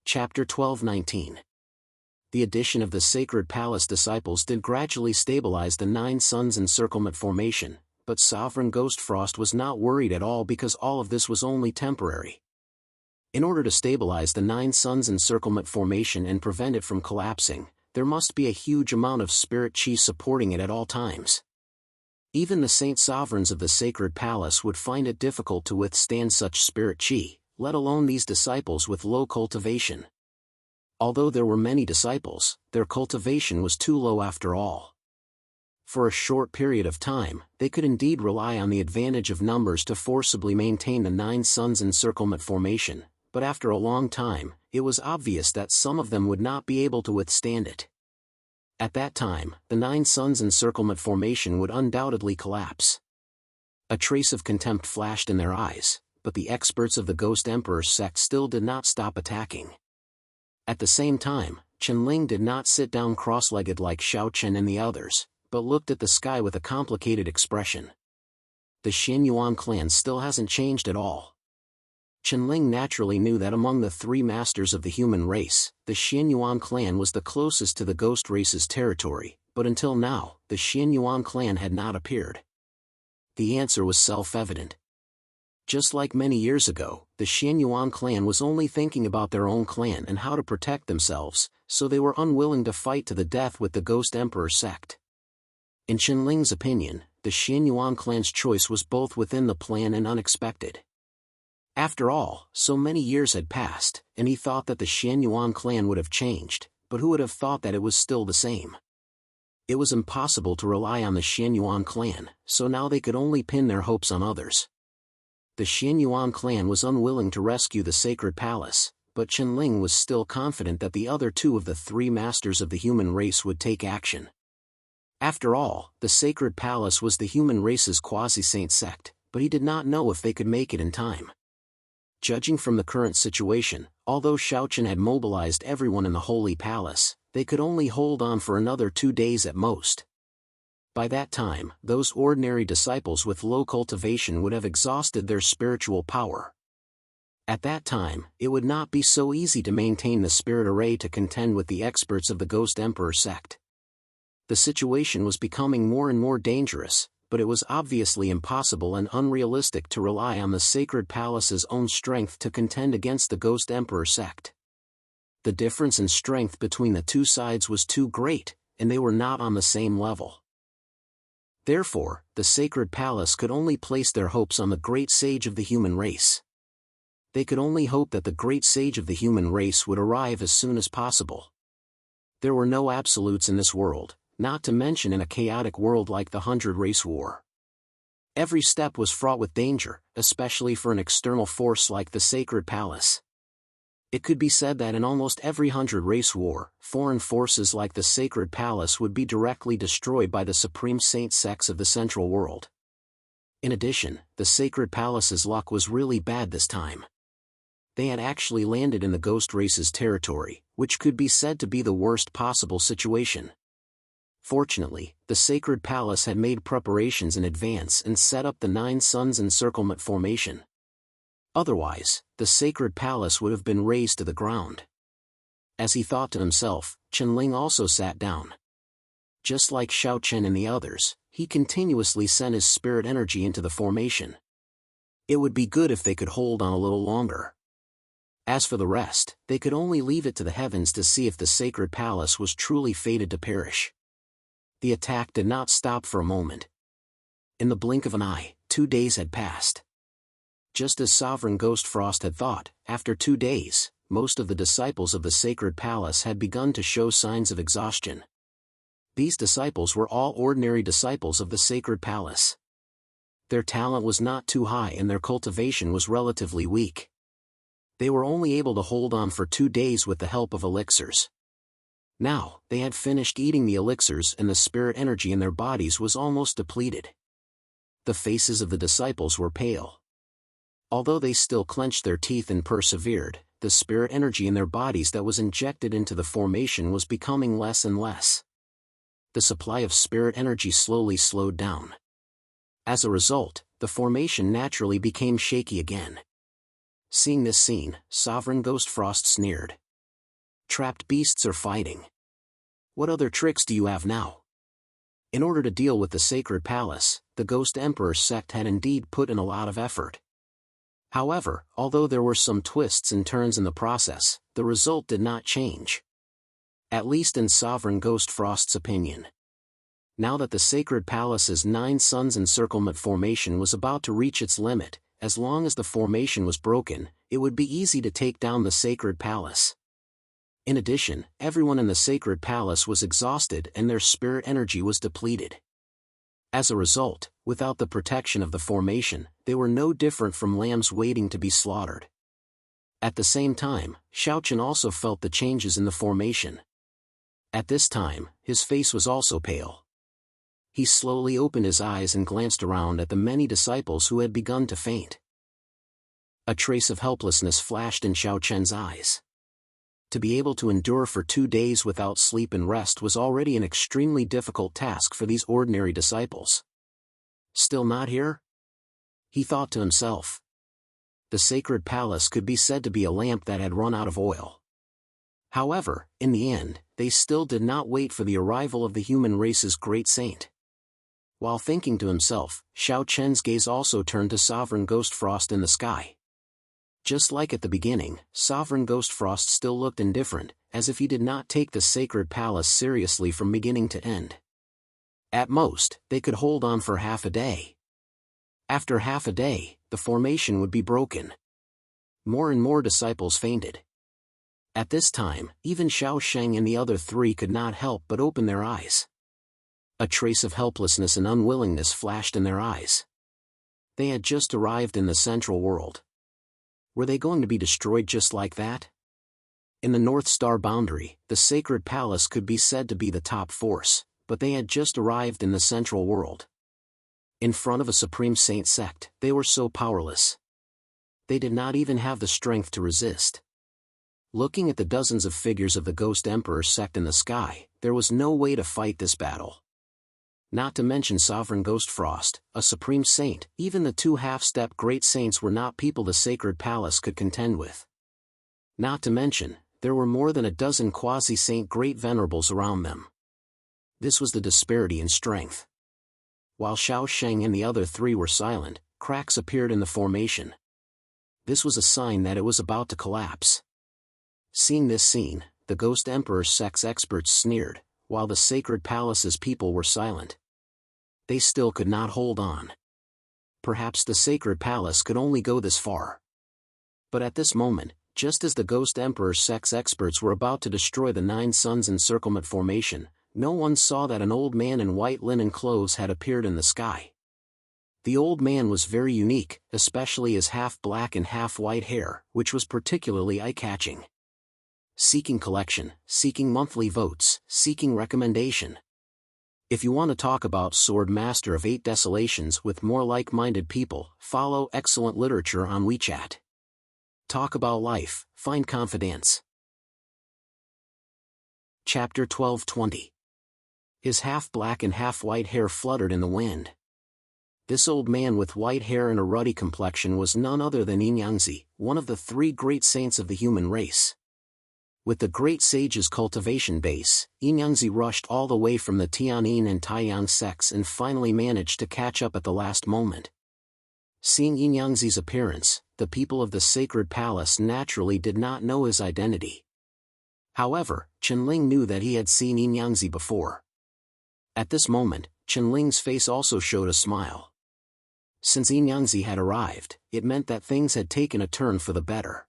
Chapter 12-19. The addition of the Sacred Palace disciples did gradually stabilize the 9 Suns encirclement formation, but Sovereign Ghost Frost was not worried at all because all of this was only temporary. In order to stabilize the 9 Suns encirclement formation and prevent it from collapsing, there must be a huge amount of spirit chi supporting it at all times. Even the Saint Sovereigns of the Sacred Palace would find it difficult to withstand such spirit chi, let alone these disciples with low cultivation. Although there were many disciples, their cultivation was too low after all. For a short period of time, they could indeed rely on the advantage of numbers to forcibly maintain the 9 Suns encirclement formation, but after a long time, it was obvious that some of them would not be able to withstand it. At that time, the 9 Suns encirclement formation would undoubtedly collapse. A trace of contempt flashed in their eyes, but the experts of the Ghost Emperor's sect still did not stop attacking. At the same time, Qianling did not sit down cross-legged like Xiaochen and the others, but looked at the sky with a complicated expression. The Xianyuan clan still hasn't changed at all. Qianling naturally knew that among the 3 masters of the human race, the Xianyuan clan was the closest to the ghost race's territory, but until now, the Xianyuan clan had not appeared. The answer was self-evident. Just like many years ago, the Xianyuan clan was only thinking about their own clan and how to protect themselves, so they were unwilling to fight to the death with the Ghost Emperor sect. In Qianling's opinion, the Xianyuan clan's choice was both within the plan and unexpected. After all, so many years had passed, and he thought that the Xianyuan clan would have changed, but who would have thought that it was still the same? It was impossible to rely on the Xianyuan clan, so now they could only pin their hopes on others. The Xianyuan clan was unwilling to rescue the Sacred Palace, but Qianling was still confident that the other 2 of the 3 masters of the human race would take action. After all, the Sacred Palace was the human race's quasi-saint sect, but he did not know if they could make it in time. Judging from the current situation, although Xiaochen had mobilized everyone in the Holy Palace, they could only hold on for another 2 days at most. By that time, those ordinary disciples with low cultivation would have exhausted their spiritual power. At that time, it would not be so easy to maintain the spirit array to contend with the experts of the Ghost Emperor sect. The situation was becoming more and more dangerous, but it was obviously impossible and unrealistic to rely on the Sacred Palace's own strength to contend against the Ghost Emperor sect. The difference in strength between the 2 sides was too great, and they were not on the same level. Therefore, the Sacred Palace could only place their hopes on the great sage of the human race. They could only hope that the great sage of the human race would arrive as soon as possible. There were no absolutes in this world, not to mention in a chaotic world like the 100 Race War. Every step was fraught with danger, especially for an external force like the Sacred Palace. It could be said that in almost every 100 Race War, foreign forces like the Sacred Palace would be directly destroyed by the Supreme Saint sects of the Central World. In addition, the Sacred Palace's luck was really bad this time. They had actually landed in the Ghost Race's territory, which could be said to be the worst possible situation. Fortunately, the Sacred Palace had made preparations in advance and set up the 9 Suns encirclement formation. Otherwise, the Sacred Palace would have been razed to the ground. As he thought to himself, Qianling also sat down. Just like Xiaochen and the others, he continuously sent his spirit energy into the formation. It would be good if they could hold on a little longer. As for the rest, they could only leave it to the heavens to see if the Sacred Palace was truly fated to perish. The attack did not stop for a moment. In the blink of an eye, 2 days had passed. Just as Sovereign Ghost Frost had thought, after 2 days, most of the disciples of the Sacred Palace had begun to show signs of exhaustion. These disciples were all ordinary disciples of the Sacred Palace. Their talent was not too high and their cultivation was relatively weak. They were only able to hold on for 2 days with the help of elixirs. Now, they had finished eating the elixirs and the spirit energy in their bodies was almost depleted. The faces of the disciples were pale. Although they still clenched their teeth and persevered, the spirit energy in their bodies that was injected into the formation was becoming less and less. The supply of spirit energy slowly slowed down. As a result, the formation naturally became shaky again. Seeing this scene, Sovereign Ghost Frost sneered. Trapped beasts are fighting. What other tricks do you have now? In order to deal with the sacred palace, the Ghost Emperor's sect had indeed put in a lot of effort. However, although there were some twists and turns in the process, the result did not change. At least in Sovereign Ghost Frost's opinion. Now that the sacred palace's 9 suns encirclement formation was about to reach its limit, as long as the formation was broken, it would be easy to take down the sacred palace. In addition, everyone in the sacred palace was exhausted and their spirit energy was depleted. As a result, without the protection of the formation, they were no different from lambs waiting to be slaughtered. At the same time, Xiao Chen also felt the changes in the formation. At this time, his face was also pale. He slowly opened his eyes and glanced around at the many disciples who had begun to faint. A trace of helplessness flashed in Xiao Chen's eyes. To be able to endure for 2 days without sleep and rest was already an extremely difficult task for these ordinary disciples. Still not here? He thought to himself. The sacred palace could be said to be a lamp that had run out of oil. However, in the end, they still did not wait for the arrival of the human race's great saint. While thinking to himself, Xiao Chen's gaze also turned to Sovereign Ghost Frost in the sky. Just like at the beginning, Sovereign Ghost Frost still looked indifferent, as if he did not take the sacred palace seriously from beginning to end. At most, they could hold on for half a day. After half a day, the formation would be broken. More and more disciples fainted. At this time, even Xiao Sheng and the other 3 could not help but open their eyes. A trace of helplessness and unwillingness flashed in their eyes. They had just arrived in the central world. Were they going to be destroyed just like that? In the North Star boundary, the sacred palace could be said to be the top force, but they had just arrived in the central world. In front of a Supreme Saint sect, they were so powerless. They did not even have the strength to resist. Looking at the dozens of figures of the Ghost Emperor's sect in the sky, there was no way to fight this battle. Not to mention Sovereign Ghost Frost, a Supreme Saint, even the 2 half-step Great Saints were not people the Sacred Palace could contend with. Not to mention, there were more than a dozen quasi-saint Great Venerables around them. This was the disparity in strength. While Xiao Sheng and the other 3 were silent, cracks appeared in the formation. This was a sign that it was about to collapse. Seeing this scene, the Ghost Emperor's sect's experts sneered, while the Sacred Palace's people were silent. They still could not hold on. Perhaps the Sacred Palace could only go this far. But at this moment, just as the Ghost Emperor's sect's experts were about to destroy the 9 suns encirclement formation, no one saw that an old man in white linen clothes had appeared in the sky. The old man was very unique, especially his half-black and half-white hair, which was particularly eye-catching. Seeking collection, seeking monthly votes, seeking recommendation. If you want to talk about Sword Master of 8 Desolations with more like-minded people, follow Excellent Literature on WeChat. Talk about life, find confidence. Chapter 12:20. His half-black and half-white hair fluttered in the wind. This old man with white hair and a ruddy complexion was none other than Yinyangzi, one of the 3 great saints of the human race. With the great sage's cultivation base, Yinyangzi rushed all the way from the Tianyin and Taiyang sects and finally managed to catch up at the last moment. Seeing Yinyangzi's appearance, the people of the Sacred Palace naturally did not know his identity. However, Chenling knew that he had seen Yinyangzi before. At this moment, Chenling's face also showed a smile. Since Yinyangzi had arrived, it meant that things had taken a turn for the better.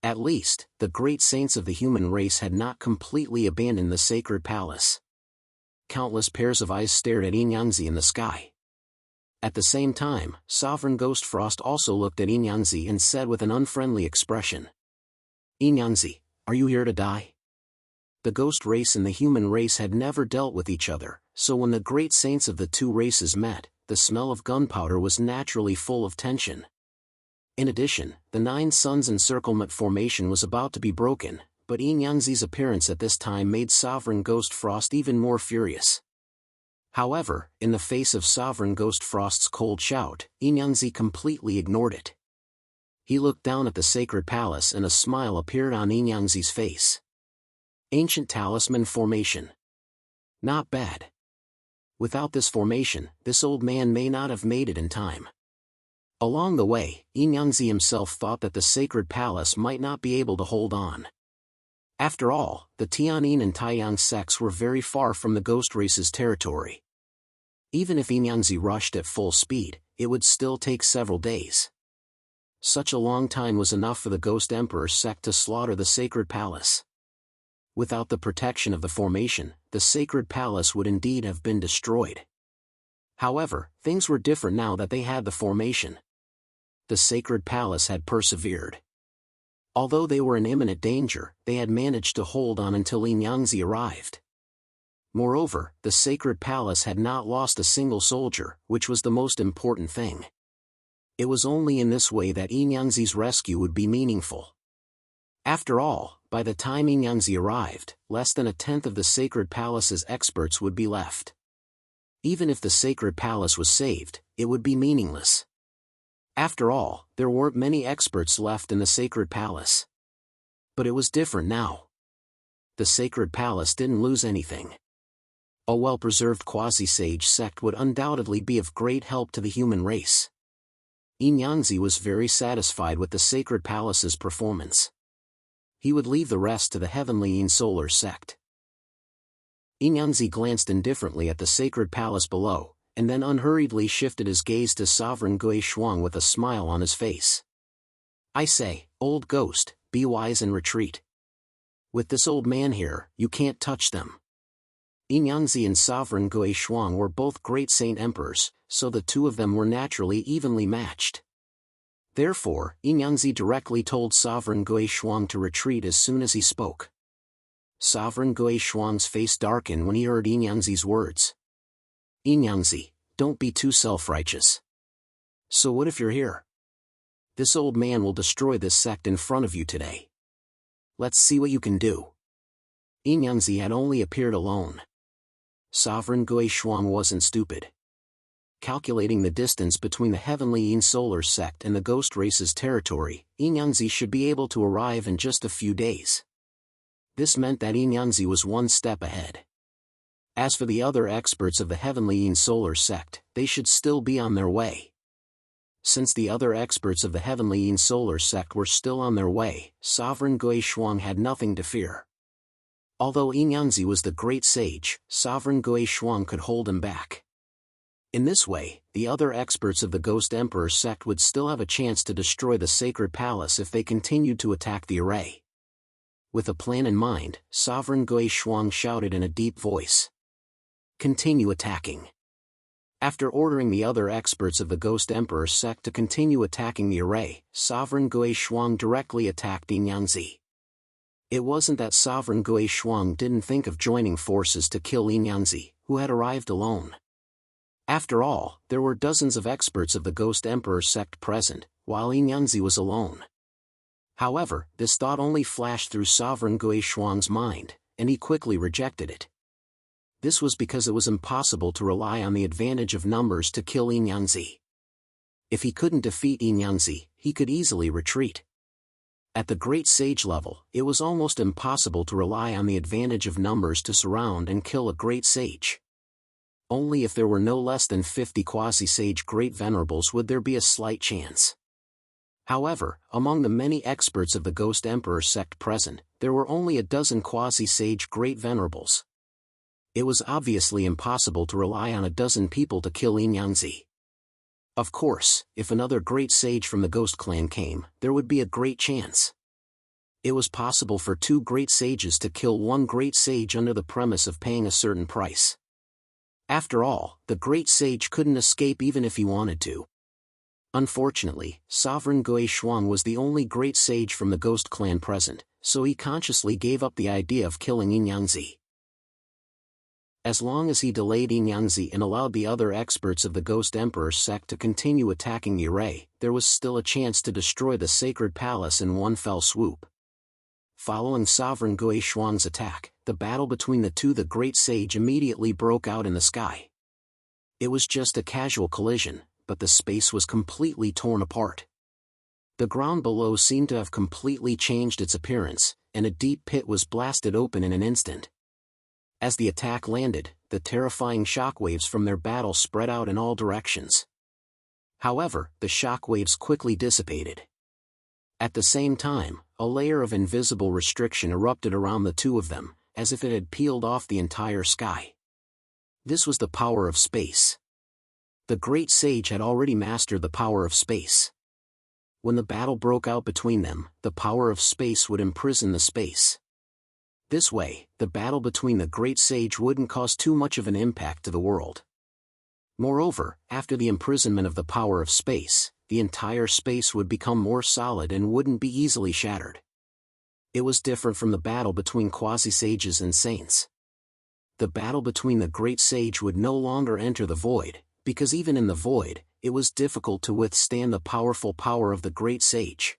At least, the great saints of the human race had not completely abandoned the Sacred Palace. Countless pairs of eyes stared at Yinyangzi in the sky. At the same time, Sovereign Ghost Frost also looked at Yinyangzi and said with an unfriendly expression, "Yinyangzi, are you here to die?" The ghost race and the human race had never dealt with each other, so when the great saints of the 2 races met, the smell of gunpowder was naturally full of tension. In addition, the 9 suns encirclement formation was about to be broken, but Yinyangzi's appearance at this time made Sovereign Ghost Frost even more furious. However, in the face of Sovereign Ghost Frost's cold shout, Yinyangzi completely ignored it. He looked down at the Sacred Palace and a smile appeared on Yinyangzi's face. Ancient Talisman Formation. Not bad. Without this formation, this old man may not have made it in time. Along the way, Yangzi himself thought that the sacred palace might not be able to hold on. After all, the Tianyin and Taiyang sects were very far from the ghost race's territory. Even if Yangzi rushed at full speed, it would still take several days. Such a long time was enough for the Ghost Emperor sect to slaughter the sacred palace. Without the protection of the formation, the sacred palace would indeed have been destroyed. However, things were different now that they had the formation. The sacred palace had persevered. Although they were in imminent danger, they had managed to hold on until Yangzi arrived. Moreover, the sacred palace had not lost a single soldier, which was the most important thing. It was only in this way that Yangzi's rescue would be meaningful. After all, by the time Yangzi arrived, less than a tenth of the sacred palace's experts would be left. Even if the sacred palace was saved, it would be meaningless. After all, there weren't many experts left in the sacred palace. But it was different now. The sacred palace didn't lose anything. A well-preserved quasi-sage sect would undoubtedly be of great help to the human race. Yangzi was very satisfied with the sacred palace's performance. He would leave the rest to the heavenly Yin solar sect. Yangzi glanced indifferently at the sacred palace below, and then unhurriedly shifted his gaze to Sovereign Gui Shuang with a smile on his face. I say, old ghost, be wise and retreat. With this old man here, you can't touch them. Yangzi and Sovereign Gui Shuang were both great saint emperors, so the two of them were naturally evenly matched. Therefore, Yangzi directly told Sovereign Gui Shuang to retreat as soon as he spoke. Sovereign Gui Shuang's face darkened when he heard Yangzi's words. Yangzi, don't be too self-righteous. So what if you're here? This old man will destroy this sect in front of you today. Let's see what you can do. Yangzi had only appeared alone. Sovereign Gui Shuang wasn't stupid. Calculating the distance between the heavenly Yin solar sect and the ghost race's territory, Yangzi should be able to arrive in just a few days. This meant that Yangzi was one step ahead. As for the other experts of the heavenly Yin solar sect, they should still be on their way. Since the other experts of the heavenly Yin solar sect were still on their way, Sovereign Gui Shuang had nothing to fear. Although Yangzi was the great sage, Sovereign Gui Shuang could hold him back. In this way, the other experts of the Ghost Emperor sect would still have a chance to destroy the sacred palace if they continued to attack the array. With a plan in mind, Sovereign Gui Shuang shouted in a deep voice. Continue attacking. After ordering the other experts of the Ghost Emperor sect to continue attacking the array, Sovereign Gui Shuang directly attacked Yangzi. It wasn't that Sovereign Gui Shuang didn't think of joining forces to kill Yangzi, who had arrived alone. After all, there were dozens of experts of the Ghost Emperor sect present, while Yangzi was alone. However, this thought only flashed through Sovereign Gui Shuang's mind, and he quickly rejected it. This was because it was impossible to rely on the advantage of numbers to kill Yangzi. If he couldn't defeat Yangzi, he could easily retreat. At the Great Sage level, it was almost impossible to rely on the advantage of numbers to surround and kill a Great Sage. Only if there were no less than 50 quasi-sage Great Venerables would there be a slight chance. However, among the many experts of the Ghost Emperor sect present, there were only a dozen quasi-sage Great Venerables. It was obviously impossible to rely on a dozen people to kill Yangzi. Of course, if another great sage from the Ghost Clan came, there would be a great chance. It was possible for two great sages to kill one great sage under the premise of paying a certain price. After all, the great sage couldn't escape even if he wanted to. Unfortunately, Sovereign Gui Shuang was the only great sage from the Ghost Clan present, so he consciously gave up the idea of killing Yangzi. As long as he delayed Yangzi and allowed the other experts of the Ghost Emperor sect to continue attacking the array, there was still a chance to destroy the sacred palace in one fell swoop. Following Sovereign Gui Shuang's attack, the battle between the great sage immediately broke out in the sky. It was just a casual collision, but the space was completely torn apart. The ground below seemed to have completely changed its appearance, and a deep pit was blasted open in an instant. As the attack landed, the terrifying shockwaves from their battle spread out in all directions. However, the shockwaves quickly dissipated. At the same time, a layer of invisible restriction erupted around the two of them, as if it had peeled off the entire sky. This was the power of space. The great sage had already mastered the power of space. When the battle broke out between them, the power of space would imprison the space. This way, the battle between the great sage wouldn't cause too much of an impact to the world. Moreover, after the imprisonment of the power of space, the entire space would become more solid and wouldn't be easily shattered. It was different from the battle between quasi-sages and saints. The battle between the great sage would no longer enter the void, because even in the void, it was difficult to withstand the powerful power of the great sage.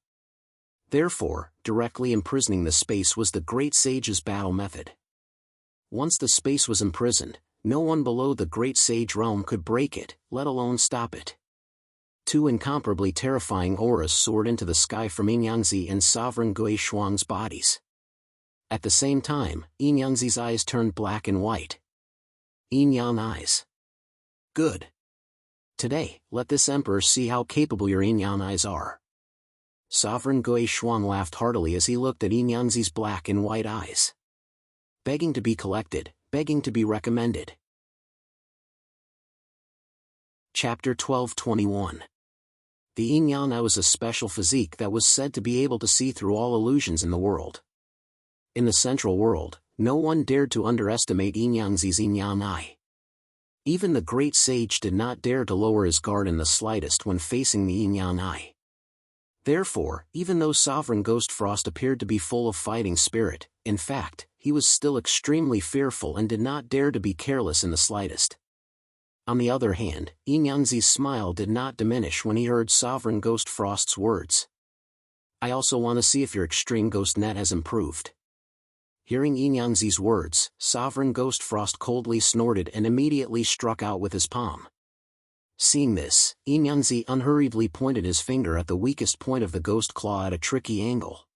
Therefore, directly imprisoning the space was the great sage's battle method. Once the space was imprisoned, no one below the great sage realm could break it, let alone stop it. Two incomparably terrifying auras soared into the sky from Yinyangzi and Sovereign Gui Shuang's bodies. At the same time, Yinyangzi's eyes turned black and white. Yin-Yang eyes. Good. Today, let this emperor see how capable your Yin-Yang eyes are. Sovereign Gui Shuang laughed heartily as he looked at Yinyangzi's black and white eyes. Begging to be collected, begging to be recommended. Chapter 12:21. The Yin-Yang eye was a special physique that was said to be able to see through all illusions in the world. In the central world, no one dared to underestimate Yinyangzi's Yin-Yang eye. Even the great sage did not dare to lower his guard in the slightest when facing the Yin-Yang eye. Therefore, even though Sovereign Ghost Frost appeared to be full of fighting spirit, in fact, he was still extremely fearful and did not dare to be careless in the slightest. On the other hand, Yinyangzi's smile did not diminish when he heard Sovereign Ghost Frost's words. I also want to see if your extreme ghost net has improved. Hearing Yinyangzi's words, Sovereign Ghost Frost coldly snorted and immediately struck out with his palm. Seeing this, Yinyangzi unhurriedly pointed his finger at the weakest point of the ghost claw at a tricky angle.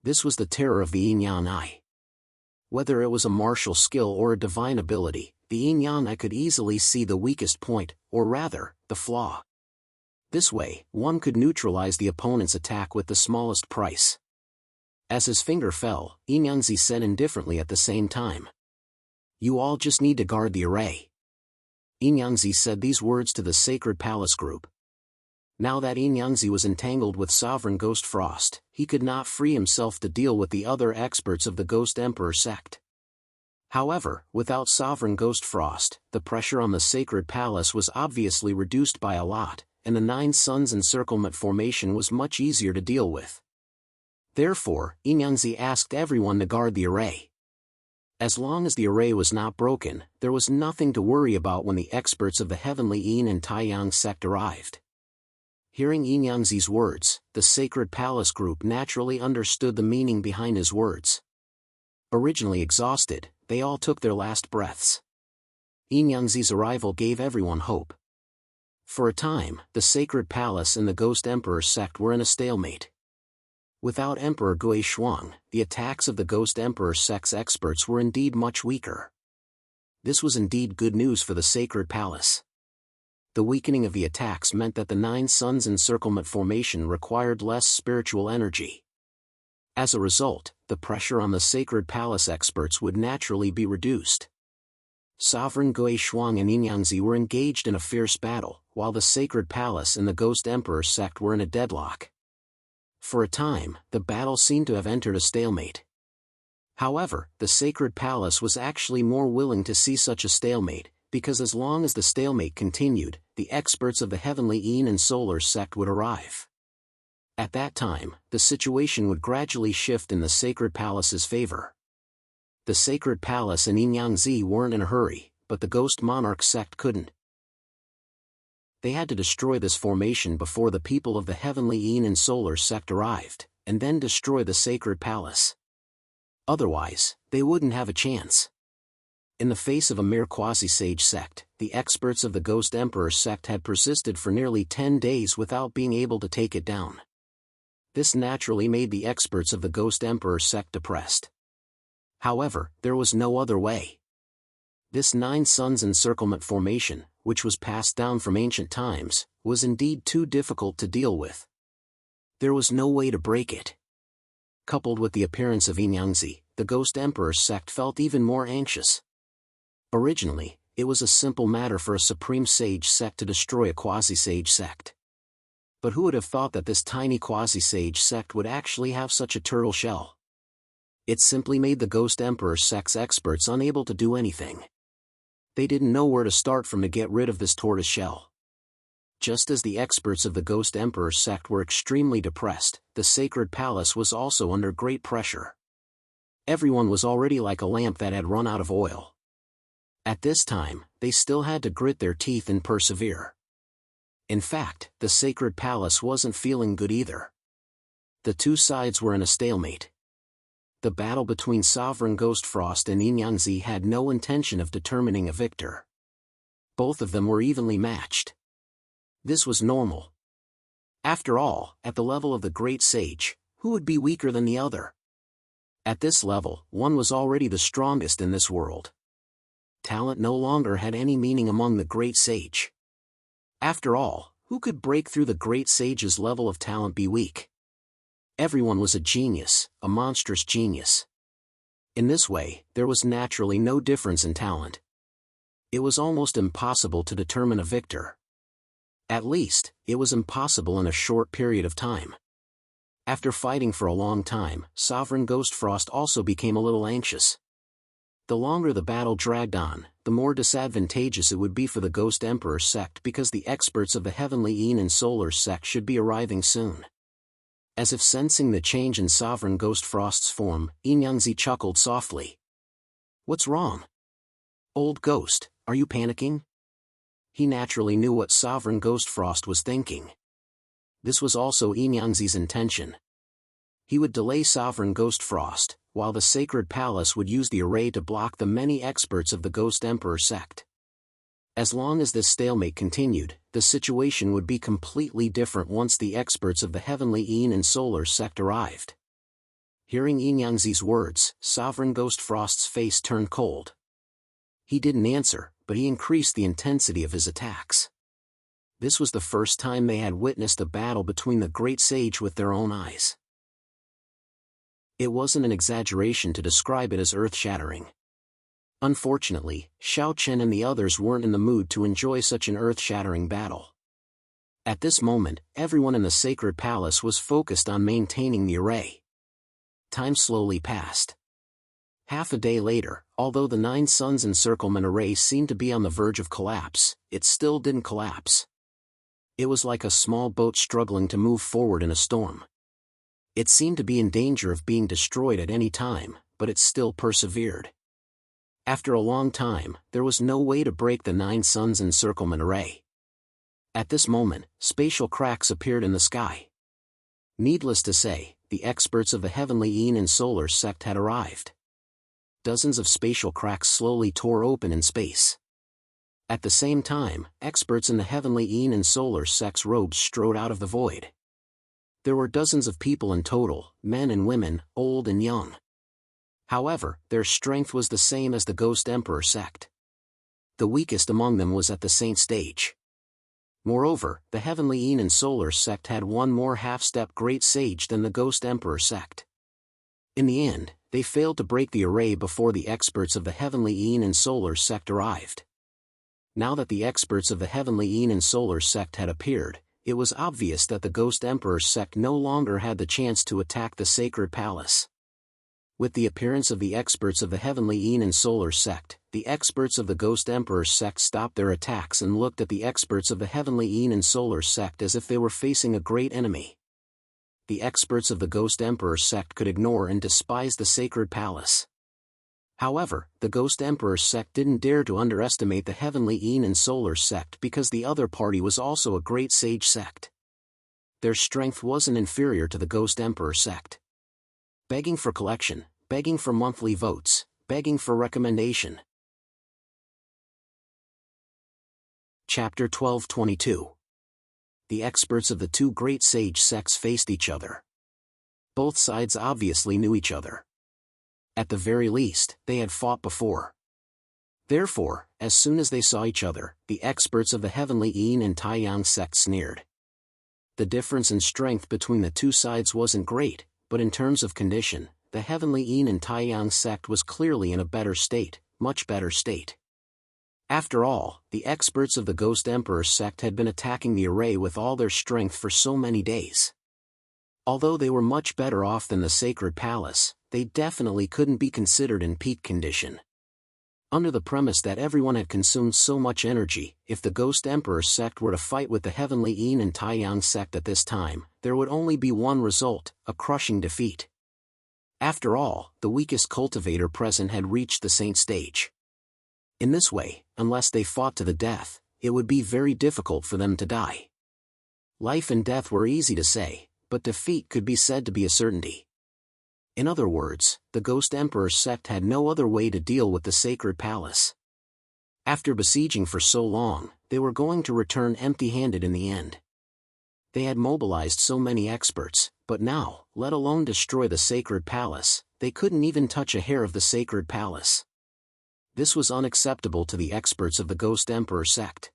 This was the terror of the Yin-Yang eye. Whether it was a martial skill or a divine ability, the Yin-Yang eye could easily see the weakest point, or rather, the flaw. This way, one could neutralize the opponent's attack with the smallest price. As his finger fell, Yinyangzi said indifferently at the same time. You all just need to guard the array. Yinyangzi said these words to the Sacred Palace group. Now that Yinyangzi was entangled with Sovereign Ghost Frost, he could not free himself to deal with the other experts of the Ghost Emperor sect. However, without Sovereign Ghost Frost, the pressure on the Sacred Palace was obviously reduced by a lot, and the 9 Suns Encirclement formation was much easier to deal with. Therefore, Yinyangzi asked everyone to guard the array. As long as the array was not broken, there was nothing to worry about when the experts of the Heavenly Yin and Taiyang sect arrived. Hearing Yinyangzi's words, the Sacred Palace group naturally understood the meaning behind his words. Originally exhausted, they all took their last breaths. Yinyangzi's arrival gave everyone hope. For a time, the Sacred Palace and the Ghost Emperor sect were in a stalemate. Without Emperor Gui Shuang, the attacks of the Ghost Emperor sect's experts were indeed much weaker. This was indeed good news for the Sacred Palace. The weakening of the attacks meant that the 9 Suns Encirclement formation required less spiritual energy. As a result, the pressure on the Sacred Palace experts would naturally be reduced. Sovereign Gui Shuang and Yinyangzi were engaged in a fierce battle, while the Sacred Palace and the Ghost Emperor sect were in a deadlock. For a time, the battle seemed to have entered a stalemate. However, the Sacred Palace was actually more willing to see such a stalemate, because as long as the stalemate continued, the experts of the Heavenly Yin and Solar sect would arrive. At that time, the situation would gradually shift in the Sacred Palace's favor. The Sacred Palace and Yinyangzi weren't in a hurry, but the Ghost Monarch sect couldn't. They had to destroy this formation before the people of the Heavenly Yin and Solar sect arrived, and then destroy the Sacred Palace. Otherwise, they wouldn't have a chance. In the face of a mere quasi-sage sect, the experts of the Ghost Emperor sect had persisted for nearly 10 days without being able to take it down. This naturally made the experts of the Ghost Emperor sect depressed. However, there was no other way. This 9 suns encirclement formation, which was passed down from ancient times, was indeed too difficult to deal with. There was no way to break it. Coupled with the appearance of Inyanzi, the Ghost Emperor sect felt even more anxious. Originally, it was a simple matter for a supreme sage sect to destroy a quasi-sage sect. But who would have thought that this tiny quasi-sage sect would actually have such a turtle shell? It simply made the Ghost Emperor sect's experts unable to do anything. They didn't know where to start from to get rid of this tortoise shell. Just as the experts of the Ghost Emperor sect were extremely depressed, the sacred palace was also under great pressure. Everyone was already like a lamp that had run out of oil. At this time, they still had to grit their teeth and persevere. In fact, the sacred palace wasn't feeling good either. The two sides were in a stalemate. The battle between Sovereign Ghost Frost and Inyanzi had no intention of determining a victor. Both of them were evenly matched. This was normal. After all, at the level of the Great Sage, who would be weaker than the other? At this level, one was already the strongest in this world. Talent no longer had any meaning among the Great Sage. After all, who could break through the Great Sage's level of talent be weak? Everyone was a genius, a monstrous genius. In this way, there was naturally no difference in talent. It was almost impossible to determine a victor. At least, it was impossible in a short period of time. After fighting for a long time, Sovereign Ghost Frost also became a little anxious. The longer the battle dragged on, the more disadvantageous it would be for the Ghost Emperor sect because the experts of the Heavenly Eon and Solar sect should be arriving soon. As if sensing the change in Sovereign Ghost Frost's form, Inyanzi chuckled softly. "What's wrong? Old ghost, are you panicking?" He naturally knew what Sovereign Ghost Frost was thinking. This was also Inyanzi's intention. He would delay Sovereign Ghost Frost, while the Sacred Palace would use the array to block the many experts of the Ghost Emperor sect. As long as this stalemate continued, the situation would be completely different once the experts of the Heavenly Eon and Solar sect arrived. Hearing Inyanzi's words, Sovereign Ghost Frost's face turned cold. He didn't answer, but he increased the intensity of his attacks. This was the first time they had witnessed a battle between the Great Sage with their own eyes. It wasn't an exaggeration to describe it as earth-shattering. Unfortunately, Xiao Chen and the others weren't in the mood to enjoy such an earth-shattering battle. At this moment, everyone in the Sacred Palace was focused on maintaining the array. Time slowly passed. Half a day later, although the 9 suns encirclement array seemed to be on the verge of collapse, it still didn't collapse. It was like a small boat struggling to move forward in a storm. It seemed to be in danger of being destroyed at any time, but it still persevered. After a long time, there was no way to break the 9 suns encirclement array. At this moment, spatial cracks appeared in the sky. Needless to say, the experts of the Heavenly Eon and Solar sect had arrived. Dozens of spatial cracks slowly tore open in space. At the same time, experts in the Heavenly Eon and Solar sect's robes strode out of the void. There were dozens of people in total, men and women, old and young. However, their strength was the same as the Ghost Emperor sect. The weakest among them was at the Saint stage. Moreover, the Heavenly Eon and Solar sect had one more half-step Great Sage than the Ghost Emperor sect. In the end, they failed to break the array before the experts of the Heavenly Eon and Solar sect arrived. Now that the experts of the Heavenly Eon and Solar sect had appeared, it was obvious that the Ghost Emperor sect no longer had the chance to attack the Sacred Palace. With the appearance of the experts of the Heavenly Eon and Solar sect, the experts of the Ghost Emperor sect stopped their attacks and looked at the experts of the Heavenly Eon and Solar sect as if they were facing a great enemy. The experts of the Ghost Emperor sect could ignore and despise the Sacred Palace. However, the Ghost Emperor sect didn't dare to underestimate the Heavenly Eon and Solar sect because the other party was also a Great Sage sect. Their strength wasn't inferior to the Ghost Emperor sect. Begging for collection, begging for monthly votes, begging for recommendation. Chapter 12:22. The experts of the two Great Sage sects faced each other. Both sides obviously knew each other. At the very least, they had fought before. Therefore, as soon as they saw each other, the experts of the Heavenly Yin and Taiyang sect sneered. The difference in strength between the two sides wasn't great, but in terms of condition, the Heavenly Yin and Taiyang sect was clearly in a better state, much better state. After all, the experts of the Ghost Emperor sect had been attacking the array with all their strength for so many days. Although they were much better off than the Sacred Palace, they definitely couldn't be considered in peak condition. Under the premise that everyone had consumed so much energy, if the Ghost Emperor sect were to fight with the Heavenly Yin and Taiyang sect at this time, there would only be one result, a crushing defeat. After all, the weakest cultivator present had reached the saint stage. In this way, unless they fought to the death, it would be very difficult for them to die. Life and death were easy to say, but defeat could be said to be a certainty. In other words, the Ghost Emperor sect had no other way to deal with the Sacred Palace. After besieging for so long, they were going to return empty-handed in the end. They had mobilized so many experts, but now, let alone destroy the Sacred Palace, they couldn't even touch a hair of the Sacred Palace. This was unacceptable to the experts of the Ghost Emperor sect.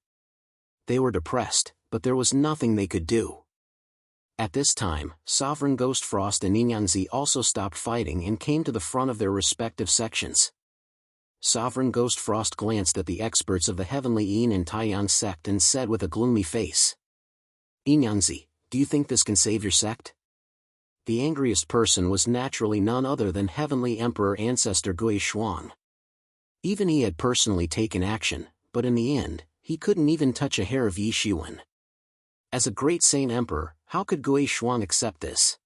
They were depressed, but there was nothing they could do. At this time, Sovereign Ghost Frost and Inyanzi also stopped fighting and came to the front of their respective sections. Sovereign Ghost Frost glanced at the experts of the Heavenly Yin and Taiyang sect and said with a gloomy face, "Inyanzi, do you think this can save your sect?" The angriest person was naturally none other than Heavenly Emperor Ancestor Gui Shuang. Even he had personally taken action, but in the end, he couldn't even touch a hair of Yi Shiwen. As a great Saint Emperor, how could Gui Shuang accept this?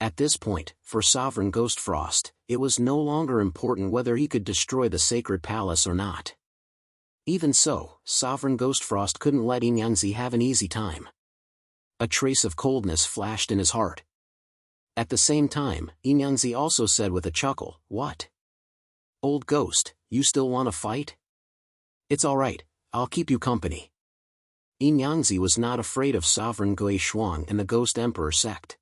At this point, for Sovereign Ghost Frost, it was no longer important whether he could destroy the Sacred Palace or not. Even so, Sovereign Ghost Frost couldn't let Inyanzi have an easy time. A trace of coldness flashed in his heart. At the same time, Inyanzi also said with a chuckle, "What? Old ghost, you still want to fight? It's alright, I'll keep you company." Inyanzi was not afraid of Sovereign Gui Shuang and the Ghost Emperor sect.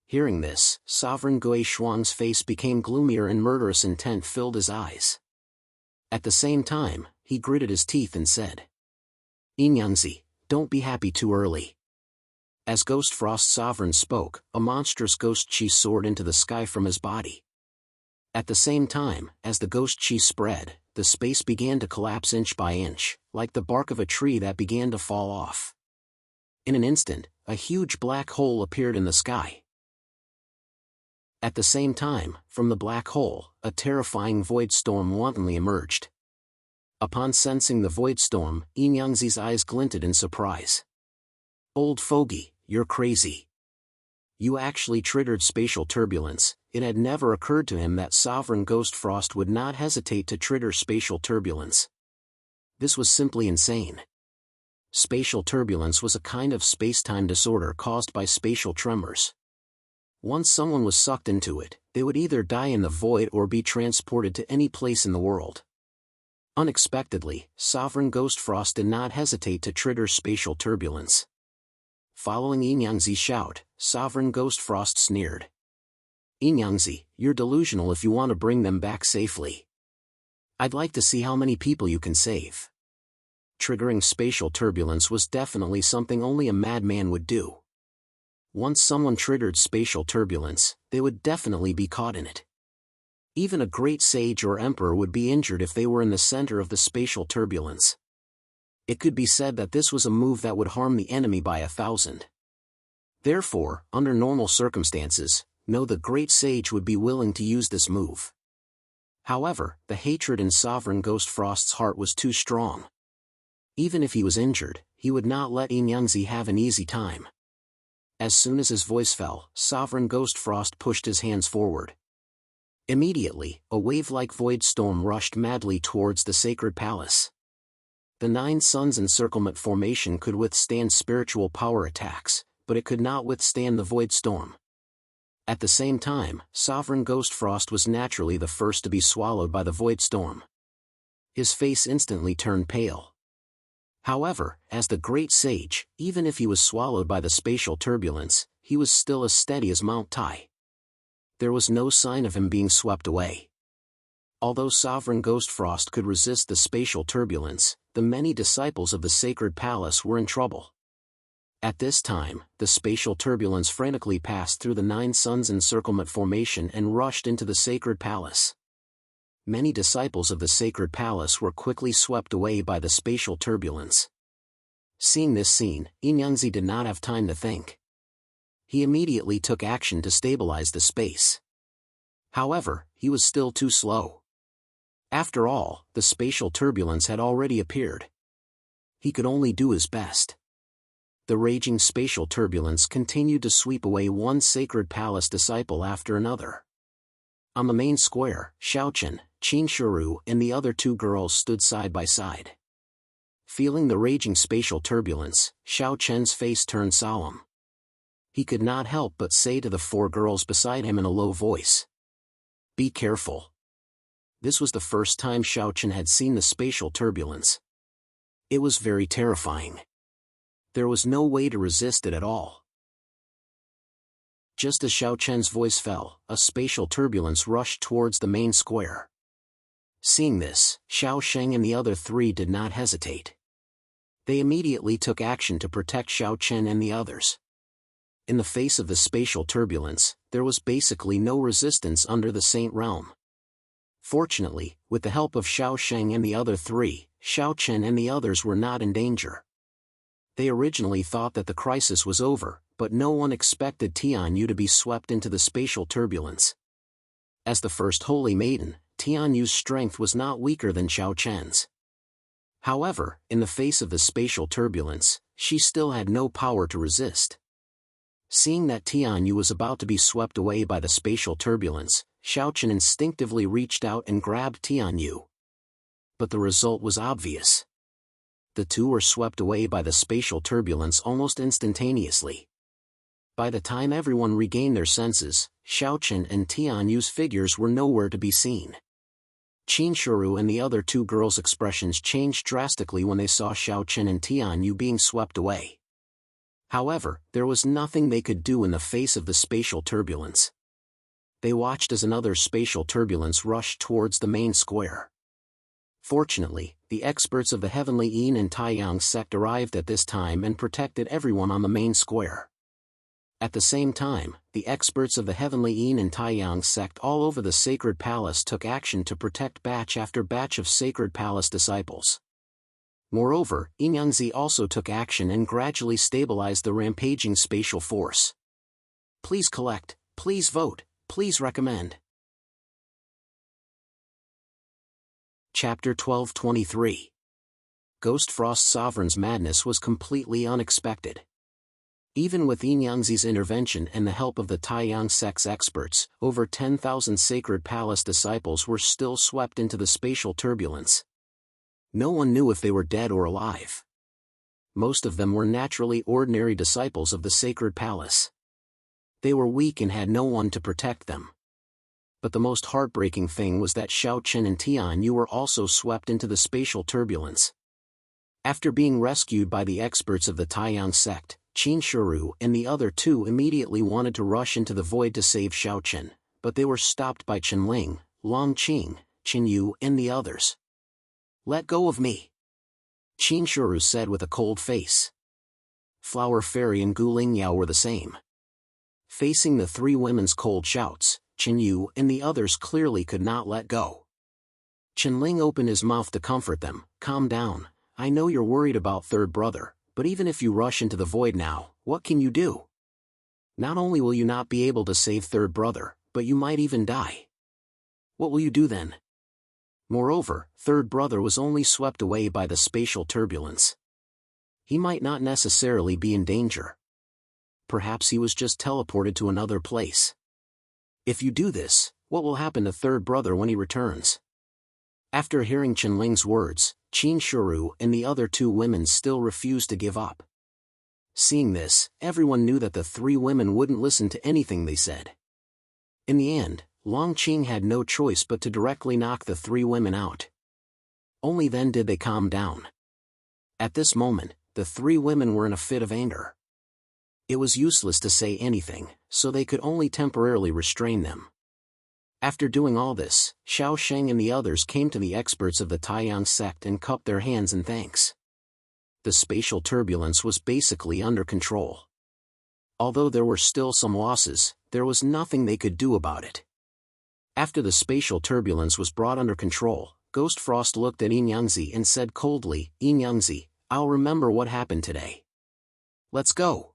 Hearing this, Sovereign Gui Shuang's face became gloomier and murderous intent filled his eyes. At the same time, he gritted his teeth and said, "Inyanzi, don't be happy too early." As Ghost Frost Sovereign spoke, a monstrous ghost chi soared into the sky from his body. At the same time, as the ghost chi spread, the space began to collapse inch by inch, like the bark of a tree that began to fall off. In an instant, a huge black hole appeared in the sky. At the same time, from the black hole, a terrifying void storm wantonly emerged. Upon sensing the void storm, Inyanzi's eyes glinted in surprise. "Old fogey, you're crazy. You actually triggered spatial turbulence." It had never occurred to him that Sovereign Ghost Frost would not hesitate to trigger spatial turbulence. This was simply insane. Spatial turbulence was a kind of space-time disorder caused by spatial tremors. Once someone was sucked into it, they would either die in the void or be transported to any place in the world. Unexpectedly, Sovereign Ghost Frost did not hesitate to trigger spatial turbulence. Following Inyanzi's shout, Sovereign Ghost Frost sneered. "Inyanzi, you're delusional if you want to bring them back safely. I'd like to see how many people you can save." Triggering spatial turbulence was definitely something only a madman would do. Once someone triggered spatial turbulence, they would definitely be caught in it. Even a great sage or emperor would be injured if they were in the center of the spatial turbulence. It could be said that this was a move that would harm the enemy by 1,000. Therefore, under normal circumstances, no the great sage would be willing to use this move. However, the hatred in Sovereign Ghost Frost's heart was too strong. Even if he was injured, he would not let Inyanzi have an easy time. As soon as his voice fell, Sovereign Ghost Frost pushed his hands forward. Immediately, a wave-like void storm rushed madly towards the Sacred Palace. The 9 Suns Encirclement Formation could withstand spiritual power attacks, but it could not withstand the void storm. At the same time, Sovereign Ghost Frost was naturally the first to be swallowed by the void storm. His face instantly turned pale. However, as the great sage, even if he was swallowed by the spatial turbulence, he was still as steady as Mount Tai. There was no sign of him being swept away. Although Sovereign Ghost Frost could resist the spatial turbulence, the many disciples of the sacred palace were in trouble. At this time, the spatial turbulence frantically passed through the 9 suns encirclement formation and rushed into the sacred palace. Many disciples of the sacred palace were quickly swept away by the spatial turbulence. Seeing this scene, Inyanzi did not have time to think. He immediately took action to stabilize the space. However, he was still too slow. After all, the spatial turbulence had already appeared. He could only do his best. The raging spatial turbulence continued to sweep away one sacred palace disciple after another. On the main square, Xiaochen, Qinshuru and the other 2 girls stood side by side. Feeling the raging spatial turbulence, Xiaochen's face turned solemn. He could not help but say to the 4 girls beside him in a low voice, "Be careful." This was the first time Xiaochen had seen the spatial turbulence. It was very terrifying. There was no way to resist it at all. Just as Xiaochen's voice fell, a spatial turbulence rushed towards the main square. Seeing this, Xiao Sheng and the other 3 did not hesitate. They immediately took action to protect Xiaochen and the others. In the face of the spatial turbulence, there was basically no resistance under the Saint Realm. Fortunately, with the help of Xiao Sheng and the other 3, Xiaochen and the others were not in danger. They originally thought that the crisis was over, but no one expected Tianyu to be swept into the spatial turbulence. As the first holy maiden, Tianyu's strength was not weaker than Xiaochen's. However, in the face of the spatial turbulence, she still had no power to resist. Seeing that Tianyu was about to be swept away by the spatial turbulence, Xiaochen instinctively reached out and grabbed Tianyu. But the result was obvious. The 2 were swept away by the spatial turbulence almost instantaneously. By the time everyone regained their senses, Xiaochen and Tianyu's figures were nowhere to be seen. Qinshuru and the other 2 girls' expressions changed drastically when they saw Xiaochen and Tianyu being swept away. However, there was nothing they could do in the face of the spatial turbulence. They watched as another spatial turbulence rushed towards the main square. Fortunately, the experts of the Heavenly Yin and Taiyang sect arrived at this time and protected everyone on the main square. At the same time, the experts of the Heavenly Yin and Taiyang sect all over the Sacred Palace took action to protect batch after batch of Sacred Palace disciples. Moreover, Inyanzi also took action and gradually stabilized the rampaging spatial force. Please collect, please vote, please recommend. Chapter 1223. Ghost Frost Sovereign's madness was completely unexpected. Even with Inyanzi's intervention and the help of the Taiyang sect's experts, over 10,000 Sacred Palace disciples were still swept into the spatial turbulence. No one knew if they were dead or alive. Most of them were naturally ordinary disciples of the Sacred Palace. They were weak and had no one to protect them. But the most heartbreaking thing was that Xiaochen and Tianyu were also swept into the spatial turbulence. After being rescued by the experts of the Taiyang sect, Qinshuru and the other 2 immediately wanted to rush into the void to save Xiaochen, but they were stopped by Qinling, Longqing, Qinyu and the others. "Let go of me," Qinshuru said with a cold face. Flower Fairy and Guling Yao were the same. Facing the 3 women's cold shouts, Qinyu and the others clearly could not let go. Qinling opened his mouth to comfort them. "Calm down, I know you're worried about third brother, but even if you rush into the void now, what can you do? Not only will you not be able to save third brother, but you might even die. What will you do then?" Moreover, third brother was only swept away by the spatial turbulence. He might not necessarily be in danger. Perhaps he was just teleported to another place. If you do this, what will happen to third brother when he returns? After hearing Qinling's words, Qinshuru and the other 2 women still refused to give up. Seeing this, everyone knew that the 3 women wouldn't listen to anything they said. In the end, Longqing had no choice but to directly knock the 3 women out. Only then did they calm down. At this moment, the 3 women were in a fit of anger. It was useless to say anything, so they could only temporarily restrain them. After doing all this, Xiao Sheng and the others came to the experts of the Taiyang sect and cupped their hands in thanks. The spatial turbulence was basically under control. Although there were still some losses, there was nothing they could do about it. After the spatial turbulence was brought under control, Ghost Frost looked at Yin Yangzi and said coldly, "Yin Yangzi, I'll remember what happened today. Let's go."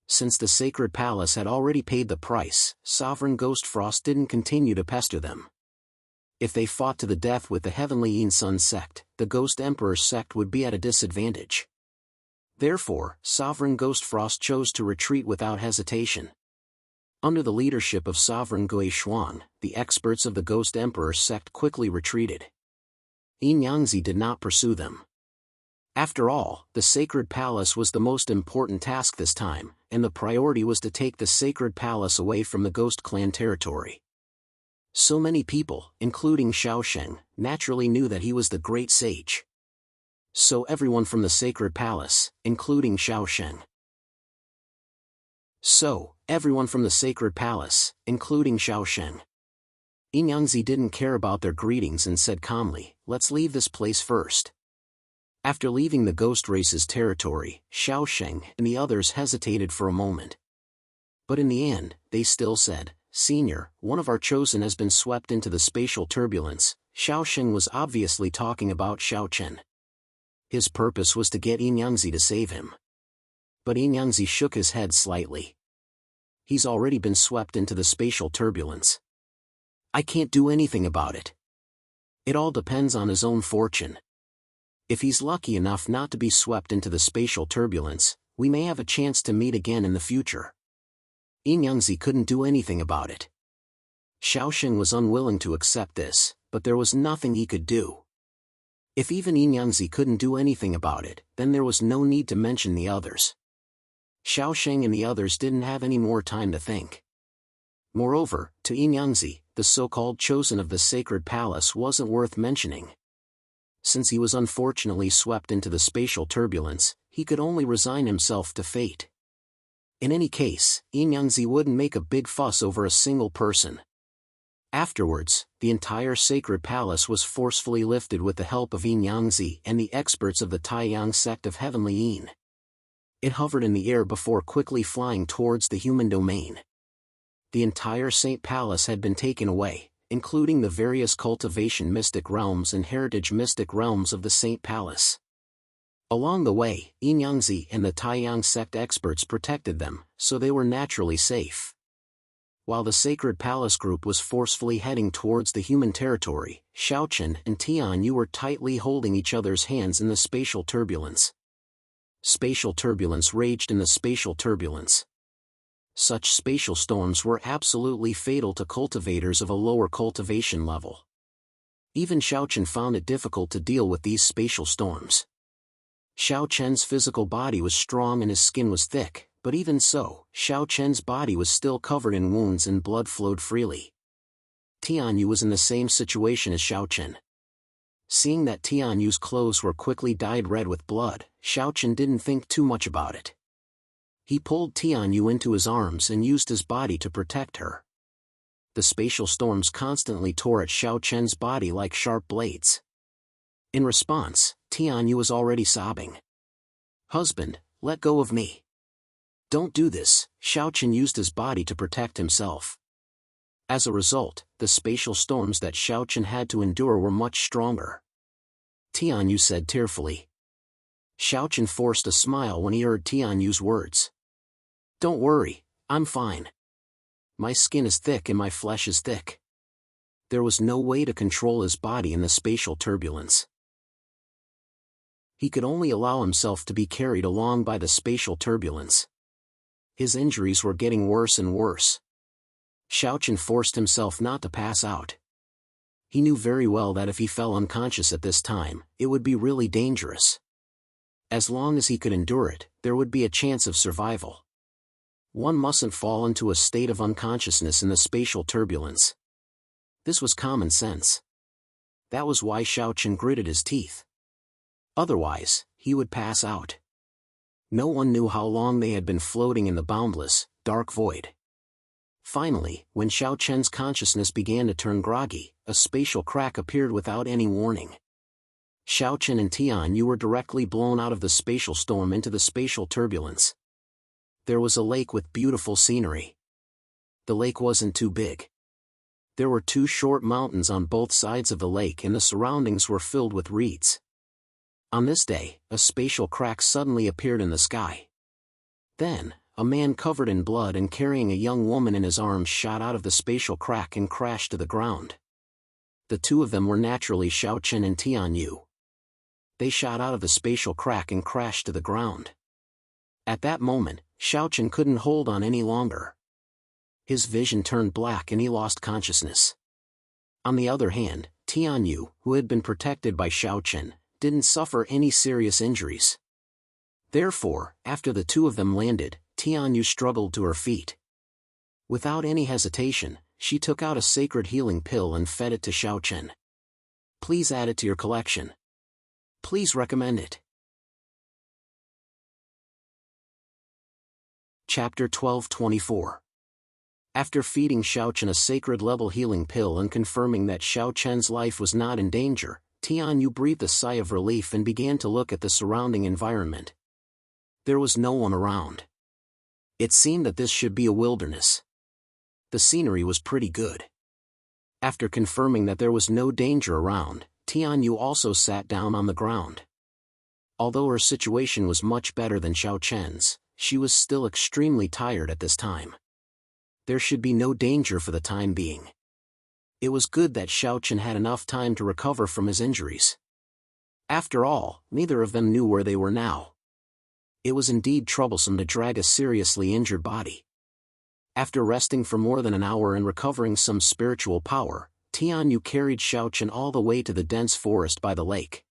Since the sacred palace had already paid the price, Sovereign Ghost Frost didn't continue to pester them. If they fought to the death with the Heavenly Yin Sun sect, the Ghost Emperor sect would be at a disadvantage. Therefore, Sovereign Ghost Frost chose to retreat without hesitation. Under the leadership of Sovereign Gui Shuang, the experts of the Ghost Emperor sect quickly retreated. Yin Yangzi did not pursue them. After all, the sacred palace was the most important task this time, and the priority was to take the sacred palace away from the Ghost Clan territory. So many people, including Xiao Sheng, naturally knew that he was the great sage. So everyone from the sacred palace, including Xiao Sheng. Yin Yangzi didn't care about their greetings and said calmly, "Let's leave this place first." After leaving the ghost race's territory, Xiao Sheng and the others hesitated for a moment. But in the end, they still said, "Senior, one of our chosen has been swept into the spatial turbulence." Xiao Sheng was obviously talking about Xiao Chen. His purpose was to get Yin Yangzi to save him. But Yin Yangzi shook his head slightly. "He's already been swept into the spatial turbulence. I can't do anything about it. It all depends on his own fortune. If he's lucky enough not to be swept into the spatial turbulence, we may have a chance to meet again in the future." Yin Yangzi couldn't do anything about it. Xiao Sheng was unwilling to accept this, but there was nothing he could do. If even Yin Yangzi couldn't do anything about it, then there was no need to mention the others. Xiao Sheng and the others didn't have any more time to think. Moreover, to Yin Yangzi, the so-called chosen of the sacred palace wasn't worth mentioning. Since he was unfortunately swept into the spatial turbulence, he could only resign himself to fate. In any case, Yin Yangzi wouldn't make a big fuss over a single person. Afterwards, the entire sacred palace was forcefully lifted with the help of Yin Yangzi and the experts of the Taiyang sect of Heavenly Yin. It hovered in the air before quickly flying towards the human domain. The entire Saint Palace had been taken away, including the various cultivation mystic realms and heritage mystic realms of the Saint Palace. Along the way, Yin Yangzi and the Taiyang sect experts protected them, so they were naturally safe. While the Sacred Palace group was forcefully heading towards the human territory, Xiaochen and Tianyu were tightly holding each other's hands in the spatial turbulence. Spatial turbulence raged in the spatial turbulence. Such spatial storms were absolutely fatal to cultivators of a lower cultivation level. Even Xiaochen found it difficult to deal with these spatial storms. Xiao Chen's physical body was strong and his skin was thick, but even so, Xiao Chen's body was still covered in wounds and blood flowed freely. Tianyu was in the same situation as Xiao Chen. Seeing that Tianyu's clothes were quickly dyed red with blood, Xiao Chen didn't think too much about it. He pulled Tianyu into his arms and used his body to protect her. The spatial storms constantly tore at Xiao Chen's body like sharp blades. In response, Tianyu was already sobbing. "Husband, let go of me. Don't do this." Xiao Chen used his body to protect himself. As a result, the spatial storms that Xiao Chen had to endure were much stronger. Tianyu said tearfully. Xiao Chen forced a smile when he heard Tianyu's words. "Don't worry, I'm fine. My skin is thick and my flesh is thick." There was no way to control his body in the spatial turbulence. He could only allow himself to be carried along by the spatial turbulence. His injuries were getting worse and worse. Xiao Chen forced himself not to pass out. He knew very well that if he fell unconscious at this time, it would be really dangerous. As long as he could endure it, there would be a chance of survival. One mustn't fall into a state of unconsciousness in the spatial turbulence. This was common sense. That was why Xiao Chen gritted his teeth. Otherwise, he would pass out. No one knew how long they had been floating in the boundless, dark void. Finally, when Xiao Chen's consciousness began to turn groggy, a spatial crack appeared without any warning. Xiao Chen and Tian Yu were directly blown out of the spatial storm into the spatial turbulence. There was a lake with beautiful scenery. The lake wasn't too big. There were 2 short mountains on both sides of the lake and the surroundings were filled with reeds. On this day, a spatial crack suddenly appeared in the sky. Then, a man covered in blood and carrying a young woman in his arms shot out of the spatial crack and crashed to the ground. The 2 of them were naturally Xiao Chen and Tian Yu. They shot out of the spatial crack and crashed to the ground. At that moment, Xiao Chen couldn't hold on any longer. His vision turned black and he lost consciousness. On the other hand, Tian Yu, who had been protected by Xiao Chen, didn't suffer any serious injuries. Therefore, after the 2 of them landed, Tian Yu struggled to her feet. Without any hesitation, she took out a sacred healing pill and fed it to Xiao Chen. Please add it to your collection. Please recommend it. Chapter 12-24. After feeding Xiao Chen a sacred level healing pill and confirming that Xiao Chen's life was not in danger, Tian Yu breathed a sigh of relief and began to look at the surrounding environment. There was no one around. It seemed that this should be a wilderness. The scenery was pretty good. After confirming that there was no danger around, Tian Yu also sat down on the ground. Although her situation was much better than Xiao Chen's, she was still extremely tired at this time. There should be no danger for the time being. It was good that Xiao Chen had enough time to recover from his injuries. After all, neither of them knew where they were now. It was indeed troublesome to drag a seriously injured body. After resting for more than an hour and recovering some spiritual power, Tian Yu carried Xiao Chen all the way to the dense forest by the lake.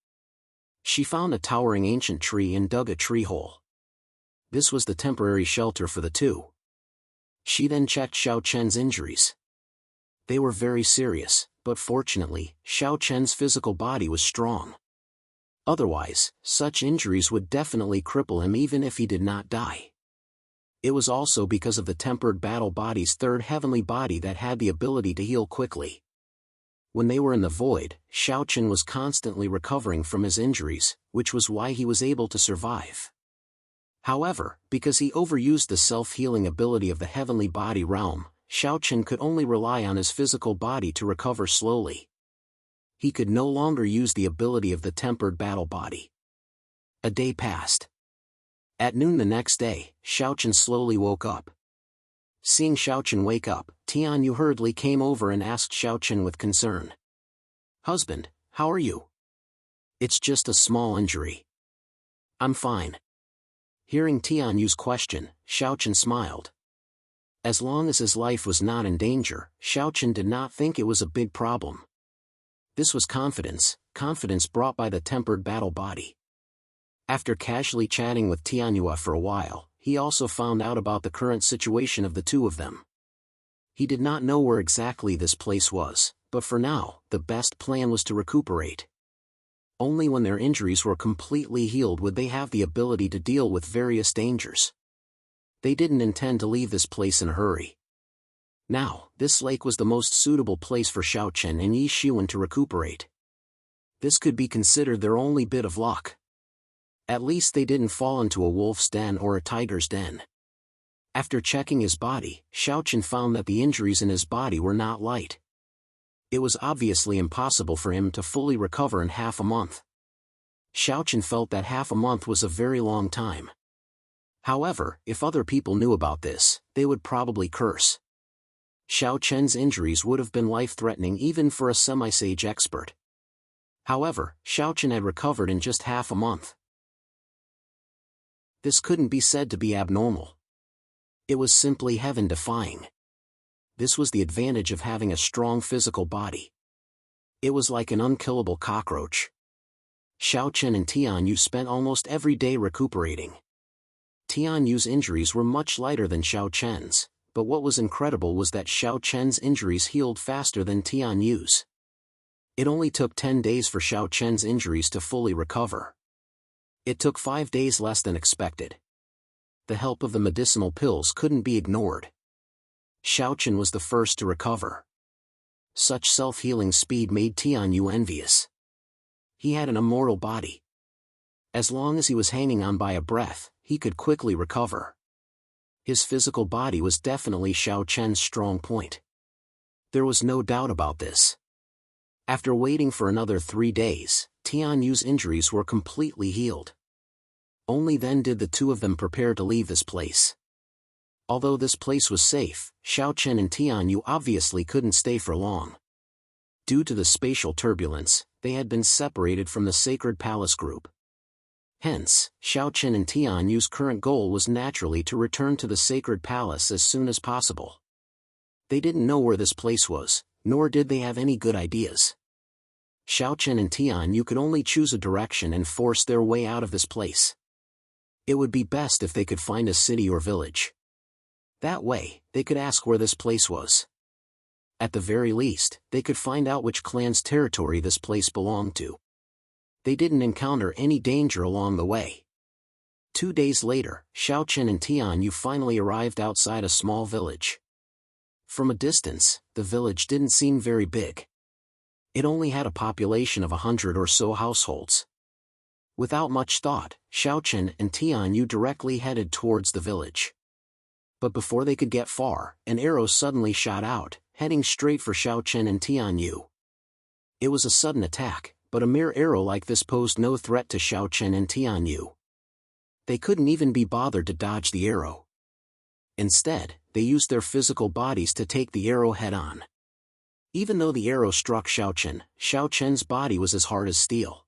She found a towering ancient tree and dug a tree hole. This was the temporary shelter for the 2. She then checked Xiao Chen's injuries. They were very serious, but fortunately, Xiao Chen's physical body was strong. Otherwise, such injuries would definitely cripple him even if he did not die. It was also because of the tempered battle body's 3rd heavenly body that had the ability to heal quickly. When they were in the void, Xiao Chen was constantly recovering from his injuries, which was why he was able to survive. However, because he overused the self-healing ability of the heavenly body realm, Xiao Chen could only rely on his physical body to recover slowly. He could no longer use the ability of the tempered battle body. A day passed. At noon the next day, Xiao Chen slowly woke up. Seeing Xiao Chen wake up, Tian Yu hurriedly came over and asked Xiao Chen with concern. "Husband, how are you?" "It's just a small injury." "I'm fine." Hearing Tian Yu's question, Xiao Chen smiled. As long as his life was not in danger, Xiao Chen did not think it was a big problem. This was confidence brought by the tempered battle body. After casually chatting with Tian Yu for a while, he also found out about the current situation of the 2 of them. He did not know where exactly this place was, but for now, the best plan was to recuperate. Only when their injuries were completely healed would they have the ability to deal with various dangers. They didn't intend to leave this place in a hurry. Now, this lake was the most suitable place for Xiao Chen and Yi Xuan to recuperate. This could be considered their only bit of luck. At least they didn't fall into a wolf's den or a tiger's den. After checking his body, Xiao Chen found that the injuries in his body were not light. It was obviously impossible for him to fully recover in half a month. Xiao Chen felt that half a month was a very long time. However, if other people knew about this, they would probably curse. Xiao Chen's injuries would have been life-threatening even for a semi-sage expert. However, Xiao Chen had recovered in just half a month. This couldn't be said to be abnormal. It was simply heaven-defying. This was the advantage of having a strong physical body. It was like an unkillable cockroach. Xiao Chen and Tian Yu spent almost every day recuperating. Tian Yu's injuries were much lighter than Xiao Chen's, but what was incredible was that Xiao Chen's injuries healed faster than Tian Yu's. It only took 10 days for Xiao Chen's injuries to fully recover. It took 5 days less than expected. The help of the medicinal pills couldn't be ignored. Xiaochen was the first to recover. Such self-healing speed made Tianyu envious. He had an immortal body. As long as he was hanging on by a breath, he could quickly recover. His physical body was definitely Xiaochen's strong point. There was no doubt about this. After waiting for another 3 days, Tianyu's injuries were completely healed. Only then did the two of them prepare to leave this place. Although this place was safe, Xiaochen and Tianyu obviously couldn't stay for long. Due to the spatial turbulence, they had been separated from the Sacred Palace group. Hence, Xiaochen and Tianyu's current goal was naturally to return to the Sacred Palace as soon as possible. They didn't know where this place was, nor did they have any good ideas. Xiaochen and Tianyu could only choose a direction and force their way out of this place. It would be best if they could find a city or village. That way, they could ask where this place was. At the very least, they could find out which clan's territory this place belonged to. They didn't encounter any danger along the way. 2 days later, Xiaochen and Tianyu finally arrived outside a small village. From a distance, the village didn't seem very big. It only had a population of 100 or so households. Without much thought, Xiaochen and Tianyu directly headed towards the village. But before they could get far, an arrow suddenly shot out, heading straight for Xiaochen and Tianyu. It was a sudden attack, but a mere arrow like this posed no threat to Xiaochen and Tianyu. They couldn't even be bothered to dodge the arrow. Instead, they used their physical bodies to take the arrow head-on. Even though the arrow struck Xiaochen's body was as hard as steel.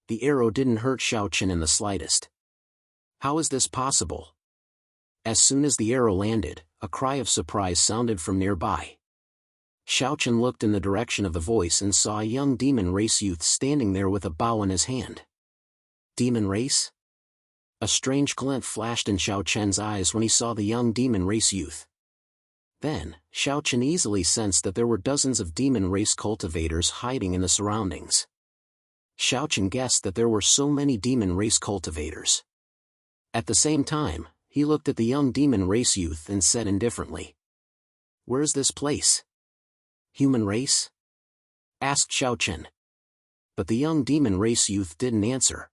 The arrow didn't hurt Xiaochen in the slightest. How is this possible? As soon as the arrow landed, a cry of surprise sounded from nearby. Xiaochen looked in the direction of the voice and saw a young demon race youth standing there with a bow in his hand. Demon race? A strange glint flashed in Xiaochen's eyes when he saw the young demon race youth. Then, Xiaochen easily sensed that there were dozens of demon race cultivators hiding in the surroundings. Xiaochen guessed that there were so many demon race cultivators. At the same time, he looked at the young demon race youth and said indifferently, "Where's this place?" "Human race?" asked Xiaochen. But the young demon race youth didn't answer.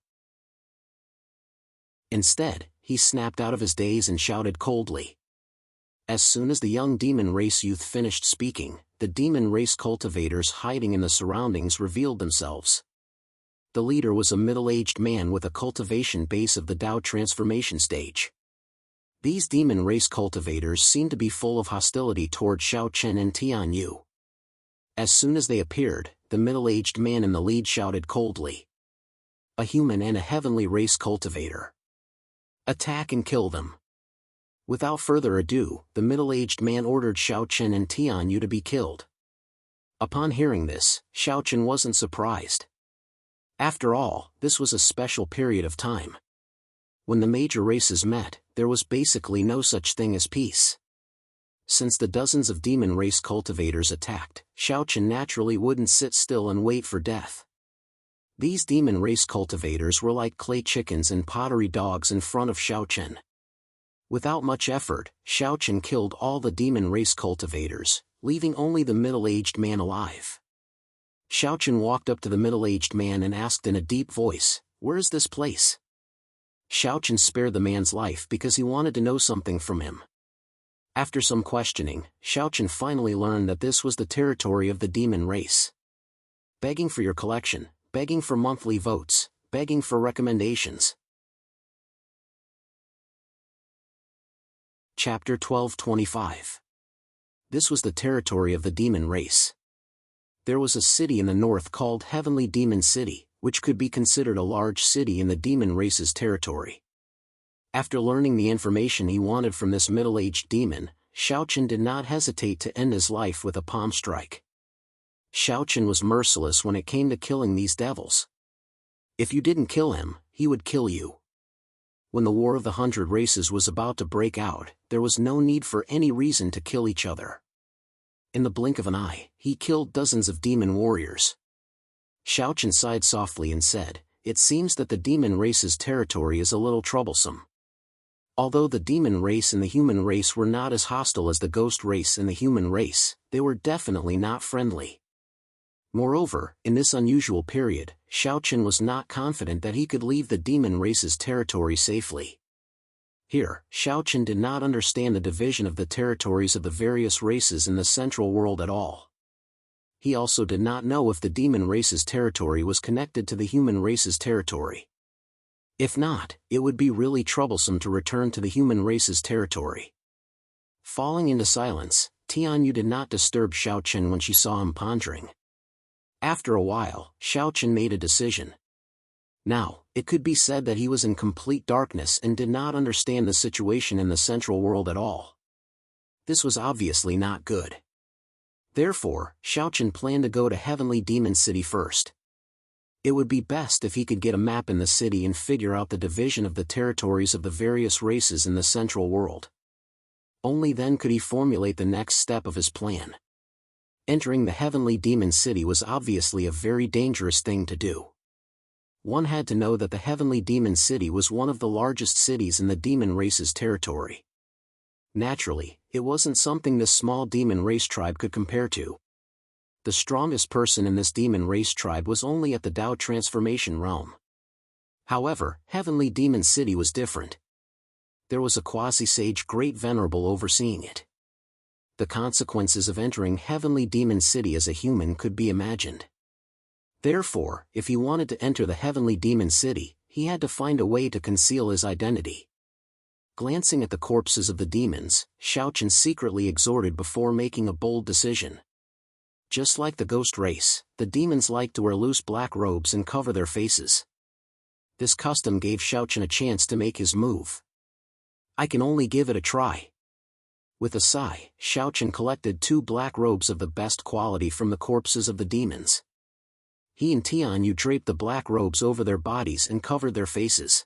Instead, he snapped out of his daze and shouted coldly. As soon as the young demon race youth finished speaking, the demon race cultivators hiding in the surroundings revealed themselves. The leader was a middle-aged man with a cultivation base of the Dao transformation stage. These demon race cultivators seemed to be full of hostility toward Xiaochen and Tianyu. As soon as they appeared, the middle-aged man in the lead shouted coldly, "A human and a heavenly race cultivator. Attack and kill them." Without further ado, the middle-aged man ordered Xiaochen and Tianyu to be killed. Upon hearing this, Xiaochen wasn't surprised. After all, this was a special period of time. When the major races met, there was basically no such thing as peace. Since the dozens of demon race cultivators attacked, Xiaochen naturally wouldn't sit still and wait for death. These demon race cultivators were like clay chickens and pottery dogs in front of Xiaochen. Without much effort, Xiaochen killed all the demon race cultivators, leaving only the middle-aged man alive. Xiaochen walked up to the middle-aged man and asked in a deep voice, "Where is this place?" Xiaochen spared the man's life because he wanted to know something from him. After some questioning, Xiaochen finally learned that this was the territory of the demon race. Begging for your collection, begging for monthly votes, begging for recommendations. Chapter 1225. This was the territory of the demon race. There was a city in the north called Heavenly Demon City, which could be considered a large city in the demon race's territory. After learning the information he wanted from this middle-aged demon, Xiaochen did not hesitate to end his life with a palm strike. Xiaochen was merciless when it came to killing these devils. If you didn't kill him, he would kill you. When the War of the 100 Races was about to break out, there was no need for any reason to kill each other. In the blink of an eye, he killed dozens of demon warriors. Xiaochen sighed softly and said, "It seems that the demon race's territory is a little troublesome." Although the demon race and the human race were not as hostile as the ghost race and the human race, they were definitely not friendly. Moreover, in this unusual period, Xiaochen was not confident that he could leave the demon race's territory safely. Here, Xiaochen did not understand the division of the territories of the various races in the central world at all. He also did not know if the demon race's territory was connected to the human race's territory. If not, it would be really troublesome to return to the human race's territory. Falling into silence, Tianyu did not disturb Xiaochen when she saw him pondering. After a while, Xiaochen made a decision. Now, it could be said that he was in complete darkness and did not understand the situation in the central world at all. This was obviously not good. Therefore, Xiaochen planned to go to Heavenly Demon City first. It would be best if he could get a map in the city and figure out the division of the territories of the various races in the central world. Only then could he formulate the next step of his plan. Entering the Heavenly Demon City was obviously a very dangerous thing to do. One had to know that the Heavenly Demon City was one of the largest cities in the demon race's territory. Naturally, it wasn't something this small demon race tribe could compare to. The strongest person in this demon race tribe was only at the Dao transformation realm. However, Heavenly Demon City was different. There was a quasi-sage great venerable overseeing it. The consequences of entering Heavenly Demon City as a human could be imagined. Therefore, if he wanted to enter the Heavenly Demon City, he had to find a way to conceal his identity. Glancing at the corpses of the demons, Xiaochen secretly exhorted before making a bold decision. Just like the ghost race, the demons liked to wear loose black robes and cover their faces. This custom gave Xiaochen a chance to make his move. I can only give it a try. With a sigh, Xiaochen collected 2 black robes of the best quality from the corpses of the demons. He and Tianyu draped the black robes over their bodies and covered their faces.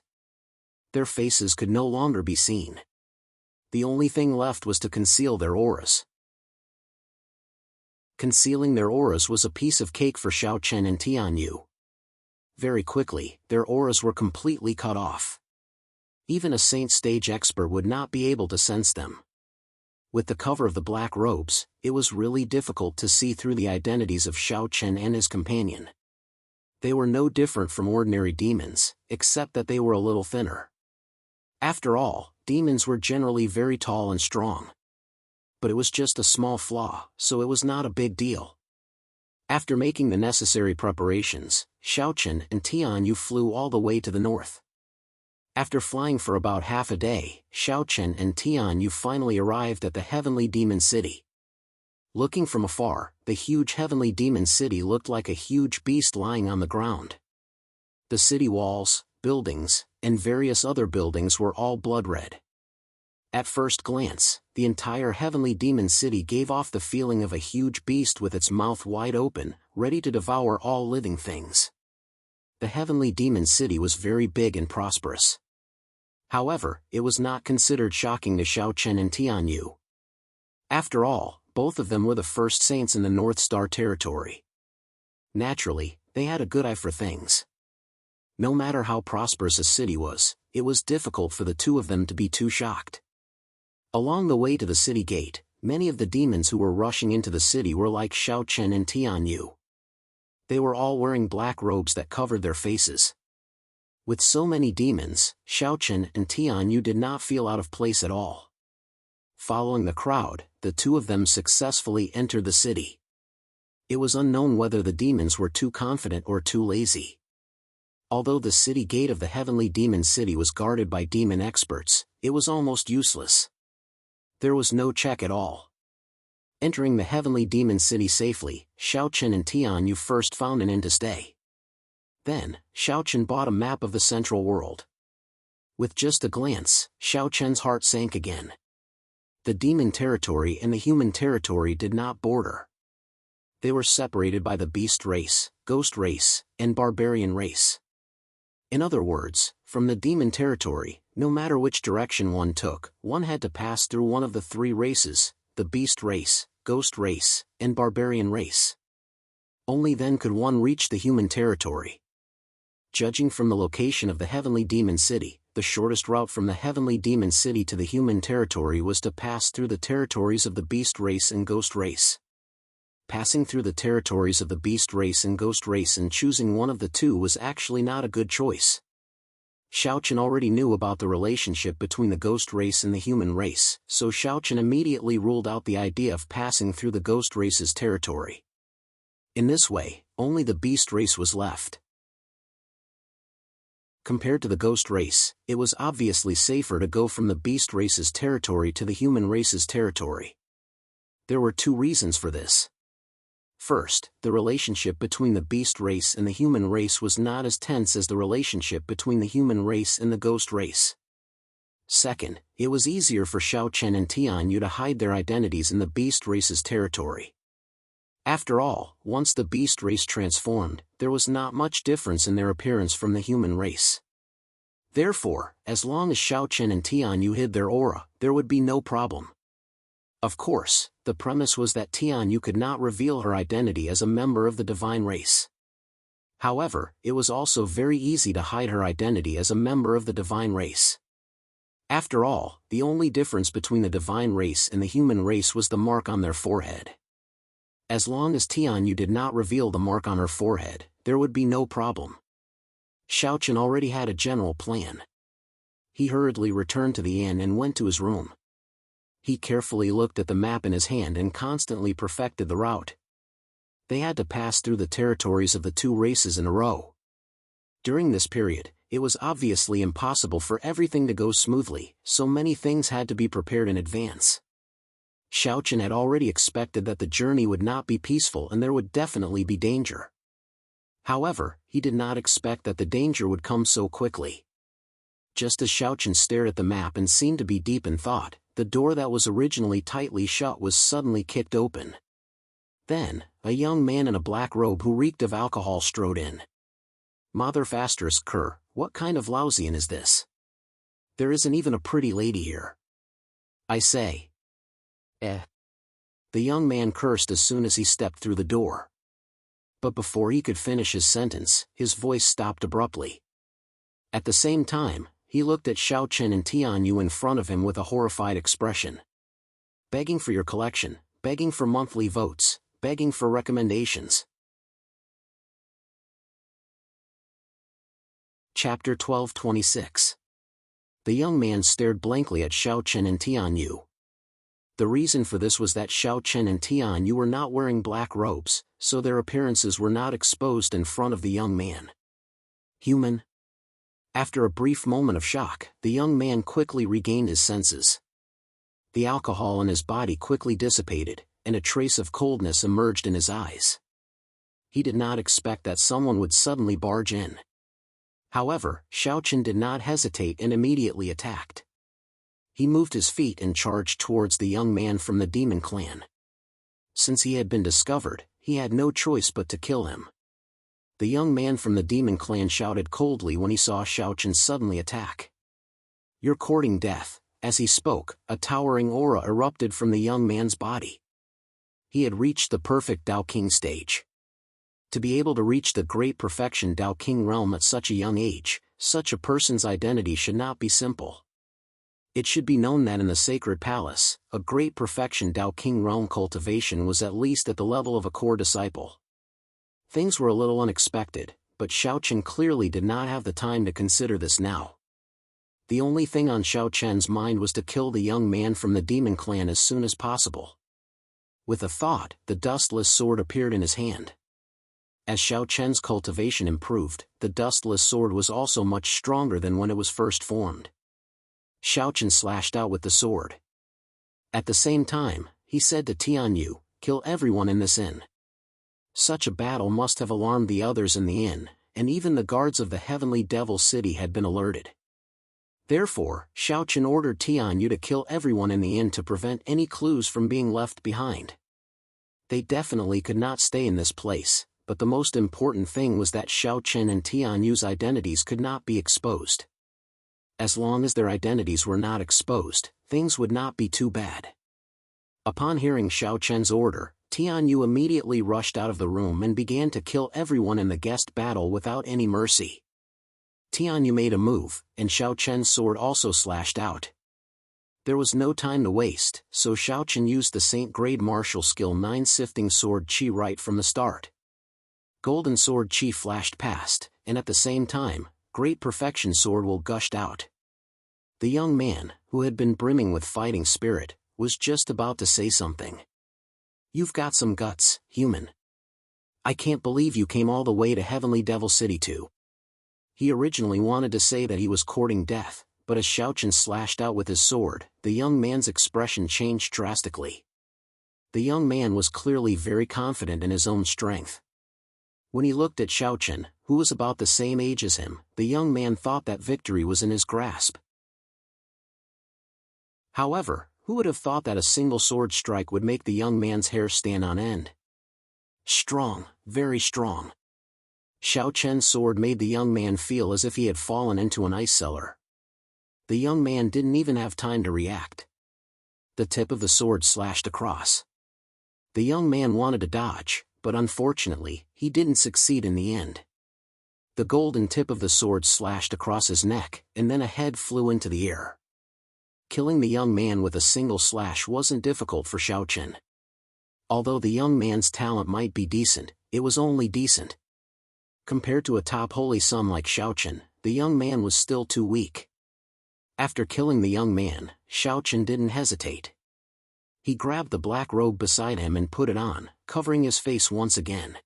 Their faces could no longer be seen. The only thing left was to conceal their auras. Concealing their auras was a piece of cake for Xiaochen and Tianyu. Very quickly, their auras were completely cut off. Even a saint stage expert would not be able to sense them. With the cover of the black robes, it was really difficult to see through the identities of Xiaochen and his companion. They were no different from ordinary demons, except that they were a little thinner. After all, demons were generally very tall and strong. But it was just a small flaw, so it was not a big deal. After making the necessary preparations, Xiaochen and Tianyu flew all the way to the north. After flying for about half a day, Xiaochen and Tianyu finally arrived at the Heavenly Demon City. Looking from afar, the huge Heavenly Demon City looked like a huge beast lying on the ground. The city walls, buildings, and various other buildings were all blood red. At first glance, the entire Heavenly Demon City gave off the feeling of a huge beast with its mouth wide open, ready to devour all living things. The Heavenly Demon City was very big and prosperous. However, it was not considered shocking to Xiaochen and Tianyu. After all, both of them were the first saints in the North Star territory. Naturally, they had a good eye for things. No matter how prosperous a city was, it was difficult for the two of them to be too shocked. Along the way to the city gate, many of the demons who were rushing into the city were like Xiaochen and Tianyu. They were all wearing black robes that covered their faces. With so many demons, Xiaochen and Tianyu did not feel out of place at all. Following the crowd, the two of them successfully entered the city. It was unknown whether the demons were too confident or too lazy. Although the city gate of the Heavenly Demon City was guarded by demon experts, it was almost useless. There was no check at all. Entering the Heavenly Demon City safely, Xiaochen and Tianyu first found an inn to stay. Then, Xiaochen bought a map of the central world. With just a glance, Xiaochen's heart sank again. The demon territory and the human territory did not border. They were separated by the beast race, ghost race, and barbarian race. In other words, from the demon territory, no matter which direction one took, one had to pass through one of the three races, the beast race, ghost race, and barbarian race. Only then could one reach the human territory. Judging from the location of the Heavenly Demon City, the shortest route from the heavenly demon city to the human territory was to pass through the territories of the beast race and ghost race. Passing through the territories of the beast race and ghost race and choosing one of the two was actually not a good choice. Xiaochen already knew about the relationship between the ghost race and the human race, so Xiaochen immediately ruled out the idea of passing through the ghost race's territory. In this way, only the beast race was left. Compared to the ghost race, it was obviously safer to go from the beast race's territory to the human race's territory. There were two reasons for this. First, the relationship between the beast race and the human race was not as tense as the relationship between the human race and the ghost race. Second, it was easier for Xiaochen and Tianyu to hide their identities in the beast race's territory. After all, once the beast race transformed, there was not much difference in their appearance from the human race. Therefore, as long as Xiaochen and Tianyu hid their aura, there would be no problem. Of course, the premise was that Tianyu could not reveal her identity as a member of the divine race. However, it was also very easy to hide her identity as a member of the divine race. After all, the only difference between the divine race and the human race was the mark on their forehead. As long as Tianyu did not reveal the mark on her forehead, there would be no problem. Xiaochen already had a general plan. He hurriedly returned to the inn and went to his room. He carefully looked at the map in his hand and constantly perfected the route. They had to pass through the territories of the two races in a row. During this period, it was obviously impossible for everything to go smoothly, so many things had to be prepared in advance. Xiaochen had already expected that the journey would not be peaceful and there would definitely be danger. However, he did not expect that the danger would come so quickly. Just as Xiaochen stared at the map and seemed to be deep in thought, the door that was originally tightly shut was suddenly kicked open. Then, a young man in a black robe who reeked of alcohol strode in. Mother Faster's cur, what kind of Lausian is this? There isn't even a pretty lady here. I say. The young man cursed as soon as he stepped through the door. But before he could finish his sentence, his voice stopped abruptly. At the same time, he looked at Xiaochen and Tianyu in front of him with a horrified expression. Begging for your collection, begging for monthly votes, begging for recommendations. Chapter 12:26. The young man stared blankly at Xiaochen and Tianyu. The reason for this was that Xiaochen and Tianyu were not wearing black robes, so their appearances were not exposed in front of the young man. Human? After a brief moment of shock, the young man quickly regained his senses. The alcohol in his body quickly dissipated, and a trace of coldness emerged in his eyes. He did not expect that someone would suddenly barge in. However, Xiaochen did not hesitate and immediately attacked. He moved his feet and charged towards the young man from the demon clan. Since he had been discovered, he had no choice but to kill him. The young man from the demon clan shouted coldly when he saw Xiaochen suddenly attack. You're courting death. As he spoke, a towering aura erupted from the young man's body. He had reached the perfect Tao King stage. To be able to reach the great perfection Tao King realm at such a young age, such a person's identity should not be simple. It should be known that in the sacred palace, a great perfection Tao King realm cultivation was at least at the level of a core disciple. Things were a little unexpected, but Xiaochen clearly did not have the time to consider this now. The only thing on Xiaochen's mind was to kill the young man from the demon clan as soon as possible. With a thought, the dustless sword appeared in his hand. As Xiaochen's cultivation improved, the dustless sword was also much stronger than when it was first formed. Xiaochen slashed out with the sword. At the same time, he said to Tianyu, kill everyone in this inn. Such a battle must have alarmed the others in the inn, and even the guards of the heavenly devil city had been alerted. Therefore, Xiaochen ordered Tianyu to kill everyone in the inn to prevent any clues from being left behind. They definitely could not stay in this place, but the most important thing was that Xiaochen and Tianyu's identities could not be exposed. As long as their identities were not exposed, things would not be too bad. Upon hearing Xiaochen's order, Tianyu immediately rushed out of the room and began to kill everyone in the guest battle without any mercy. Tianyu made a move, and Xiao Chen's sword also slashed out. There was no time to waste, so Xiao Chen used the Saint Grade Martial Skill 9 Sifting Sword Qi right from the start. Golden Sword Qi flashed past, and at the same time, Great Perfection Sword Will gushed out. The young man, who had been brimming with fighting spirit, was just about to say something. "You've got some guts, human. I can't believe you came all the way to Heavenly Devil City too." He originally wanted to say that he was courting death, but as Xiao Chen slashed out with his sword, the young man's expression changed drastically. The young man was clearly very confident in his own strength. When he looked at Xiao Chen, who was about the same age as him, the young man thought that victory was in his grasp. However, who would have thought that a single sword strike would make the young man's hair stand on end? Strong, very strong. Xiao Chen's sword made the young man feel as if he had fallen into an ice cellar. The young man didn't even have time to react. The tip of the sword slashed across. The young man wanted to dodge, but unfortunately, he didn't succeed in the end. The golden tip of the sword slashed across his neck, and then a head flew into the air. Killing the young man with a single slash wasn't difficult for Xiao Chen. Although the young man's talent might be decent, it was only decent. Compared to a top holy son like Xiao Chen, the young man was still too weak. After killing the young man, Xiao Chen didn't hesitate. He grabbed the black robe beside him and put it on, covering his face once again.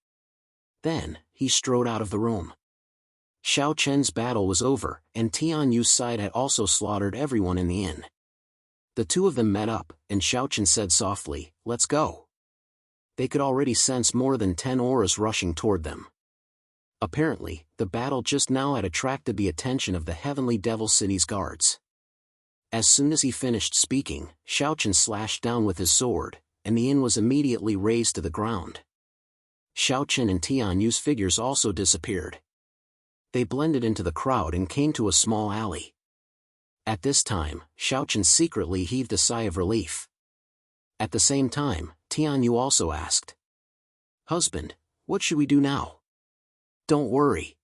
Then, he strode out of the room. Xiao Chen's battle was over, and Tianyu's side had also slaughtered everyone in the inn. The two of them met up, and Xiao Chen said softly, "Let's go." They could already sense more than 10 auras rushing toward them. Apparently, the battle just now had attracted the attention of the Heavenly Devil City's guards. As soon as he finished speaking, Xiao Chen slashed down with his sword, and the inn was immediately razed to the ground. Xiao Chen and Tianyu's figures also disappeared. They blended into the crowd and came to a small alley. At this time, Xiao Chen secretly heaved a sigh of relief. At the same time, Tianyu also asked, "Husband, what should we do now?" "Don't worry.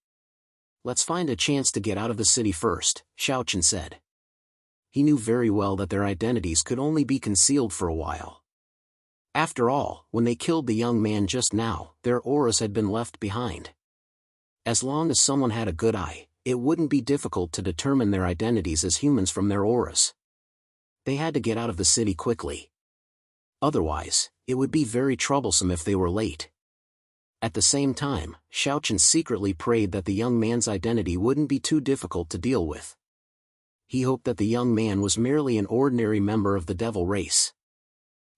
Let's find a chance to get out of the city first," Xiao Chen said. He knew very well that their identities could only be concealed for a while. After all, when they killed the young man just now, their auras had been left behind. As long as someone had a good eye, it wouldn't be difficult to determine their identities as humans from their auras. They had to get out of the city quickly. Otherwise, it would be very troublesome if they were late. At the same time, Xiao Chen secretly prayed that the young man's identity wouldn't be too difficult to deal with. He hoped that the young man was merely an ordinary member of the devil race.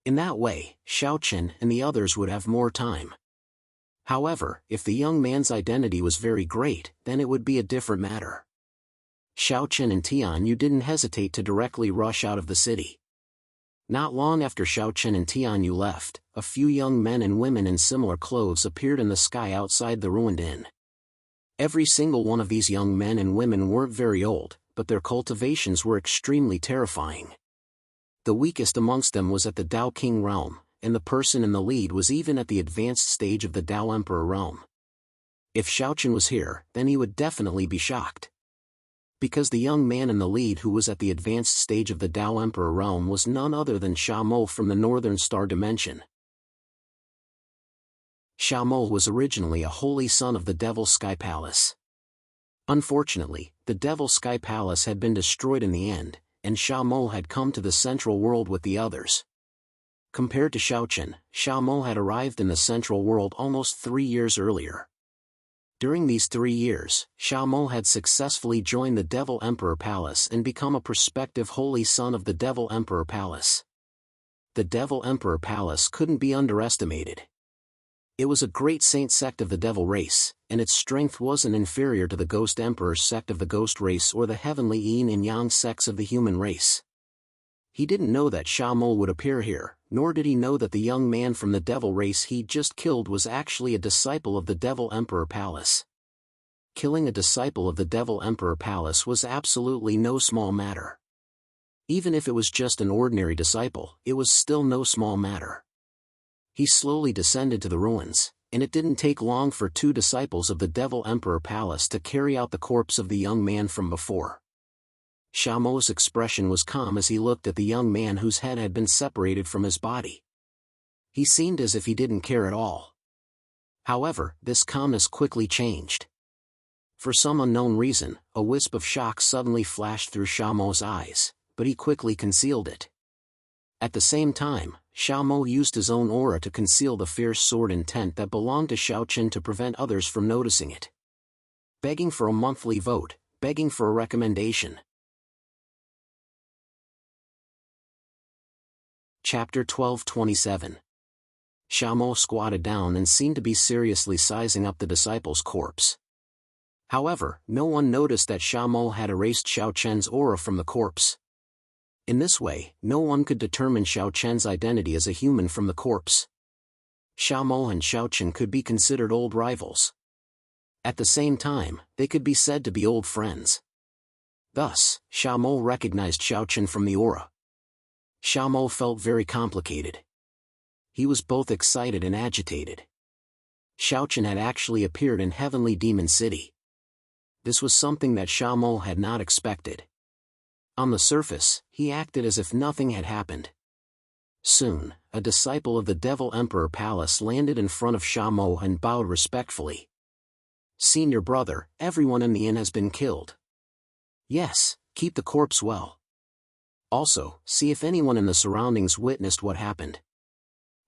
In that way, Xiao Chen and the others would have more time. However, if the young man's identity was very great, then it would be a different matter. Xiao Chen and Tianyu didn't hesitate to directly rush out of the city. Not long after Xiao Chen and Tianyu left, a few young men and women in similar clothes appeared in the sky outside the ruined inn. Every single one of these young men and women weren't very old, but their cultivations were extremely terrifying. The weakest amongst them was at the Tao King realm, and the person in the lead was even at the advanced stage of the Tao Emperor realm. If Xiao Chen was here, then he would definitely be shocked. Because the young man in the lead who was at the advanced stage of the Tao Emperor realm was none other than Sha Mo from the Northern Star Dimension. Sha Mo was originally a holy son of the Devil Sky Palace. Unfortunately, the Devil Sky Palace had been destroyed in the end, and Sha Mo had come to the Central World with the others. Compared to Xiao Chen, Sha Mo had arrived in the Central World almost 3 years earlier. During these 3 years, Sha Mo had successfully joined the Devil Emperor Palace and become a prospective holy son of the Devil Emperor Palace. The Devil Emperor Palace couldn't be underestimated. It was a great saint sect of the devil race, and its strength wasn't inferior to the Ghost Emperor sect of the ghost race or the heavenly yin and yang sects of the human race. He didn't know that Sha Mo would appear here, nor did he know that the young man from the devil race he'd just killed was actually a disciple of the Devil Emperor Palace. Killing a disciple of the Devil Emperor Palace was absolutely no small matter. Even if it was just an ordinary disciple, it was still no small matter. He slowly descended to the ruins, and it didn't take long for two disciples of the Devil Emperor Palace to carry out the corpse of the young man from before. Shamo's expression was calm as he looked at the young man whose head had been separated from his body. He seemed as if he didn't care at all. However, this calmness quickly changed. For some unknown reason, a wisp of shock suddenly flashed through Shamo's eyes, but he quickly concealed it. At the same time, Shamo used his own aura to conceal the fierce sword intent that belonged to Xiaochen to prevent others from noticing it. Begging for a monthly vote, begging for a recommendation. Chapter 12:27. Shamo squatted down and seemed to be seriously sizing up the disciple's corpse. However, no one noticed that Shamo had erased Xiaochen's aura from the corpse. In this way, no one could determine Xiaochen's identity as a human from the corpse. Shamo and Xiaochen could be considered old rivals. At the same time, they could be said to be old friends. Thus, Shamo recognized Xiaochen from the aura. Shamo felt very complicated. He was both excited and agitated. Xiaochen had actually appeared in Heavenly Demon City. This was something that Shamo had not expected. On the surface, he acted as if nothing had happened. Soon, a disciple of the Devil Emperor Palace landed in front of Shamo and bowed respectfully. "Senior brother, everyone in the inn has been killed." "Yes, keep the corpse well. Also, see if anyone in the surroundings witnessed what happened,"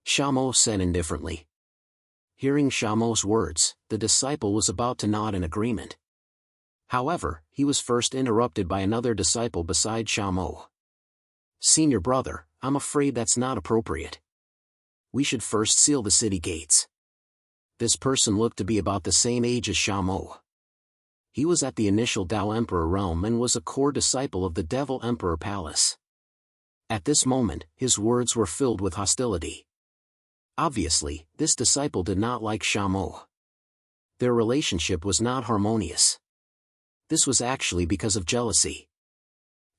Shamo said indifferently. Hearing Shamo's words, the disciple was about to nod in agreement. However, he was first interrupted by another disciple beside Shamo. "Senior brother, I'm afraid that's not appropriate. We should first seal the city gates." This person looked to be about the same age as Shamo. He was at the initial Dao Emperor realm and was a core disciple of the Devil Emperor Palace. At this moment, his words were filled with hostility. Obviously, this disciple did not like Shamo. Their relationship was not harmonious. This was actually because of jealousy.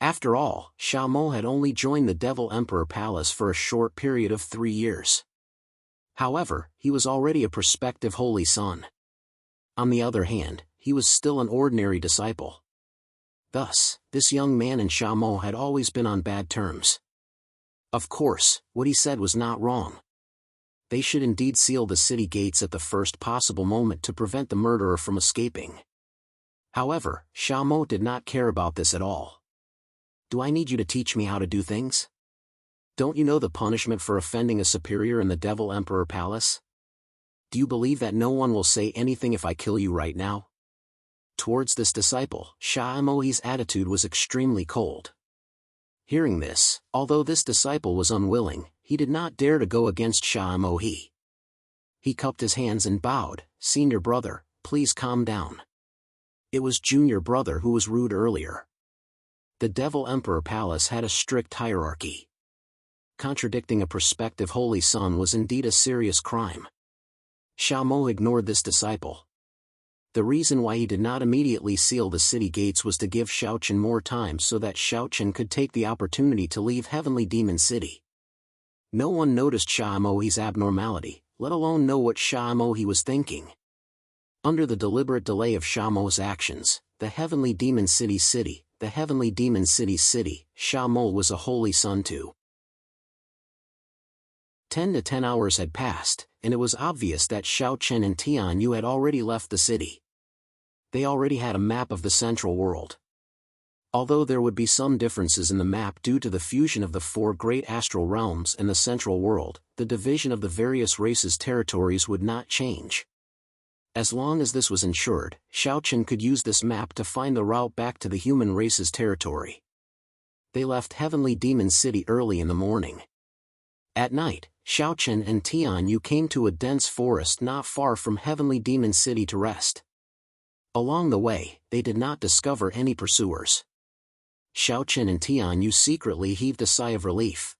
After all, Shamo had only joined the Devil Emperor Palace for a short period of 3 years. However, he was already a prospective holy son. On the other hand, he was still an ordinary disciple. Thus, this young man and Shamo had always been on bad terms. Of course, what he said was not wrong. They should indeed seal the city gates at the first possible moment to prevent the murderer from escaping. However, Shamo did not care about this at all. "Do I need you to teach me how to do things? Don't you know the punishment for offending a superior in the Devil Emperor Palace? Do you believe that no one will say anything if I kill you right now?" Towards this disciple, Shamo's attitude was extremely cold. Hearing this, although this disciple was unwilling, he did not dare to go against Shamo. He cupped his hands and bowed, "Senior brother, please calm down. It was junior brother who was rude earlier." The Devil Emperor Palace had a strict hierarchy. Contradicting a prospective holy son was indeed a serious crime. Shamo ignored this disciple. The reason why he did not immediately seal the city gates was to give Xiaochen more time so that Xiaochen could take the opportunity to leave Heavenly Demon City. No one noticed Shamo's abnormality, let alone know what Shamo was thinking. Under the deliberate delay of Shamo's actions, the Heavenly Demon City, Shamo was a holy son too. 10 to 10 hours had passed, and it was obvious that Xiaochen and Tianyu had already left the city. They already had a map of the central world. Although there would be some differences in the map due to the fusion of the 4 great astral realms and the central world, the division of the various races' territories would not change. As long as this was ensured, Xiaochen could use this map to find the route back to the human race's territory. They left Heavenly Demon City early in the morning. At night, Xiaochen and Tianyu came to a dense forest not far from Heavenly Demon City to rest. Along the way, they did not discover any pursuers. Xiaochen and Tianyu secretly heaved a sigh of relief.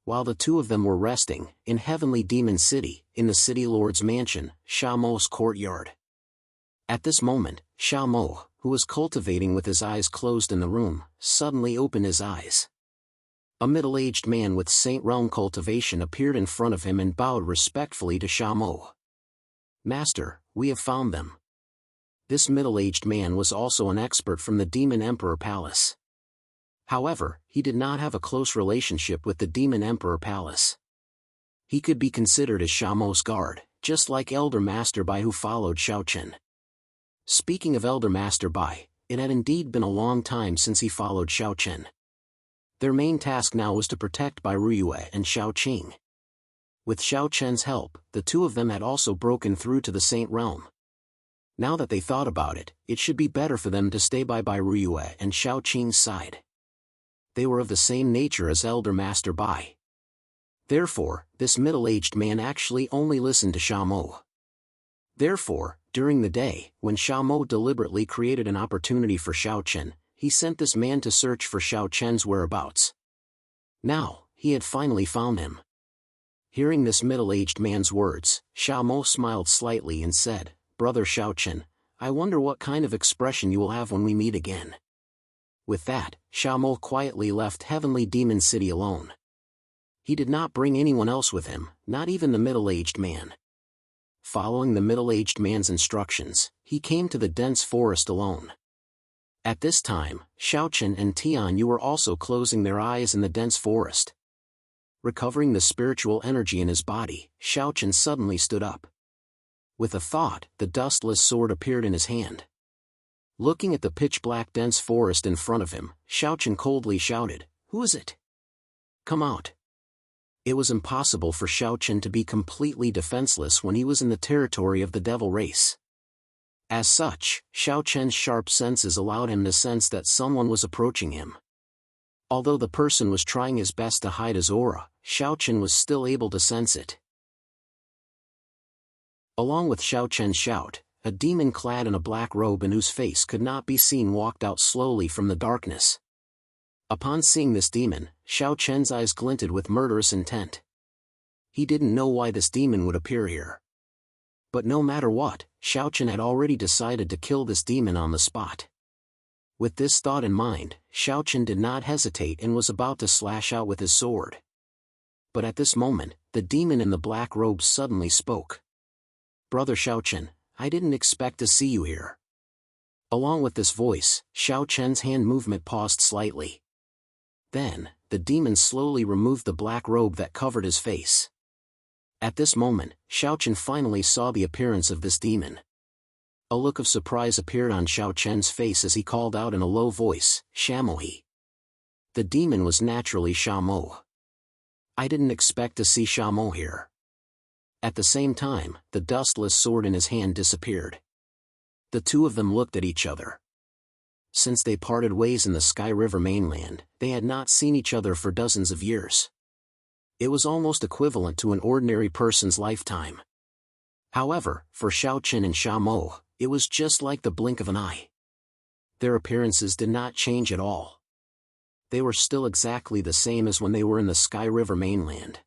While the two of them were resting, in Heavenly Demon City, in the City Lord's mansion, Shamo's courtyard. At this moment, Shamo, who was cultivating with his eyes closed in the room, suddenly opened his eyes. A middle-aged man with Saint Realm cultivation appeared in front of him and bowed respectfully to Shamo. "Master, we have found them." This middle-aged man was also an expert from the Demon Emperor Palace. However, he did not have a close relationship with the Demon Emperor Palace. He could be considered as Xiaomo's guard, just like Elder Master Bai who followed Xiaochen. Speaking of Elder Master Bai, it had indeed been a long time since he followed Xiaochen. Their main task now was to protect Bai Ruyue and Xiaoqing. With Xiaochen's help, the two of them had also broken through to the Saint Realm. Now that they thought about it, it should be better for them to stay by Bai Ruyue and Xiaoqing's side. They were of the same nature as Elder Master Bai. Therefore, this middle-aged man actually only listened to Xiaomo. Therefore, during the day, when Xiaomo deliberately created an opportunity for Xiaochen, he sent this man to search for Xiaochen's whereabouts. Now, he had finally found him. Hearing this middle-aged man's words, Xiaomo smiled slightly and said, "Brother Xiaochen, I wonder what kind of expression you will have when we meet again." With that, Xiaomo quietly left Heavenly Demon City alone. He did not bring anyone else with him, not even the middle-aged man. Following the middle-aged man's instructions, he came to the dense forest alone. At this time, Xiaochen and Tianyu were also closing their eyes in the dense forest. Recovering the spiritual energy in his body, Xiaochen suddenly stood up. With a thought, the dustless sword appeared in his hand. Looking at the pitch-black dense forest in front of him, Xiaochen coldly shouted, "Who is it? Come out." It was impossible for Xiaochen to be completely defenseless when he was in the territory of the devil race. As such, Xiaochen's sharp senses allowed him to sense that someone was approaching him. Although the person was trying his best to hide his aura, Xiaochen was still able to sense it. Along with Xiaochen's shout, a demon clad in a black robe and whose face could not be seen walked out slowly from the darkness. Upon seeing this demon, Xiaochen's eyes glinted with murderous intent. He didn't know why this demon would appear here. But no matter what, Xiaochen had already decided to kill this demon on the spot. With this thought in mind, Xiaochen did not hesitate and was about to slash out with his sword. But at this moment, the demon in the black robe suddenly spoke. "Brother Xiaochen, I didn't expect to see you here." Along with this voice, Xiaochen's hand movement paused slightly. Then, the demon slowly removed the black robe that covered his face. At this moment, Xiaochen finally saw the appearance of this demon. A look of surprise appeared on Xiaochen's face as he called out in a low voice, "Xiaomo." The demon was naturally Xiaomo. "I didn't expect to see Xiaomo here." At the same time, the dustless sword in his hand disappeared. The two of them looked at each other. Since they parted ways in the Sky River mainland, they had not seen each other for dozens of years. It was almost equivalent to an ordinary person's lifetime. However, for Xiaochen and Xiaomo, it was just like the blink of an eye. Their appearances did not change at all. They were still exactly the same as when they were in the Sky River mainland.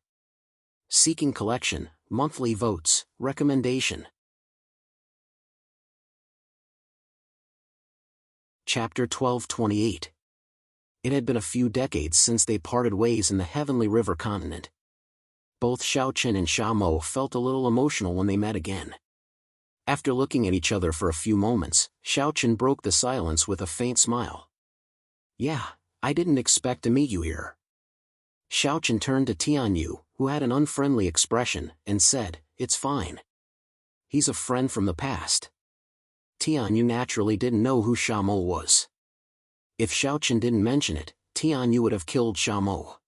Seeking collection, monthly votes, recommendation. Chapter 1228. It had been a few decades since they parted ways in the Heavenly River continent. Both Xiaochen and Xiaomo felt a little emotional when they met again. After looking at each other for a few moments, Xiaochen broke the silence with a faint smile. "Yeah, I didn't expect to meet you here." Xiaochen turned to Tianyu, who had an unfriendly expression, and said, "It's fine. He's a friend from the past." Tianyu naturally didn't know who Xiaomo was. If Xiaochen didn't mention it, Tianyu would have killed Xiaomo.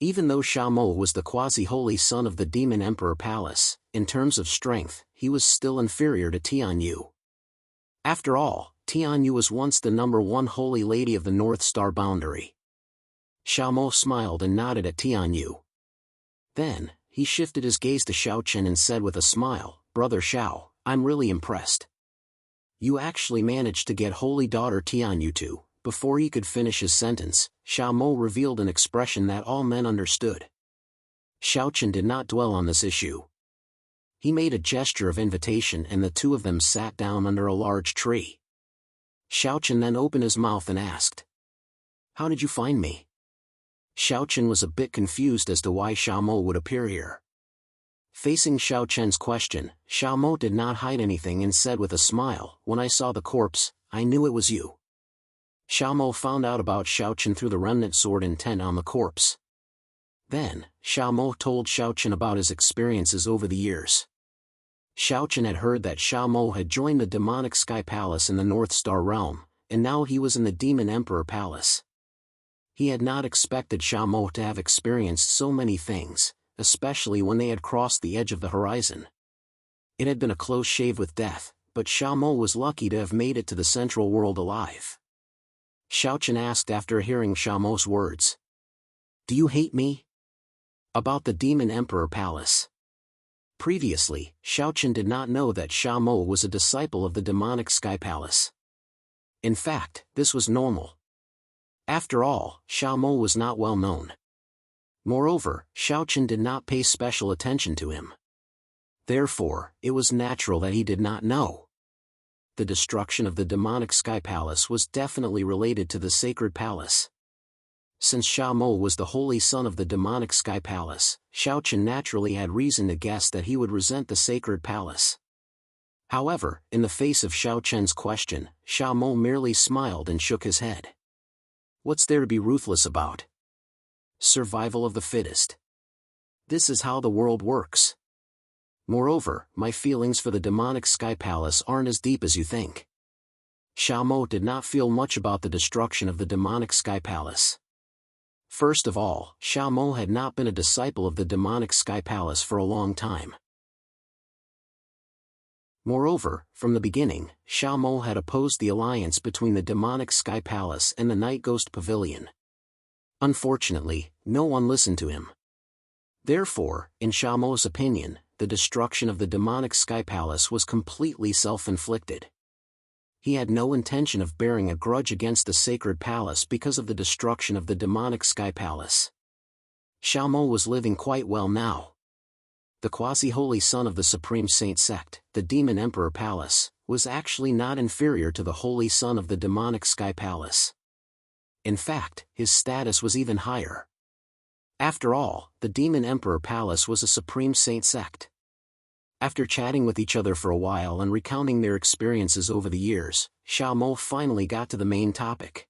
Even though Xiaomo was the quasi-holy son of the Demon Emperor Palace, in terms of strength, he was still inferior to Tianyu. After all, Tianyu was once the #1 holy lady of the North Star boundary. Xiaomo smiled and nodded at Tianyu. Then, he shifted his gaze to Xiaochen and said with a smile, "Brother Xiao, I'm really impressed. You actually managed to get holy daughter Tianyu to." Before he could finish his sentence, Xiaomo revealed an expression that all men understood. Xiaochen did not dwell on this issue. He made a gesture of invitation and the two of them sat down under a large tree. Xiaochen then opened his mouth and asked, "How did you find me?" Xiaochen was a bit confused as to why Xiaomo would appear here. Facing Xiao Chen's question, Xiao Mo did not hide anything and said with a smile, "When I saw the corpse, I knew it was you." Xiao Mo found out about Xiao Chen through the remnant sword intent on the corpse. Then, Xiao Mo told Xiao Chen about his experiences over the years. Xiao Chen had heard that Xiao Mo had joined the demonic Sky Palace in the North Star Realm, and now he was in the Demon Emperor Palace. He had not expected Xiao Mo to have experienced so many things, especially when they had crossed the edge of the horizon. It had been a close shave with death, but Xiao Mo was lucky to have made it to the central world alive. Xiao Chen asked after hearing Xiao Mo's words. "Do you hate me?" About the Demon Emperor Palace. Previously, Xiao Chen did not know that Xiao Mo was a disciple of the demonic Sky Palace. In fact, this was normal. After all, Xiao Mo was not well known. Moreover, Xiao Chen did not pay special attention to him. Therefore, it was natural that he did not know. The destruction of the demonic Sky Palace was definitely related to the sacred palace. Since Xiao Mo was the holy son of the demonic Sky Palace, Xiao Chen naturally had reason to guess that he would resent the sacred palace. However, in the face of Xiao Chen's question, Xiao Mo merely smiled and shook his head. What's there to be ruthless about? Survival of the fittest. This is how the world works. Moreover, my feelings for the demonic Sky Palace aren't as deep as you think. Xiao Mo did not feel much about the destruction of the demonic Sky Palace. First of all, Xiao Mo had not been a disciple of the demonic Sky Palace for a long time. Moreover, from the beginning, Xiao Mo had opposed the alliance between the demonic Sky Palace and the Night Ghost Pavilion. Unfortunately, no one listened to him. Therefore, in Xiao Mo's opinion, the destruction of the demonic Sky Palace was completely self-inflicted. He had no intention of bearing a grudge against the sacred palace because of the destruction of the demonic Sky Palace. Xiao Mo was living quite well now. The quasi-holy son of the Supreme Saint sect, the Demon Emperor Palace, was actually not inferior to the holy son of the demonic Sky Palace. In fact, his status was even higher. After all, the Demon Emperor Palace was a Supreme Saint sect. After chatting with each other for a while and recounting their experiences over the years, Xiao Mo finally got to the main topic.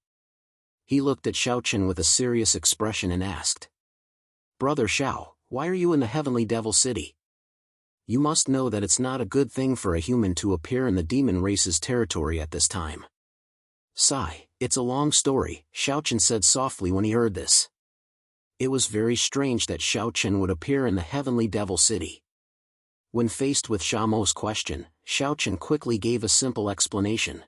He looked at Xiao Chen with a serious expression and asked, "Brother Xiao, why are you in the Heavenly Devil City? You must know that it's not a good thing for a human to appear in the demon race's territory at this time." "Sigh, it's a long story," Xiao Chen said softly when he heard this. It was very strange that Xiao Chen would appear in the Heavenly Devil City. When faced with Xiao Mo's question, Xiao Chen quickly gave a simple explanation.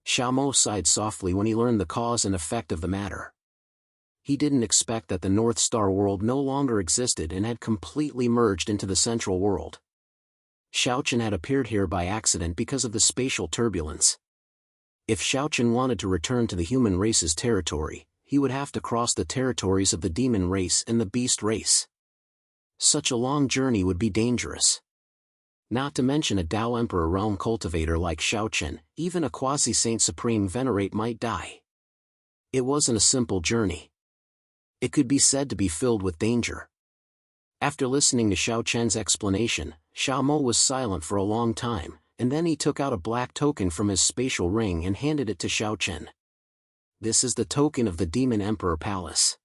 Xiao Mo sighed softly when he learned the cause and effect of the matter. He didn't expect that the North Star world no longer existed and had completely merged into the central world. Xiao Chen had appeared here by accident because of the spatial turbulence. If Xiao Chen wanted to return to the human race's territory, he would have to cross the territories of the demon race and the beast race. Such a long journey would be dangerous. Not to mention a Dao Emperor realm cultivator like Xiao Chen, even a quasi-saint supreme venerate might die. It wasn't a simple journey. It could be said to be filled with danger. After listening to Xiao Chen's explanation, Xiao Mo was silent for a long time, and then he took out a black token from his spatial ring and handed it to Xiao Chen. "This is the token of the Demon Emperor Palace.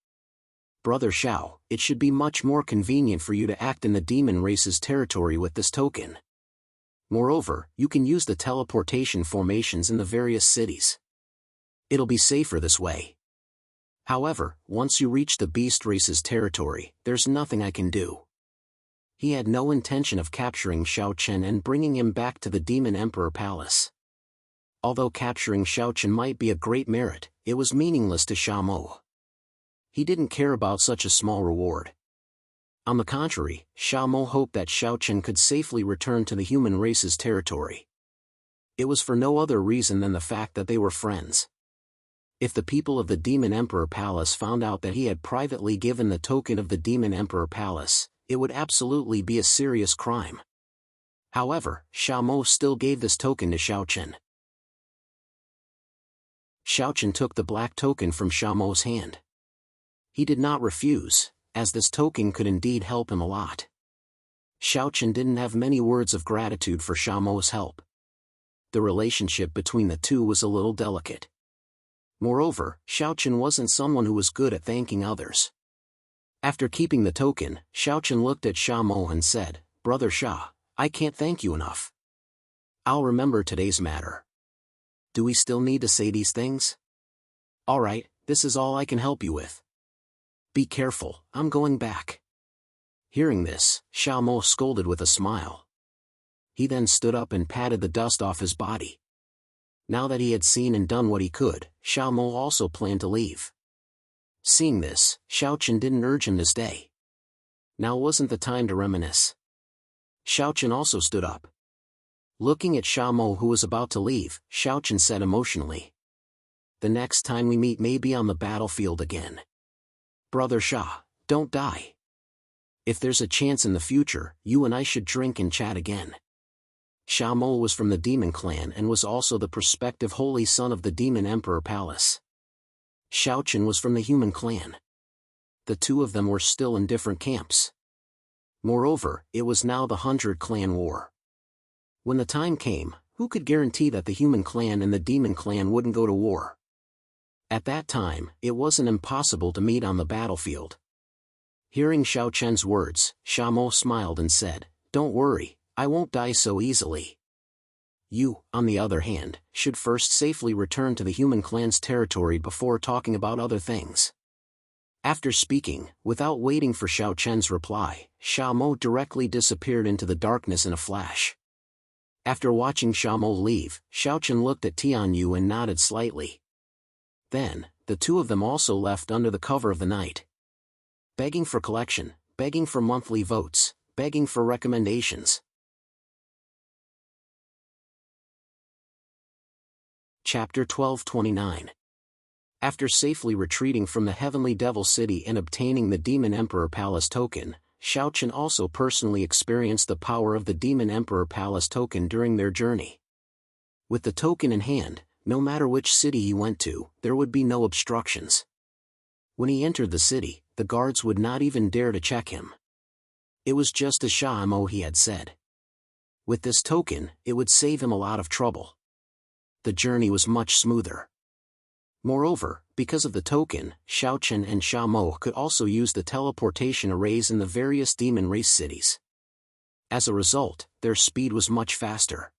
Brother Xiao, it should be much more convenient for you to act in the demon race's territory with this token. Moreover, you can use the teleportation formations in the various cities. It'll be safer this way. However, once you reach the beast race's territory, there's nothing I can do." He had no intention of capturing Xiao Chen and bringing him back to the Demon Emperor Palace. Although capturing Xiao Chen might be a great merit, it was meaningless to Xiao Mo. He didn't care about such a small reward. On the contrary, Xiao Mo hoped that Xiao Chen could safely return to the human race's territory. It was for no other reason than the fact that they were friends. If the people of the Demon Emperor Palace found out that he had privately given the token of the Demon Emperor Palace, it would absolutely be a serious crime. However, Xiao Mo still gave this token to Xiao Chen. Xiao Chen took the black token from Xiao Mo's hand. He did not refuse, as this token could indeed help him a lot. Xiaochen didn't have many words of gratitude for Sha Mo's help. The relationship between the two was a little delicate. Moreover, Xiaochen wasn't someone who was good at thanking others. After keeping the token, Xiaochen looked at Sha Mo and said, "Brother Sha, I can't thank you enough. I'll remember today's matter. Do we still need to say these things? Alright, this is all I can help you with. Be careful, I'm going back." Hearing this, Sha Mo scolded with a smile. He then stood up and patted the dust off his body. Now that he had seen and done what he could, Sha Mo also planned to leave. Seeing this, Xiaochen didn't urge him to stay. Now wasn't the time to reminisce. Xiaochen also stood up. Looking at Sha Mo who was about to leave, Xiaochen said emotionally, "The next time we meet may be on the battlefield again. Brother Sha, don't die. If there's a chance in the future, you and I should drink and chat again." Sha Mo was from the Demon Clan and was also the prospective holy son of the Demon Emperor Palace. Xiaochen was from the Human Clan. The two of them were still in different camps. Moreover, it was now the 100 Clan War. When the time came, who could guarantee that the Human Clan and the Demon Clan wouldn't go to war? At that time, it wasn't impossible to meet on the battlefield. Hearing Xiaochen's words, Sha Mo smiled and said, "Don't worry, I won't die so easily. You, on the other hand, should first safely return to the Human Clan's territory before talking about other things." After speaking, without waiting for Xiaochen's reply, Sha Mo directly disappeared into the darkness in a flash. After watching Sha Mo leave, Xiaochen looked at Tianyu and nodded slightly. Then, the two of them also left under the cover of the night. Begging for collection, begging for monthly votes, begging for recommendations. Chapter 1229. After safely retreating from the Heavenly Devil City and obtaining the Demon Emperor Palace token, Xiaochen also personally experienced the power of the Demon Emperor Palace token during their journey. With the token in hand, no matter which city he went to, there would be no obstructions. When he entered the city, the guards would not even dare to check him. It was just as Sha Mo he had said. With this token, it would save him a lot of trouble. The journey was much smoother. Moreover, because of the token, Xiaochen and Sha Mo could also use the teleportation arrays in the various demon race cities. As a result, their speed was much faster.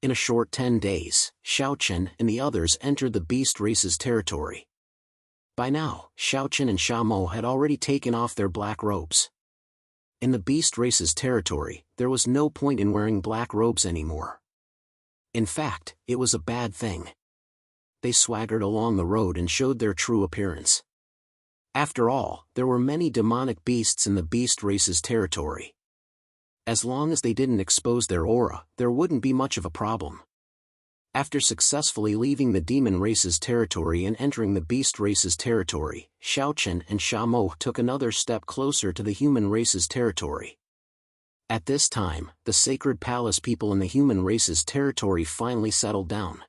In a short 10 days, Xiaochen and the others entered the beast race's territory. By now, Xiaochen and Sha Mo had already taken off their black robes. In the beast race's territory, there was no point in wearing black robes anymore. In fact, it was a bad thing. They swaggered along the road and showed their true appearance. After all, there were many demonic beasts in the beast race's territory. As long as they didn't expose their aura, there wouldn't be much of a problem. After successfully leaving the demon race's territory and entering the beast race's territory, Xiaochen and Sha Mo took another step closer to the human race's territory. At this time, the sacred palace people in the human race's territory finally settled down.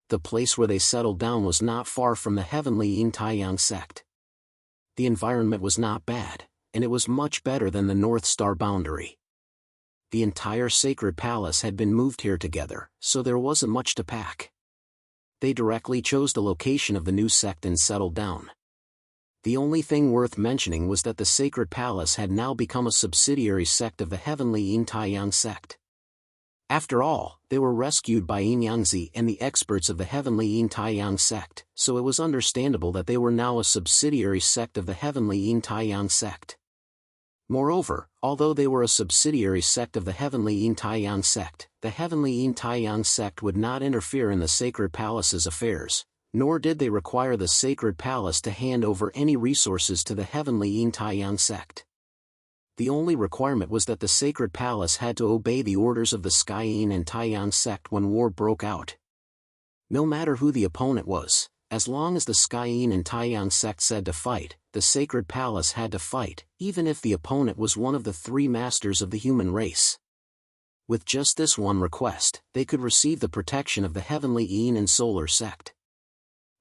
The place where they settled down was not far from the heavenly Yin Taiyang sect. The environment was not bad, and it was much better than the North Star boundary. The entire sacred palace had been moved here together, so there wasn't much to pack. They directly chose the location of the new sect and settled down. The only thing worth mentioning was that the sacred palace had now become a subsidiary sect of the heavenly Yin Taiyang sect. After all, they were rescued by Yin Yangzi and the experts of the heavenly Yin Taiyang sect, so it was understandable that they were now a subsidiary sect of the heavenly Yin Taiyang sect. Moreover, although they were a subsidiary sect of the heavenly Yin Taiyang sect, the heavenly Yin Taiyang sect would not interfere in the sacred palace's affairs, nor did they require the sacred palace to hand over any resources to the heavenly Yin Taiyang sect. The only requirement was that the sacred palace had to obey the orders of the Sky Yin and Taiyang sect when war broke out. No matter who the opponent was, as long as the Sky Yin and Taiyang sect said to fight, the sacred palace had to fight, even if the opponent was one of the three masters of the human race. With just this one request, they could receive the protection of the heavenly Yin and solar sect.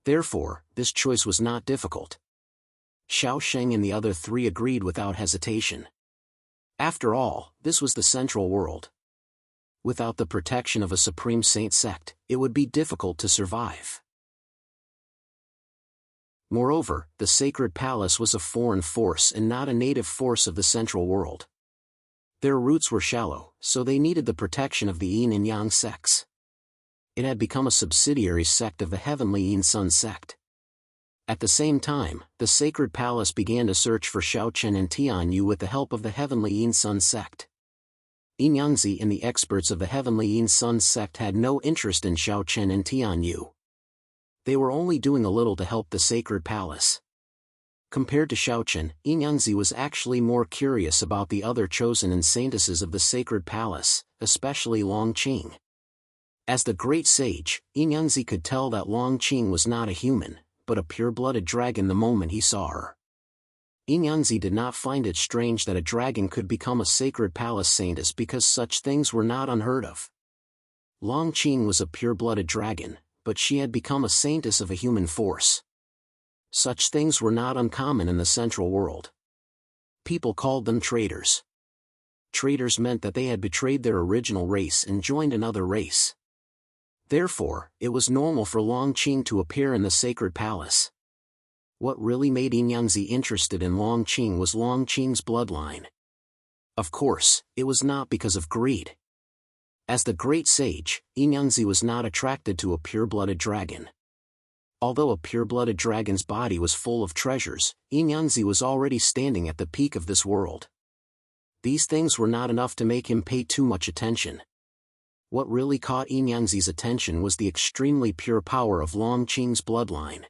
Therefore, this choice was not difficult. Xiao Sheng and the other three agreed without hesitation. After all, this was the central world. Without the protection of a supreme saint sect, it would be difficult to survive. Moreover, the sacred palace was a foreign force and not a native force of the central world. Their roots were shallow, so they needed the protection of the yin and yang sects. It had become a subsidiary sect of the heavenly yin sun sect. At the same time, the sacred palace began to search for Shaochen and Tianyu with the help of the heavenly yin sun sect. Yinyangzi and the experts of the heavenly yin sun sect had no interest in Shaochen and Tianyu. They were only doing a little to help the sacred palace. Compared to Shaochen, Yinyangzi was actually more curious about the other chosen and saintesses of the sacred palace, especially Longqing. As the great sage, Yinyangzi could tell that Longqing was not a human, but a pure-blooded dragon the moment he saw her. Yinyangzi did not find it strange that a dragon could become a sacred palace saintess because such things were not unheard of. Longqing was a pure-blooded dragon, but she had become a saintess of a human force. Such things were not uncommon in the central world. People called them traitors. Traitors meant that they had betrayed their original race and joined another race. Therefore, it was normal for Longqing to appear in the sacred palace. What really made Yinyangzi interested in Longqing was Longqing's bloodline. Of course, it was not because of greed. As the great sage, Yinyangzi was not attracted to a pure-blooded dragon. Although a pure-blooded dragon's body was full of treasures, Yinyangzi was already standing at the peak of this world. These things were not enough to make him pay too much attention. What really caught Yinyangzi's attention was the extremely pure power of Longqing's bloodline.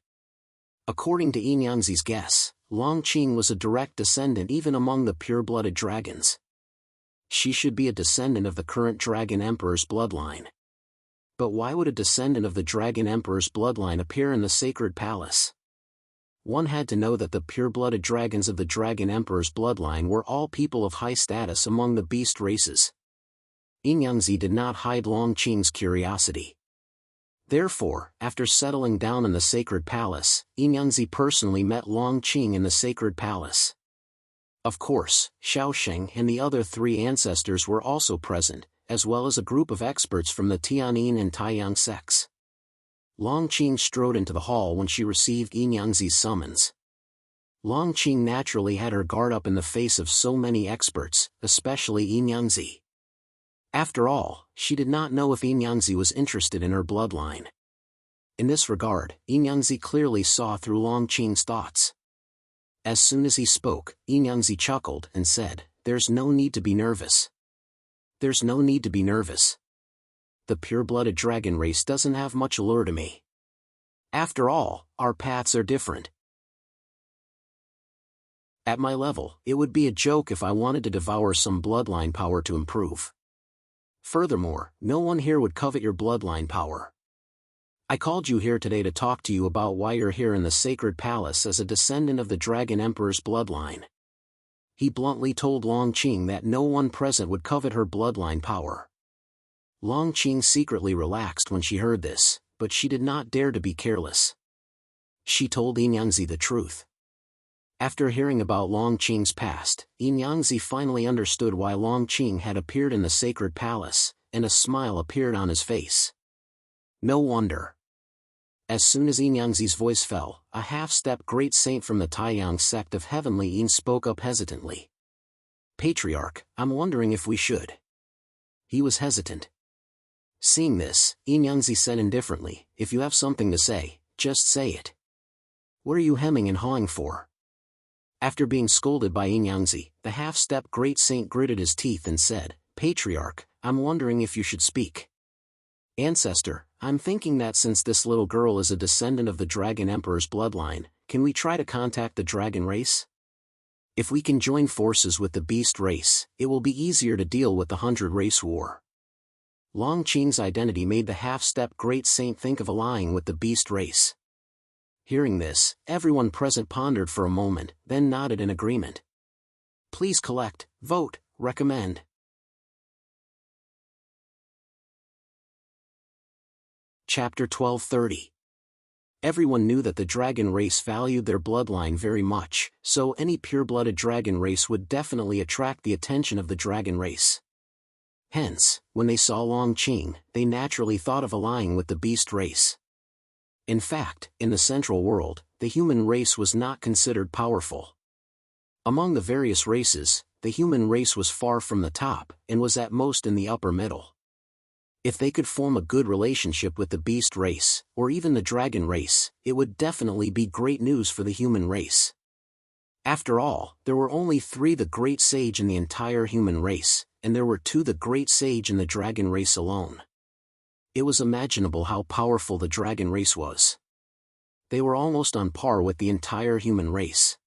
According to Yinyangzi's guess, Longqing was a direct descendant even among the pure-blooded dragons. She should be a descendant of the current Dragon Emperor's bloodline. But why would a descendant of the Dragon Emperor's bloodline appear in the sacred palace? One had to know that the pure-blooded dragons of the Dragon Emperor's bloodline were all people of high status among the beast races. Yinyangzi did not hide Longqing's curiosity. Therefore, after settling down in the sacred palace, Yinyangzi personally met Longqing in the sacred palace. Of course, Shaosheng and the other three ancestors were also present, as well as a group of experts from the Tianyin and Taiyang sects. Longqing strode into the hall when she received Yinyangzi's summons. Longqing naturally had her guard up in the face of so many experts, especially Yinyangzi. After all, she did not know if Yinyangzi was interested in her bloodline. In this regard, Yinyangzi clearly saw through Longqing's thoughts. As soon as he spoke, Yinyangzi chuckled and said, "There's no need to be nervous. There's no need to be nervous. The pure-blooded dragon race doesn't have much allure to me. After all, our paths are different. At my level, it would be a joke if I wanted to devour some bloodline power to improve. Furthermore, no one here would covet your bloodline power. I called you here today to talk to you about why you're here in the sacred palace as a descendant of the Dragon Emperor's bloodline." He bluntly told Longqing that no one present would covet her bloodline power. Longqing secretly relaxed when she heard this, but she did not dare to be careless. She told Yinyangzi the truth. After hearing about Longqing's past, Yinyangzi finally understood why Longqing had appeared in the sacred palace, and a smile appeared on his face. No wonder. As soon as Yinyangzi's voice fell, a half-step great saint from the Taiyang sect of Heavenly Yin spoke up hesitantly. "Patriarch, I'm wondering if we should." He was hesitant. Seeing this, Yinyangzi said indifferently, "If you have something to say, just say it. What are you hemming and hawing for?" After being scolded by Yinyangzi, the half-step great saint gritted his teeth and said, "Patriarch, I'm wondering if you should speak. Ancestor, I'm thinking that since this little girl is a descendant of the Dragon Emperor's bloodline, can we try to contact the dragon race? If we can join forces with the beast race, it will be easier to deal with the 100-race war." Longqing's identity made the half-step great saint think of allying with the beast race. Hearing this, everyone present pondered for a moment, then nodded in agreement. Please collect, vote, recommend. Chapter 1230. Everyone knew that the dragon race valued their bloodline very much, so any pure-blooded dragon race would definitely attract the attention of the dragon race. Hence, when they saw Long Qing, they naturally thought of allying with the beast race. In fact, in the central world, the human race was not considered powerful. Among the various races, the human race was far from the top, and was at most in the upper middle. If they could form a good relationship with the beast race, or even the dragon race, it would definitely be great news for the human race. After all, there were only 3 the great sage in the entire human race, and there were 2 the great sage in the dragon race alone. It was imaginable how powerful the dragon race was. They were almost on par with the entire human race.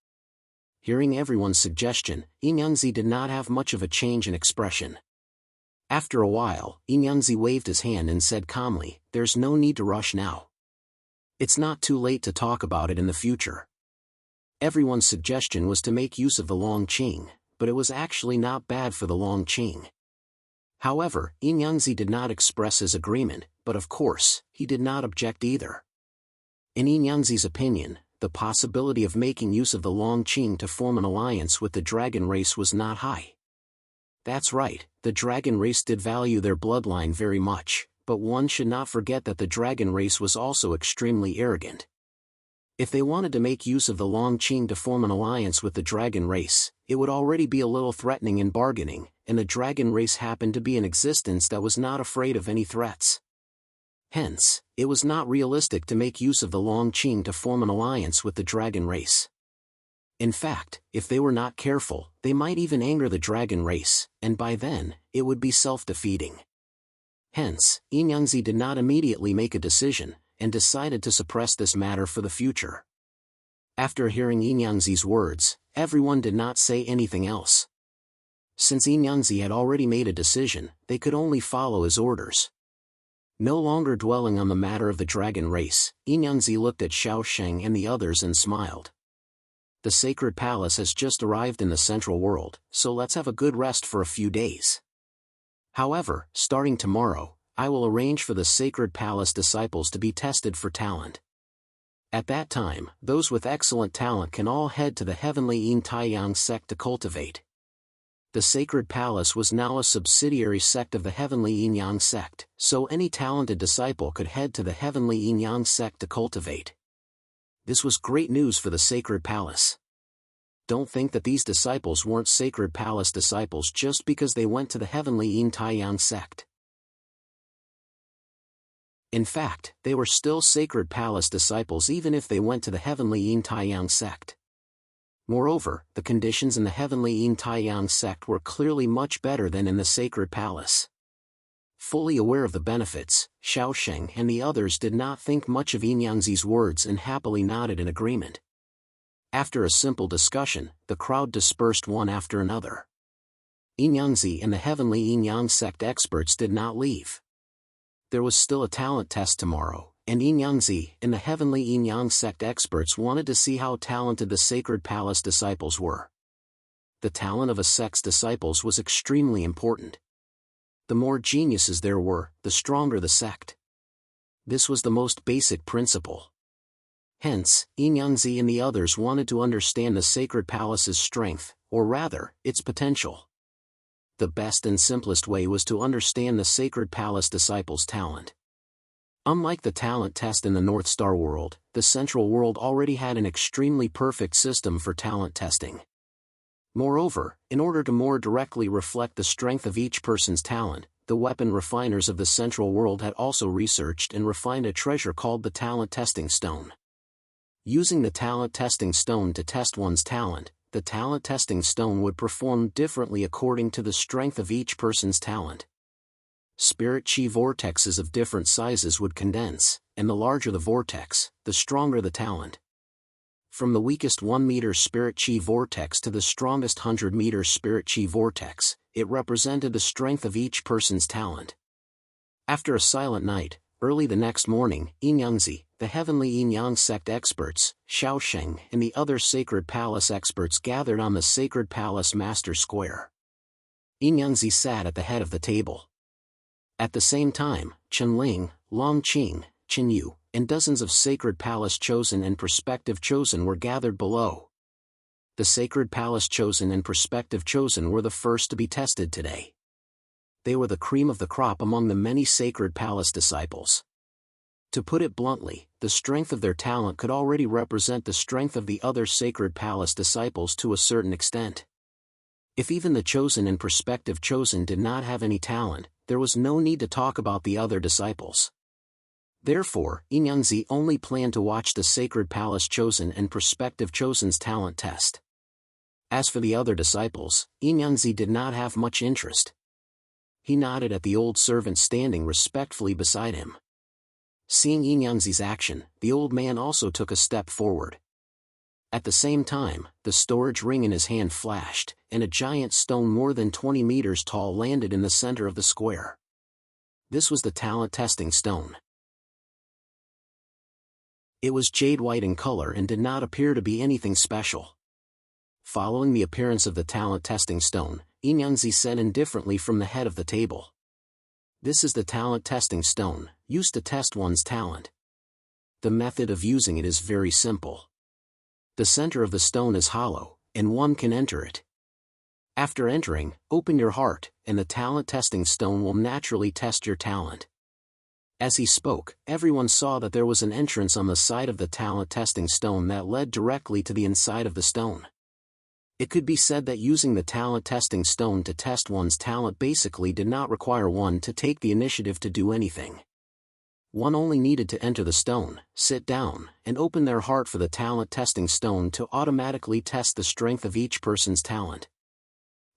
Hearing everyone's suggestion, Inyanzi did not have much of a change in expression. After a while, Inyanzi waved his hand and said calmly, "There's no need to rush now. It's not too late to talk about it in the future." Everyone's suggestion was to make use of the Long Qing, but it was actually not bad for the Long Qing. However, Inyanzi did not express his agreement, but of course, he did not object either. In Inyanzi's opinion, the possibility of making use of the Long Qing to form an alliance with the dragon race was not high. That's right, the dragon race did value their bloodline very much, but one should not forget that the dragon race was also extremely arrogant. If they wanted to make use of the Long Qing to form an alliance with the dragon race, it would already be a little threatening in bargaining, and the dragon race happened to be an existence that was not afraid of any threats. Hence, it was not realistic to make use of the Long Qing to form an alliance with the dragon race. In fact, if they were not careful, they might even anger the dragon race, and by then, it would be self-defeating. Hence, Inyanzi did not immediately make a decision, and decided to suppress this matter for the future. After hearing Inyanzi's words, everyone did not say anything else. Since Inyanzi had already made a decision, they could only follow his orders. No longer dwelling on the matter of the dragon race, Inyanzi looked at Xiao Sheng and the others and smiled. The sacred palace has just arrived in the central world, so let's have a good rest for a few days. However, starting tomorrow, I will arrange for the sacred palace disciples to be tested for talent. At that time, those with excellent talent can all head to the heavenly Yin Taiyang sect to cultivate. The sacred palace was now a subsidiary sect of the heavenly Yin Yang sect, so any talented disciple could head to the heavenly Yin Yang sect to cultivate. This was great news for the sacred palace. Don't think that these disciples weren't sacred palace disciples just because they went to the heavenly Yin Taiyang sect. In fact, they were still sacred palace disciples even if they went to the heavenly Yin Taiyang sect. Moreover, the conditions in the heavenly Yin Taiyang sect were clearly much better than in the sacred palace. Fully aware of the benefits, Xiao Sheng and the others did not think much of Inyanzi's words and happily nodded in agreement. After a simple discussion, the crowd dispersed one after another. Inyanzi and the heavenly Yin Yang sect experts did not leave. There was still a talent test tomorrow, and Inyanzi and the heavenly Yin Yang sect experts wanted to see how talented the sacred palace disciples were. The talent of a sect's disciples was extremely important. The more geniuses there were, the stronger the sect. This was the most basic principle. Hence, Inyanzi and the others wanted to understand the sacred palace's strength, or rather, its potential. The best and simplest way was to understand the sacred palace disciples' talent. Unlike the talent test in the North Star world, the Central world already had an extremely perfect system for talent testing. Moreover, in order to more directly reflect the strength of each person's talent, the weapon refiners of the Central world had also researched and refined a treasure called the Talent Testing Stone. Using the Talent Testing Stone to test one's talent, the Talent Testing Stone would perform differently according to the strength of each person's talent. Spirit chi vortexes of different sizes would condense, and the larger the vortex, the stronger the talent. From the weakest 1-meter spirit chi vortex to the strongest 100-meter spirit chi vortex, it represented the strength of each person's talent. After a silent night, early the next morning, Inyanzi, the heavenly Yin Yang sect experts, Xiao Sheng and the other sacred palace experts gathered on the sacred palace master square. Inyanzi sat at the head of the table. At the same time, Chen Ling, Long Qing, Chen Yu, and dozens of Sacred Palace Chosen and Prospective Chosen were gathered below. The Sacred Palace Chosen and Prospective Chosen were the first to be tested today. They were the cream of the crop among the many Sacred Palace disciples. To put it bluntly, the strength of their talent could already represent the strength of the other Sacred Palace disciples to a certain extent. If even the Chosen and Prospective Chosen did not have any talent, there was no need to talk about the other disciples. Therefore, Enyangzi only planned to watch the Sacred Palace Chosen and Prospective Chosen's talent test. As for the other disciples, Enyangzi did not have much interest. He nodded at the old servant standing respectfully beside him. Seeing Enyangzi's action, the old man also took a step forward. At the same time, the storage ring in his hand flashed, and a giant stone more than 20 meters tall landed in the center of the square. This was the talent testing stone. It was jade white in color and did not appear to be anything special. Following the appearance of the talent testing stone, Enyangzi said indifferently from the head of the table. This is the talent testing stone, used to test one's talent. The method of using it is very simple. The center of the stone is hollow, and one can enter it. After entering, open your heart, and the talent testing stone will naturally test your talent. As he spoke, everyone saw that there was an entrance on the side of the talent testing stone that led directly to the inside of the stone. It could be said that using the talent testing stone to test one's talent basically did not require one to take the initiative to do anything. One only needed to enter the stone, sit down, and open their heart for the talent testing stone to automatically test the strength of each person's talent.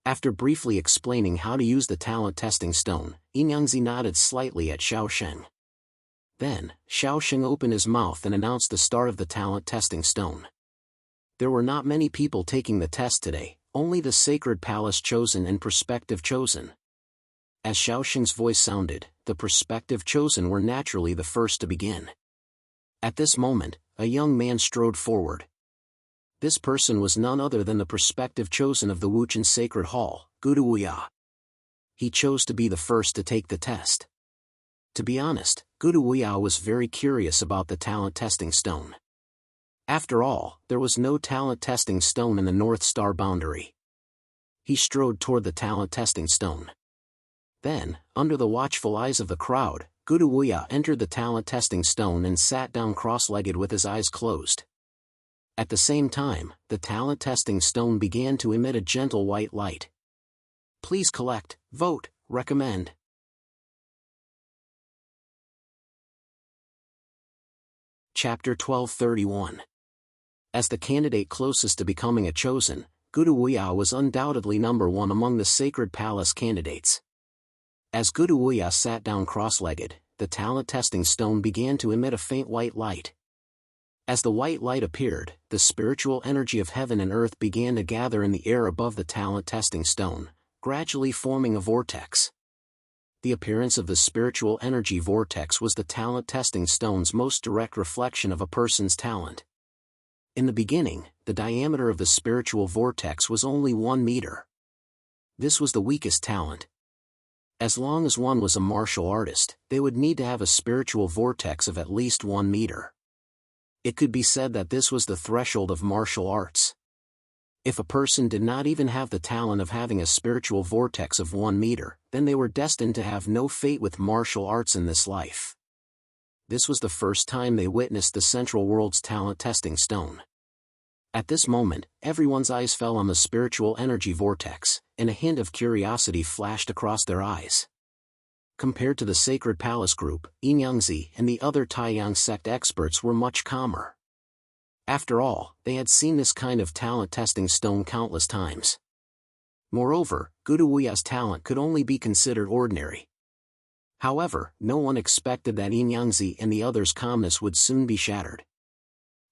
After briefly explaining how to use the talent testing stone, Enyangzi nodded slightly at Xiaosheng. Then, Xiaosheng opened his mouth and announced the start of the talent testing stone. There were not many people taking the test today, only the Sacred Palace Chosen and Prospective Chosen. As Xiaosheng's voice sounded, the Prospective Chosen were naturally the first to begin. At this moment, a young man strode forward. This person was none other than the Prospective Chosen of the Wuchen Sacred Hall, Guduwuya. He chose to be the first to take the test. To be honest, Guduwuya was very curious about the talent testing stone. After all, there was no talent testing stone in the North Star boundary. He strode toward the talent testing stone. Then, under the watchful eyes of the crowd, Guduwuya entered the talent testing stone and sat down cross-legged with his eyes closed. At the same time, the talent testing stone began to emit a gentle white light. Please collect, vote, recommend. Chapter 1231. As the candidate closest to becoming a chosen, Guduwuya was undoubtedly number one among the Sacred Palace candidates. As Guduwuya sat down cross-legged, the talent testing stone began to emit a faint white light. As the white light appeared, the spiritual energy of heaven and earth began to gather in the air above the talent testing stone, gradually forming a vortex. The appearance of the spiritual energy vortex was the talent testing stone's most direct reflection of a person's talent. In the beginning, the diameter of the spiritual vortex was only 1 meter. This was the weakest talent. As long as one was a martial artist, they would need to have a spiritual vortex of at least 1 meter. It could be said that this was the threshold of martial arts. If a person did not even have the talent of having a spiritual vortex of 1 meter, then they were destined to have no fate with martial arts in this life. This was the first time they witnessed the Central World's talent testing stone. At this moment, everyone's eyes fell on the spiritual energy vortex, and a hint of curiosity flashed across their eyes. Compared to the Sacred Palace group, Enyangzi and the other Taiyang sect experts were much calmer. After all, they had seen this kind of talent testing stone countless times. Moreover, Guduwuya's talent could only be considered ordinary. However, no one expected that Enyangzi and the others' calmness would soon be shattered.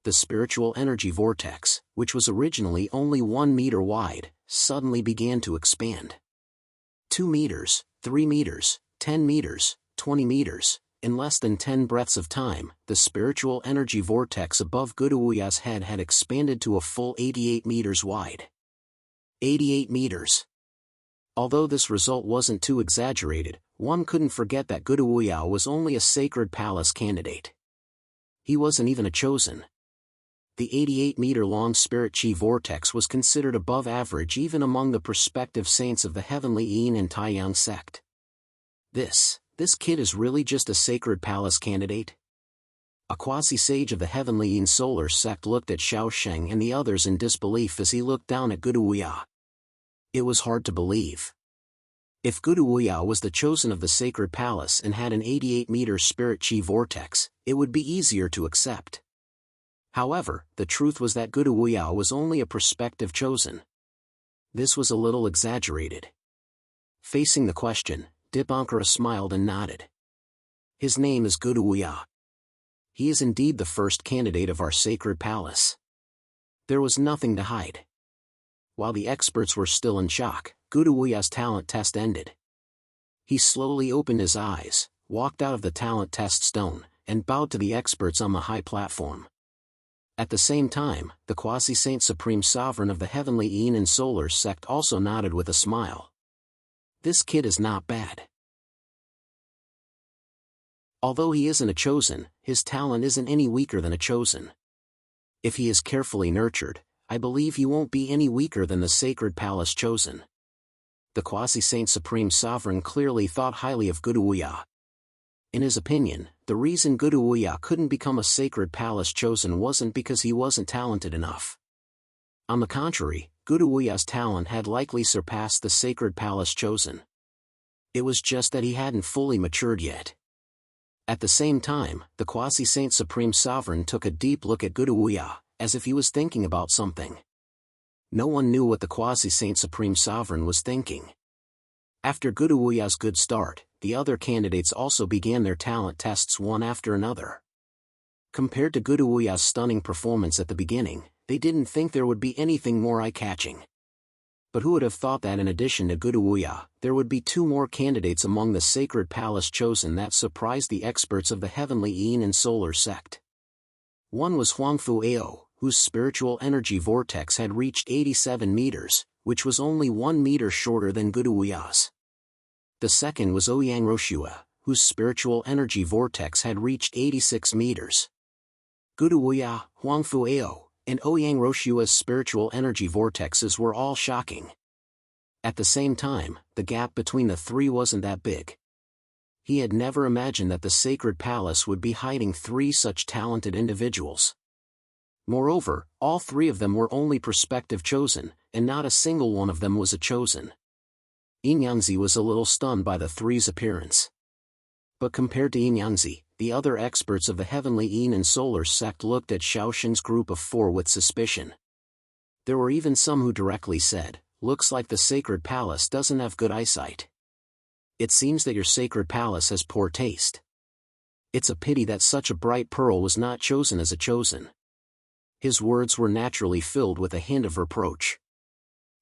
The spiritual energy vortex, which was originally only 1 meter wide, suddenly began to expand. 2 meters, 3 meters, 10 meters, 20 meters, in less than 10 breaths of time, the spiritual energy vortex above Guduwuya's head had expanded to a full 88 meters wide. 88 meters. Although this result wasn't too exaggerated, one couldn't forget that Guduwuya was only a Sacred Palace candidate. He wasn't even a chosen. The 88-meter-long spirit chi vortex was considered above average even among the prospective saints of the heavenly Yin and Taiyang sect. This kid is really just a sacred palace candidate? A quasi-sage of the heavenly Yin solar sect looked at Xiaosheng and the others in disbelief as he looked down at Guduya. It was hard to believe. If Guduya was the chosen of the sacred palace and had an 88-meter spirit chi vortex, it would be easier to accept. However, the truth was that Guduya was only a prospective chosen. This was a little exaggerated. Facing the question, Dipankara smiled and nodded. His name is Guduya. He is indeed the first candidate of our sacred palace. There was nothing to hide. While the experts were still in shock, Guduya's talent test ended. He slowly opened his eyes, walked out of the talent test stone, and bowed to the experts on the high platform. At the same time, the quasi-saint supreme sovereign of the heavenly Yin and solar sect also nodded with a smile. This kid is not bad. Although he isn't a chosen, his talent isn't any weaker than a chosen. If he is carefully nurtured, I believe he won't be any weaker than the sacred palace chosen. The quasi-saint supreme sovereign clearly thought highly of Guduya. In his opinion, the reason Guduya couldn't become a sacred palace chosen wasn't because he wasn't talented enough. On the contrary, Guduya's talent had likely surpassed the sacred palace chosen. It was just that he hadn't fully matured yet. At the same time, the quasi-saint supreme sovereign took a deep look at Guduya, as if he was thinking about something. No one knew what the quasi-saint supreme sovereign was thinking. After Guduya's good start, the other candidates also began their talent tests one after another. Compared to Guduya's stunning performance at the beginning, they didn't think there would be anything more eye-catching. But who would have thought that in addition to Guduya, there would be two more candidates among the sacred palace chosen that surprised the experts of the heavenly Yin and solar sect. One was Huangfu Ao, whose spiritual energy vortex had reached 87 meters, which was only 1 meter shorter than Guduya's. The second was Ouyang Roshua, whose spiritual energy vortex had reached 86 meters. Guduya, Huangfu Ao, and Ouyang Roshua's spiritual energy vortexes were all shocking. At the same time, the gap between the three wasn't that big. He had never imagined that the sacred palace would be hiding three such talented individuals. Moreover, all three of them were only prospective chosen, and not a single one of them was a chosen. Inyanzi was a little stunned by the three's appearance. But compared to Inyanzi, the other experts of the heavenly Yin and solar sect looked at Xiaosheng's group of four with suspicion. There were even some who directly said, "Looks like the sacred palace doesn't have good eyesight. It seems that your sacred palace has poor taste. It's a pity that such a bright pearl was not chosen as a chosen." His words were naturally filled with a hint of reproach.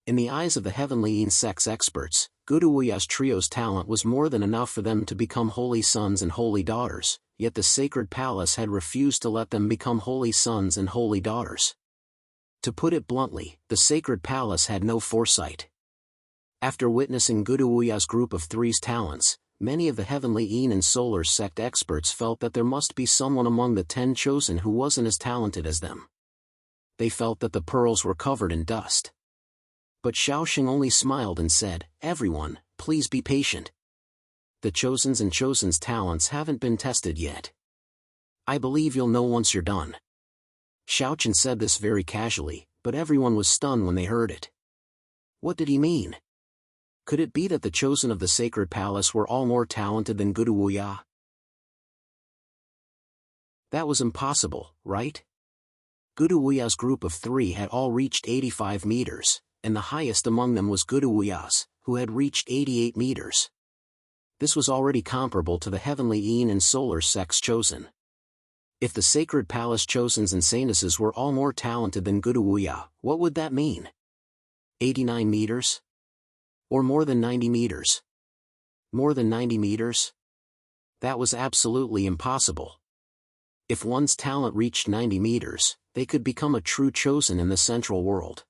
In the eyes of the heavenly Yin sect's experts, Guduya's trio's talent was more than enough for them to become holy sons and holy daughters, yet the sacred palace had refused to let them become holy sons and holy daughters. To put it bluntly, the sacred palace had no foresight. After witnessing Guduya's group of three's talents, many of the heavenly Yin and solar sect experts felt that there must be someone among the 10 chosen who wasn't as talented as them. They felt that the pearls were covered in dust. But Xiaosheng only smiled and said, "Everyone, please be patient. The chosen's and chosen's talents haven't been tested yet. I believe you'll know once you're done." Xiaochen said this very casually, but everyone was stunned when they heard it. What did he mean? Could it be that the chosen of the sacred palace were all more talented than Guduya? That was impossible, right? Guduya's group of three had all reached 85 meters. And the highest among them was Guduya's, who had reached 88 meters. This was already comparable to the heavenly Yin and solar sects chosen. If the sacred palace chosens and saintesses were all more talented than Guduya, what would that mean? 89 meters? Or more than 90 meters? More than 90 meters? That was absolutely impossible. If one's talent reached 90 meters, they could become a true chosen in the central world.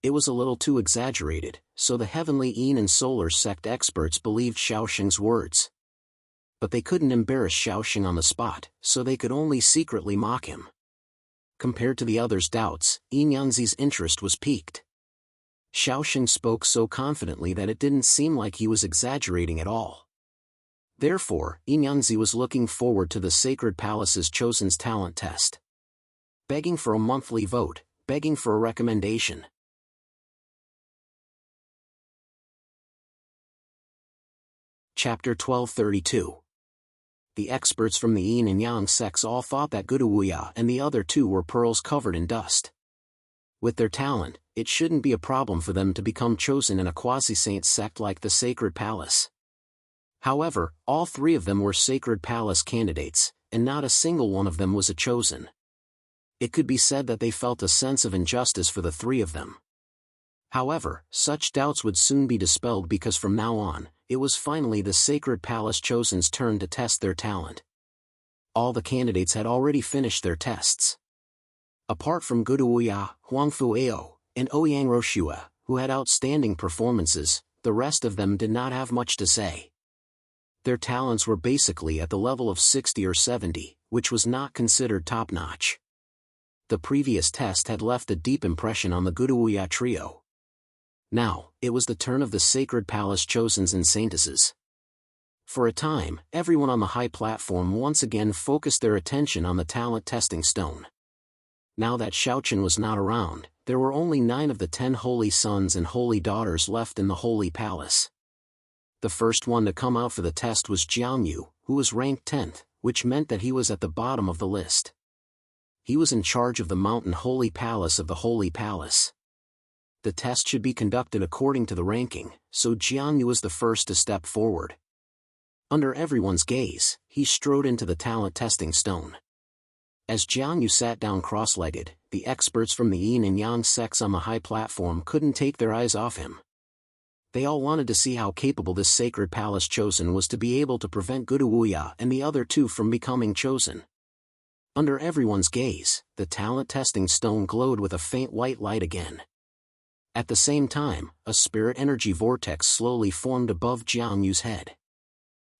It was a little too exaggerated, so the heavenly Yin and solar sect experts believed Xiaosheng's words. But they couldn't embarrass Xiaoxing on the spot, so they could only secretly mock him. Compared to the others' doubts, Yanzi's interest was piqued. Xiaoxing spoke so confidently that it didn't seem like he was exaggerating at all. Therefore, Yanzi was looking forward to the Sacred Palace's Chosen's talent test. Begging for a monthly vote, begging for a recommendation. Chapter 1232. The experts from the Yin and Yang sects all thought that Guduwuya and the other two were pearls covered in dust. With their talent, it shouldn't be a problem for them to become chosen in a quasi-saint sect like the Sacred Palace. However, all three of them were Sacred Palace candidates, and not a single one of them was a chosen. It could be said that they felt a sense of injustice for the three of them. However, such doubts would soon be dispelled because from now on, it was finally the Sacred Palace Chosen's turn to test their talent. All the candidates had already finished their tests. Apart from Guduwuya, Huangfu Ao, and Ouyang Roshua, who had outstanding performances, the rest of them did not have much to say. Their talents were basically at the level of 60 or 70, which was not considered top-notch. The previous test had left a deep impression on the Guduwuya trio. Now, it was the turn of the Sacred Palace Chosens and Saintesses. For a time, everyone on the high platform once again focused their attention on the talent testing stone. Now that Xiaochen was not around, there were only 9 of the 10 holy sons and holy daughters left in the Holy Palace. The first one to come out for the test was Jiangyu, who was ranked 10th, which meant that he was at the bottom of the list. He was in charge of the Mountain Holy Palace of the Holy Palace. The test should be conducted according to the ranking, so Jiangyu was the first to step forward. Under everyone's gaze, he strode into the talent testing stone. As Jiangyu sat down cross-legged, the experts from the Yin and Yang sects on the high platform couldn't take their eyes off him. They all wanted to see how capable this Sacred Palace Chosen was to be able to prevent Guduwuya and the other two from becoming chosen. Under everyone's gaze, the talent testing stone glowed with a faint white light again. At the same time, a spirit energy vortex slowly formed above Jiangyu's head.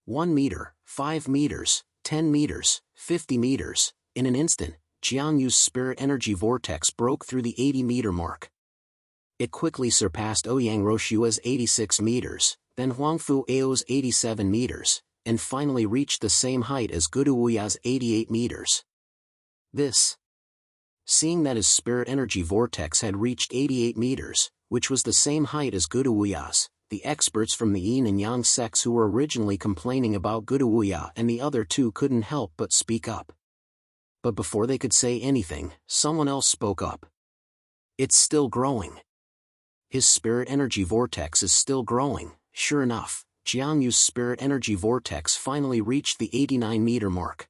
1 meter, 5 meters, 10 meters, 50 meters, in an instant, Jiangyu's spirit energy vortex broke through the 80-meter mark. It quickly surpassed Ouyang Roshua's 86 meters, then Huangfu Ao's 87 meters, and finally reached the same height as Guduwuya's 88 meters. Seeing that his spirit energy vortex had reached 88 meters, which was the same height as Guduwuya's, the experts from the Yin and Yang sects who were originally complaining about Guduwuya and the other two couldn't help but speak up. But before they could say anything, someone else spoke up. It's still growing. His spirit energy vortex is still growing. Sure enough, Jiangyu's spirit energy vortex finally reached the 89-meter mark.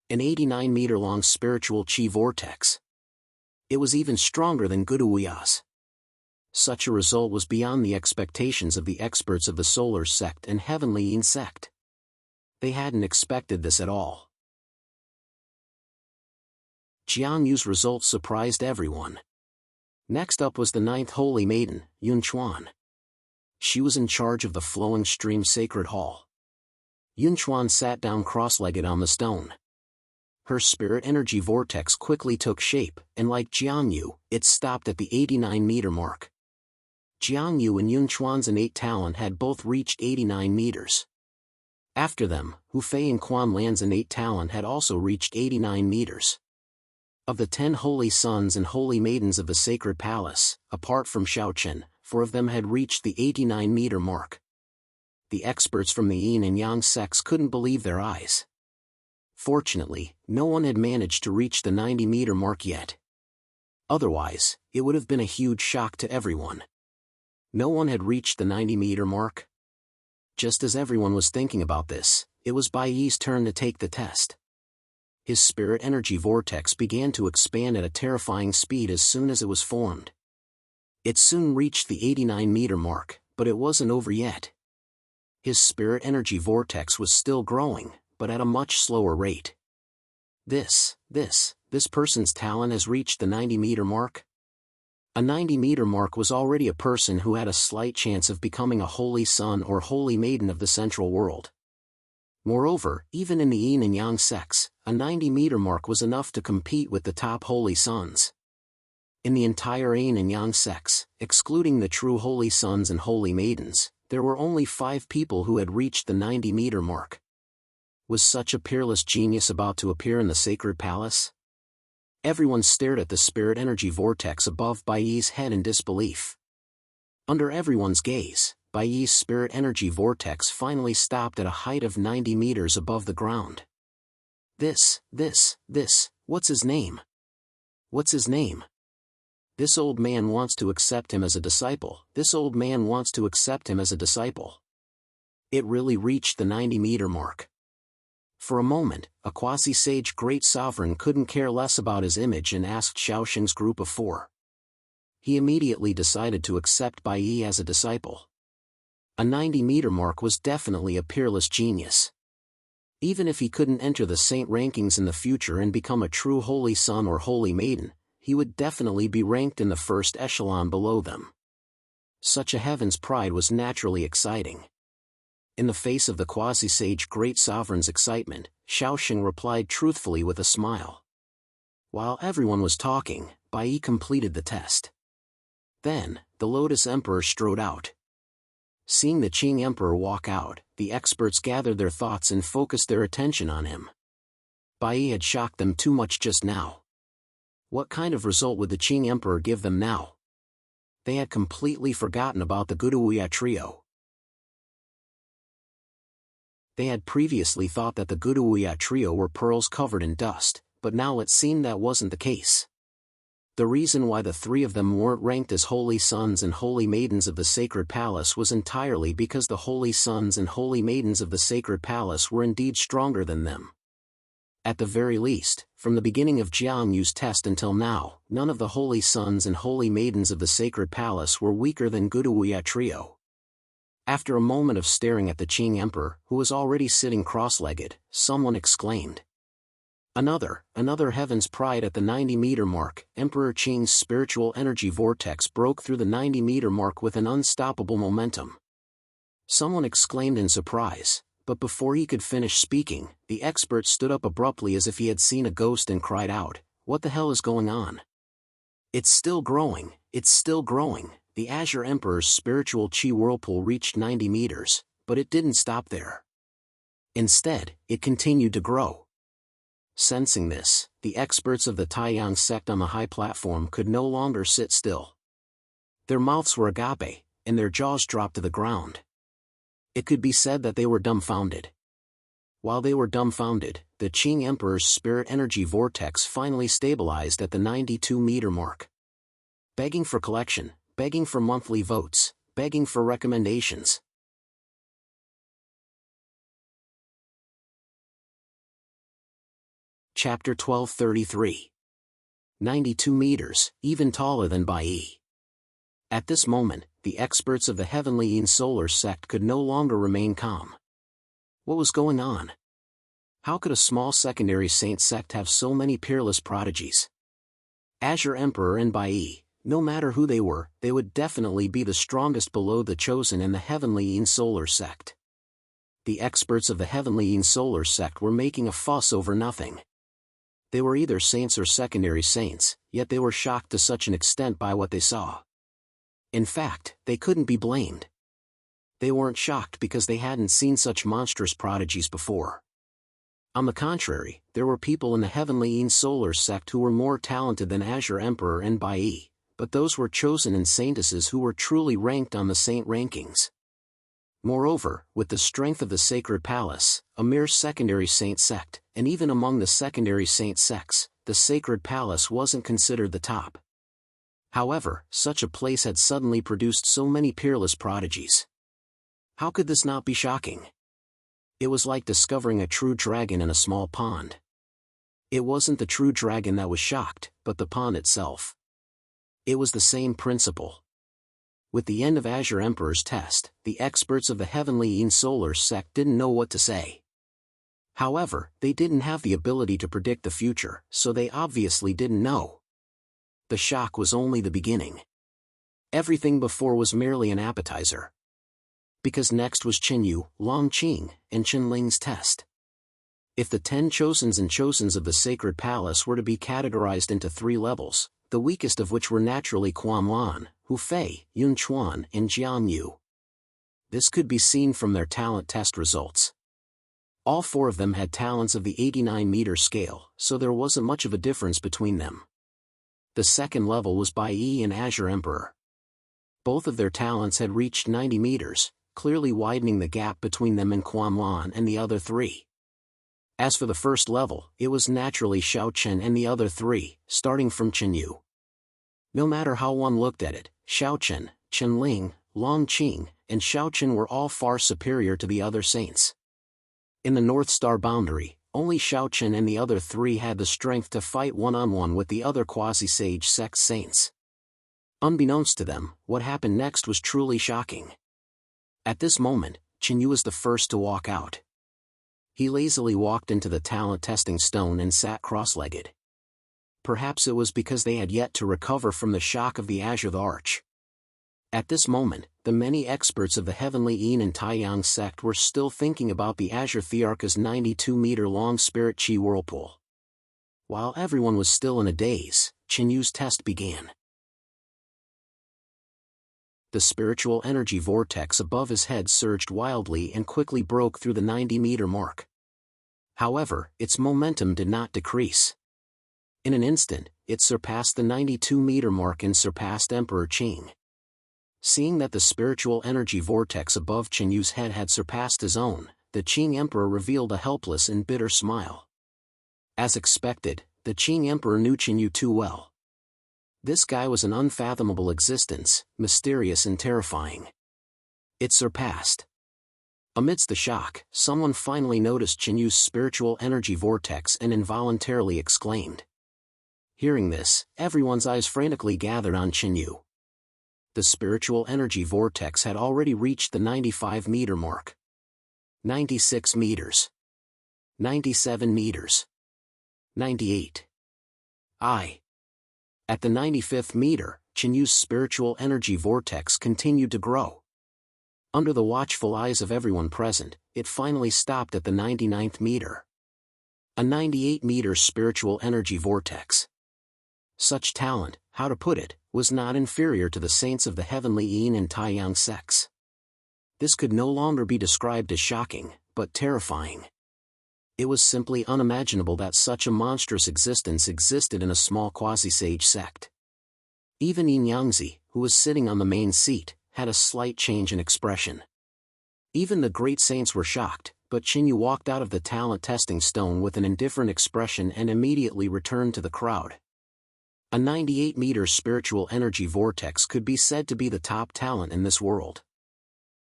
An 89-meter-long spiritual chi vortex. It was even stronger than Guduwuya's. Such a result was beyond the expectations of the experts of the Solar Sect and Heavenly Yin Sect. They hadn't expected this at all. Jiangyu's results surprised everyone. Next up was the 9th Holy Maiden, Yunchuan. She was in charge of the Flowing Stream Sacred Hall. Yunchuan sat down cross-legged on the stone. Her spirit energy vortex quickly took shape, and like Jiangyu, it stopped at the 89-meter mark. Jiangyu and Yunchuan's innate talent had both reached 89 meters. After them, Hufei and Quan Lan's innate talent had also reached 89 meters. Of the 10 holy sons and holy maidens of the Sacred Palace, apart from Xiaochen, 4 of them had reached the 89-meter mark. The experts from the Yin and Yang sects couldn't believe their eyes. Fortunately, no one had managed to reach the 90-meter mark yet. Otherwise, it would have been a huge shock to everyone. No one had reached the 90-meter mark. Just as everyone was thinking about this, it was Bai Yi's turn to take the test. His spirit energy vortex began to expand at a terrifying speed as soon as it was formed. It soon reached the 89-meter mark, but it wasn't over yet. His spirit energy vortex was still growing, but at a much slower rate. This person's talent has reached the 90-meter mark? A 90-meter mark was already a person who had a slight chance of becoming a holy son or holy maiden of the central world. Moreover, even in the yin and yang sects, a 90-meter mark was enough to compete with the top holy sons. In the entire yin and yang sects, excluding the true holy sons and holy maidens, there were only 5 people who had reached the 90-meter mark. Was such a peerless genius about to appear in the sacred palace? Everyone stared at the spirit energy vortex above Bai Yi's head in disbelief. Under everyone's gaze, Bai Yi's spirit energy vortex finally stopped at a height of 90 meters above the ground. This, what's his name? What's his name? This old man wants to accept him as a disciple. This old man wants to accept him as a disciple. It really reached the 90-meter mark. For a moment, a quasi-sage great sovereign couldn't care less about his image and asked Xiaoxing's group of 4. He immediately decided to accept Bai Yi as a disciple. A 90-meter mark was definitely a peerless genius. Even if he couldn't enter the saint rankings in the future and become a true holy son or holy maiden, he would definitely be ranked in the first echelon below them. Such a heaven's pride was naturally exciting. In the face of the quasi-sage great sovereign's excitement, Xiaoxing replied truthfully with a smile. While everyone was talking, Bai Yi completed the test. Then, the Lotus Emperor strode out. Seeing the Qing Emperor walk out, the experts gathered their thoughts and focused their attention on him. Bai Yi had shocked them too much just now. What kind of result would the Qing Emperor give them now? They had completely forgotten about the Guduya trio. They had previously thought that the Guduya trio were pearls covered in dust, but now it seemed that wasn't the case. The reason why the 3 of them weren't ranked as holy sons and holy maidens of the sacred palace was entirely because the holy sons and holy maidens of the sacred palace were indeed stronger than them. At the very least, from the beginning of Jiang Yu's test until now, none of the holy sons and holy maidens of the sacred palace were weaker than Guduya trio. After a moment of staring at the Qing Emperor, who was already sitting cross-legged, someone exclaimed. Another heaven's pride at the 90-meter mark. Emperor Qing's spiritual energy vortex broke through the 90-meter mark with an unstoppable momentum. Someone exclaimed in surprise, but before he could finish speaking, the expert stood up abruptly as if he had seen a ghost and cried out, "What the hell is going on? It's still growing, it's still growing." The Azure Emperor's spiritual chi whirlpool reached 90 meters, but it didn't stop there. Instead, it continued to grow. Sensing this, the experts of the Taiyang sect on the high platform could no longer sit still. Their mouths were agape, and their jaws dropped to the ground. It could be said that they were dumbfounded. While they were dumbfounded, the Qing Emperor's spirit energy vortex finally stabilized at the 92-meter mark. Begging for collection, begging for monthly votes, begging for recommendations. Chapter 1233. 92 meters, even taller than Bai Yi. At this moment, the experts of the Heavenly Yin Solar sect could no longer remain calm. What was going on? How could a small secondary saint sect have so many peerless prodigies? Azure Emperor and Bai Yi, no matter who they were, they would definitely be the strongest below the chosen in the Heavenly Yin Solar sect. The experts of the Heavenly Yin Solar sect were making a fuss over nothing. They were either saints or secondary saints, yet they were shocked to such an extent by what they saw. In fact, they couldn't be blamed. They weren't shocked because they hadn't seen such monstrous prodigies before. On the contrary, there were people in the Heavenly Yin Solar sect who were more talented than Azure Emperor and Bai Yi, but those were chosen and saintesses who were truly ranked on the saint rankings. Moreover, with the strength of the sacred palace, a mere secondary saint sect, and even among the secondary saint sects, the sacred palace wasn't considered the top. However, such a place had suddenly produced so many peerless prodigies. How could this not be shocking? It was like discovering a true dragon in a small pond. It wasn't the true dragon that was shocked, but the pond itself. It was the same principle. With the end of Azure Emperor's test, the experts of the Heavenly Yin Solar sect didn't know what to say. However, they didn't have the ability to predict the future, so they obviously didn't know. The shock was only the beginning. Everything before was merely an appetizer. Because next was Qinyu, Longqing, and Qinling's test. If the 10 chosens and chosens of the sacred palace were to be categorized into 3 levels, the weakest of which were naturally Quanlan, Hufei, Yunchuan, and Jiangyu. This could be seen from their talent test results. All 4 of them had talents of the 89-meter scale, so there wasn't much of a difference between them. The second level was Bai Yi and Azure Emperor. Both of their talents had reached 90 meters, clearly widening the gap between them and Quanlan and the other 3. As for the first level, it was naturally Xiao Chen and the other 3, starting from Qinyu. No matter how one looked at it, Xiao Chen, Qinling, Longqing, and Xiao Chen were all far superior to the other saints. In the North Star boundary, only Xiao Chen and the other 3 had the strength to fight one-on-one with the other quasi-sage sect saints. Unbeknownst to them, what happened next was truly shocking. At this moment, Qinyu was the first to walk out. He lazily walked into the talent testing stone and sat cross-legged. Perhaps it was because they had yet to recover from the shock of the Azure Arch. At this moment, the many experts of the Heavenly Yin and Taiyang sect were still thinking about the Azure Thearka's 92-meter-long spirit chi whirlpool. While everyone was still in a daze, Qinyu's test began. The spiritual energy vortex above his head surged wildly and quickly broke through the 90-meter mark. However, its momentum did not decrease. In an instant, it surpassed the 92-meter mark and surpassed Emperor Qing. Seeing that the spiritual energy vortex above Qinyu's head had surpassed his own, the Qing Emperor revealed a helpless and bitter smile. As expected, the Qing Emperor knew Qinyu too well. This guy was an unfathomable existence, mysterious and terrifying. It surpassed. Amidst the shock, someone finally noticed Qinyu's spiritual energy vortex and involuntarily exclaimed. Hearing this, everyone's eyes frantically gathered on Qinyu. The spiritual energy vortex had already reached the 95-meter mark. 96 meters. 97 meters. 98. At the 95th meter, Qinyu's spiritual energy vortex continued to grow. Under the watchful eyes of everyone present, it finally stopped at the 99th meter. A 98-meter spiritual energy vortex. Such talent, how to put it, was not inferior to the saints of the Heavenly Yin and Taiyang sects. This could no longer be described as shocking, but terrifying. It was simply unimaginable that such a monstrous existence existed in a small quasi-sage sect. Even Yin Yangzi, who was sitting on the main seat, had a slight change in expression. Even the great saints were shocked, but Qinyu walked out of the talent testing stone with an indifferent expression and immediately returned to the crowd. A 98-meter spiritual energy vortex could be said to be the top talent in this world.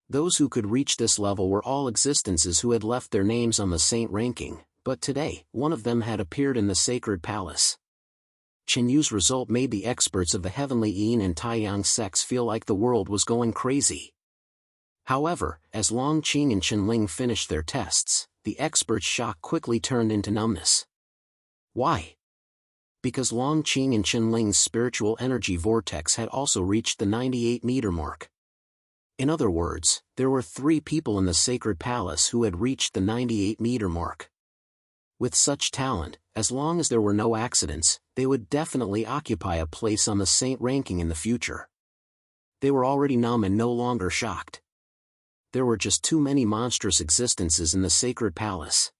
Those who could reach this level were all existences who had left their names on the saint ranking, but today, one of them had appeared in the sacred palace. Qinyu's result made the experts of the Heavenly Yin and Taiyang sects feel like the world was going crazy. However, as Longqing and Qinling finished their tests, the experts' shock quickly turned into numbness. Why? Because Longqing and Qinling's spiritual energy vortex had also reached the 98-meter mark. In other words, there were 3 people in the sacred palace who had reached the 98-meter mark. With such talent, as long as there were no accidents, they would definitely occupy a place on the saint ranking in the future. They were already numb and no longer shocked. There were just too many monstrous existences in the sacred palace.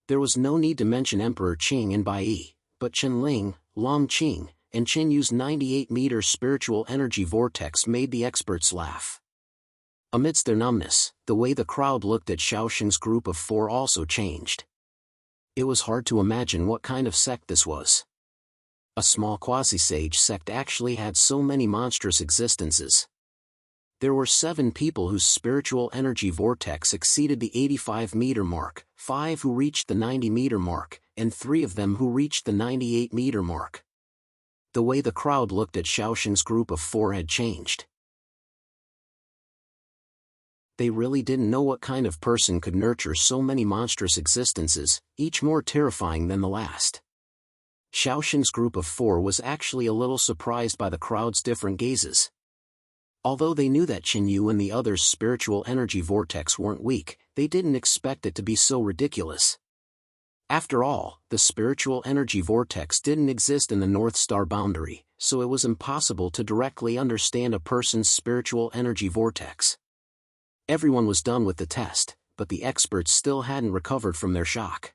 There was no need to mention Emperor Qing and Bai Yi, but Qinling, Longqing, and Qinyu's 98-meter spiritual energy vortex made the experts laugh. Amidst their numbness, the way the crowd looked at Xiaoxing's group of 4 also changed. It was hard to imagine what kind of sect this was. A small quasi-sage sect actually had so many monstrous existences. There were 7 people whose spiritual energy vortex exceeded the 85-meter mark, 5 who reached the 90-meter mark, and 3 of them who reached the 98-meter mark. The way the crowd looked at Xiaoxing's group of 4 had changed. They really didn't know what kind of person could nurture so many monstrous existences, each more terrifying than the last. Xiaoxing's group of 4 was actually a little surprised by the crowd's different gazes. Although they knew that Qin Yu and the others' spiritual energy vortex weren't weak, they didn't expect it to be so ridiculous. After all, the spiritual energy vortex didn't exist in the North Star boundary, so it was impossible to directly understand a person's spiritual energy vortex. Everyone was done with the test, but the experts still hadn't recovered from their shock.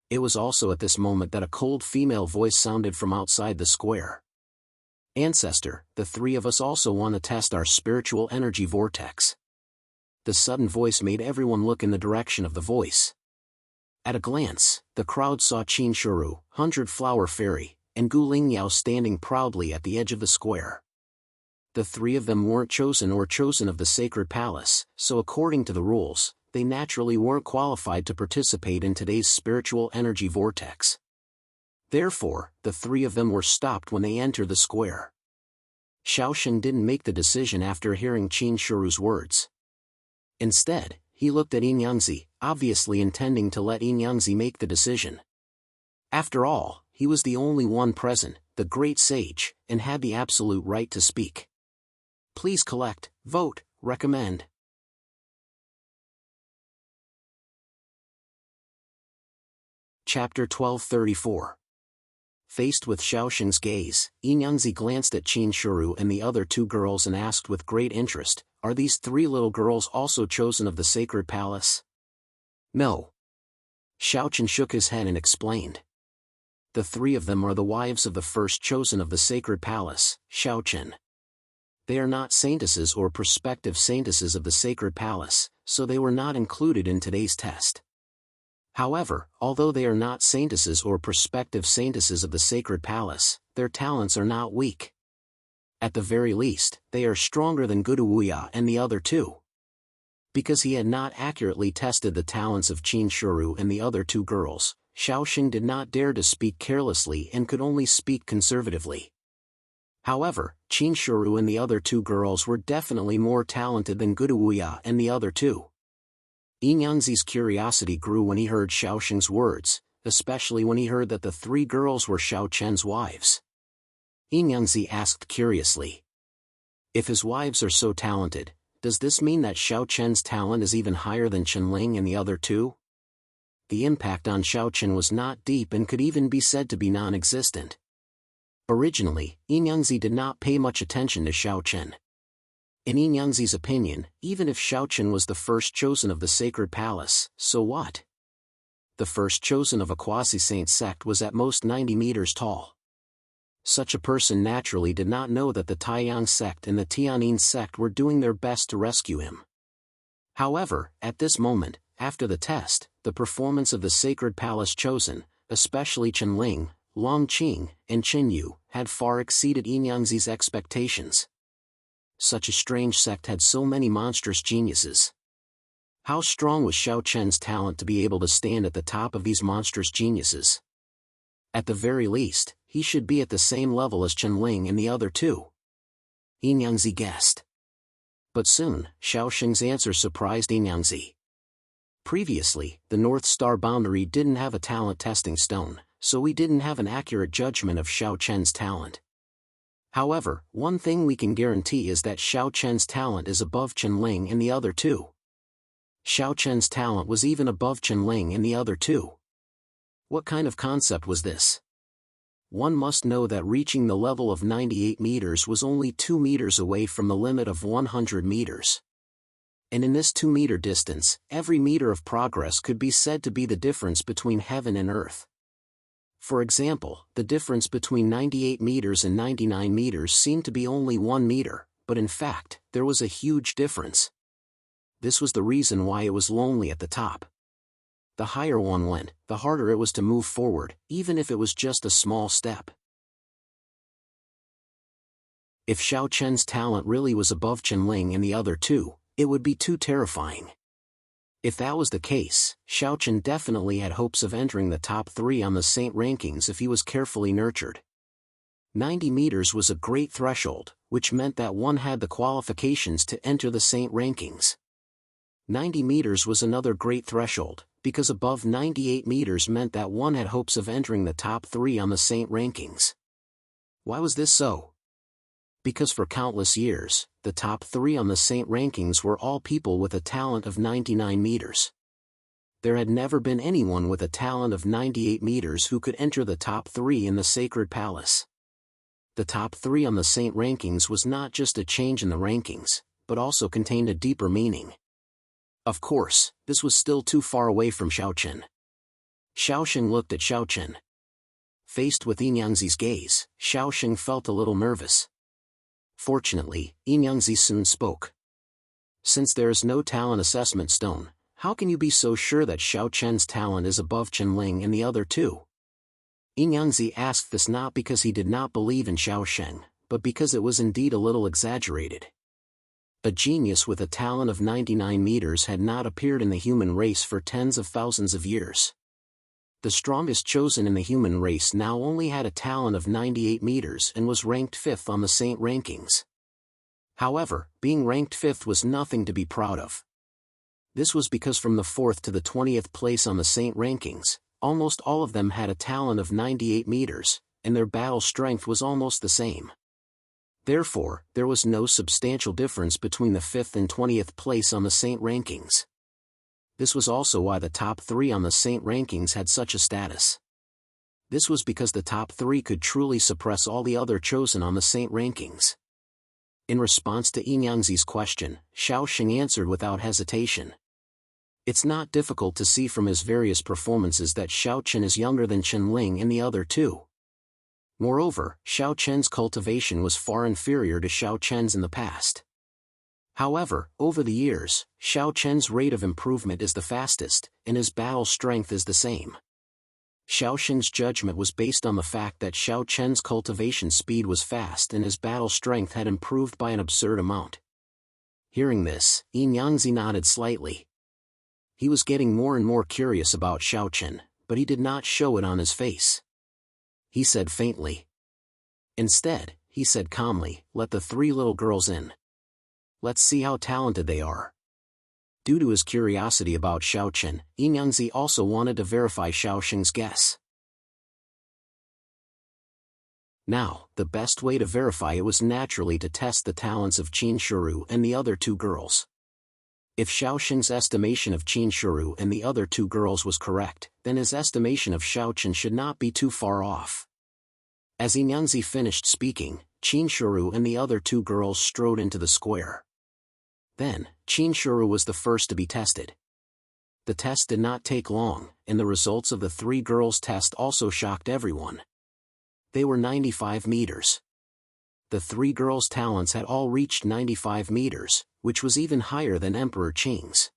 It was also at this moment that a cold female voice sounded from outside the square. "Ancestor, the three of us also want to test our spiritual energy vortex." The sudden voice made everyone look in the direction of the voice. At a glance, the crowd saw Qin Shuru, 100-Flower Fairy, and Gu Lingyao standing proudly at the edge of the square. The three of them weren't chosen of the sacred palace, so according to the rules, they naturally weren't qualified to participate in today's spiritual energy vortex. Therefore, the three of them were stopped when they entered the square. Xiaoshen didn't make the decision after hearing Qin Shuru's words. Instead, he looked at Yangzi, obviously intending to let Yangzi make the decision. After all, he was the only one present, the great sage, and had the absolute right to speak. Please collect, vote, recommend. Chapter 1234. Faced with Xiaoshen's gaze, Yangzi glanced at Qin Shuru and the other two girls and asked with great interest, "Are these three little girls also chosen of the sacred palace?" "No." Xiaoshen shook his head and explained. "The three of them are the wives of the first chosen of the sacred palace, Xiaochen. They are not saintesses or prospective saintesses of the sacred palace, so they were not included in today's test. However, although they are not saintesses or prospective saintesses of the sacred palace, their talents are not weak. At the very least, they are stronger than Guru Wuya and the other two." Because he had not accurately tested the talents of Qin Shuru and the other two girls, Xiaoshen did not dare to speak carelessly and could only speak conservatively. However, Qin Shuru and the other two girls were definitely more talented than Guru Wuya and the other two. Yangzi's curiosity grew when he heard Xiaoshen's words, especially when he heard that the three girls were Xiaochen's wives. Yangzi asked curiously, "If his wives are so talented, does this mean that Xiaochen's talent is even higher than Chenling and the other two?" The impact on Xiaochen was not deep and could even be said to be non-existent. Originally, Yangzi did not pay much attention to Xiaochen. In Yangzi's opinion, even if Xiaochen was the first chosen of the sacred palace, so what? The first chosen of a quasi-saint sect was at most 90 meters tall. Such a person naturally did not know that the Taiyang sect and the Tianyin sect were doing their best to rescue him. However, at this moment, after the test, the performance of the sacred palace chosen, especially Chenling, Longqing, and Qinyu, had far exceeded Yangzi's expectations. Such a strange sect had so many monstrous geniuses. How strong was Xiaochen's talent to be able to stand at the top of these monstrous geniuses? At the very least, he should be at the same level as Chenling and the other two. Yangzi guessed. But soon, Xiaoshen's answer surprised Yangzi. Previously, the North Star boundary didn't have a talent testing stone, so we didn't have an accurate judgment of Xiaochen's talent. However, one thing we can guarantee is that Xiaochen's talent is above Chenling and the other two. Xiaochen's talent was even above Chenling and the other two. What kind of concept was this? One must know that reaching the level of 98 meters was only 2 meters away from the limit of 100 meters. And in this 2-meter distance, every meter of progress could be said to be the difference between heaven and earth. For example, the difference between 98 meters and 99 meters seemed to be only 1 meter, but in fact, there was a huge difference. This was the reason why it was lonely at the top. The higher one went, the harder it was to move forward, even if it was just a small step. If Xiaochen's talent really was above Chenling and the other two, it would be too terrifying. If that was the case, Xiaochen definitely had hopes of entering the top 3 on the saint rankings if he was carefully nurtured. 90 meters was a great threshold, which meant that one had the qualifications to enter the saint rankings. 90 meters was another great threshold, because above 98 meters meant that one had hopes of entering the top 3 on the saint rankings. Why was this so? Because for countless years, the top 3 on the Saint rankings were all people with a talent of 99 meters. There had never been anyone with a talent of 98 meters who could enter the top 3 in the Sacred Palace. The top 3 on the Saint rankings was not just a change in the rankings, but also contained a deeper meaning. Of course, this was still too far away from Xiaochen. Xiaosheng looked at Xiaochen. Faced with Yinyangzi's gaze, Xiaosheng felt a little nervous. Fortunately, Yinyangzi soon spoke. Since there is no talent assessment stone, how can you be so sure that Xiaochen's talent is above Qinling and the other 2? Yinyangzi asked this not because he did not believe in Xiaosheng, but because it was indeed a little exaggerated. A genius with a talent of 99 meters had not appeared in the human race for tens of thousands of years. The strongest chosen in the human race now only had a talent of 98 meters and was ranked 5th on the Saint rankings. However, being ranked 5th was nothing to be proud of. This was because from the 4th to the 20th place on the Saint rankings, almost all of them had a talent of 98 meters, and their battle strength was almost the same. Therefore, there was no substantial difference between the 5th and 20th place on the Saint rankings. This was also why the top 3 on the Saint rankings had such a status. This was because the top 3 could truly suppress all the other chosen on the Saint rankings. In response to Yinyangzi's question, Xiaosheng answered without hesitation. It's not difficult to see from his various performances that Xiaochen is younger than Qinling and the other 2. Moreover, Xiaochen's cultivation was far inferior to Xiaochen's in the past. However, over the years, Xiaochen's rate of improvement is the fastest, and his battle strength is the same. Xiaosheng's judgment was based on the fact that Xiaochen's cultivation speed was fast and his battle strength had improved by an absurd amount. Hearing this, Yinyangzi nodded slightly. He was getting more and more curious about Xiaochen, but he did not show it on his face. He said faintly. Instead, he said calmly, "Let the 3 little girls in. Let's see how talented they are." Due to his curiosity about Xiaochen, Yinyangzi also wanted to verify Xiaosheng's guess. Now, the best way to verify it was naturally to test the talents of Qin Shuru and the other 2 girls. If Xiaosheng's estimation of Qin Shuru and the other 2 girls was correct, then his estimation of Xiaochen should not be too far off. As Yinyangzi finished speaking, Qin Shuru and the other 2 girls strode into the square. Then, Qin Shuru was the first to be tested. The test did not take long, and the results of the 3 girls' test also shocked everyone. They were 95 meters. The 3 girls' talents had all reached 95 meters, which was even higher than Emperor Qing's.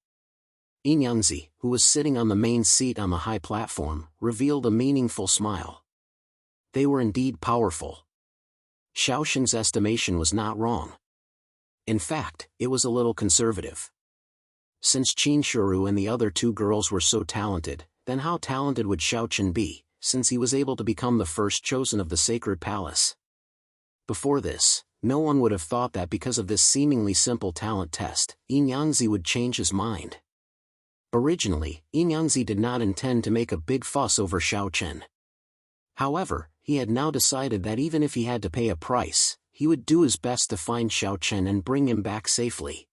Yinyangzi, who was sitting on the main seat on the high platform, revealed a meaningful smile. They were indeed powerful. Xiaosheng's estimation was not wrong. In fact, it was a little conservative. Since Qin Shuru and the other 2 girls were so talented, then how talented would Xiaochen be, since he was able to become the first chosen of the Sacred Palace? Before this, no one would have thought that because of this seemingly simple talent test, Yinyangzi would change his mind. Originally, Yinyangzi did not intend to make a big fuss over Xiaochen. However, he had now decided that even if he had to pay a price, he would do his best to find Xiaochen and bring him back safely.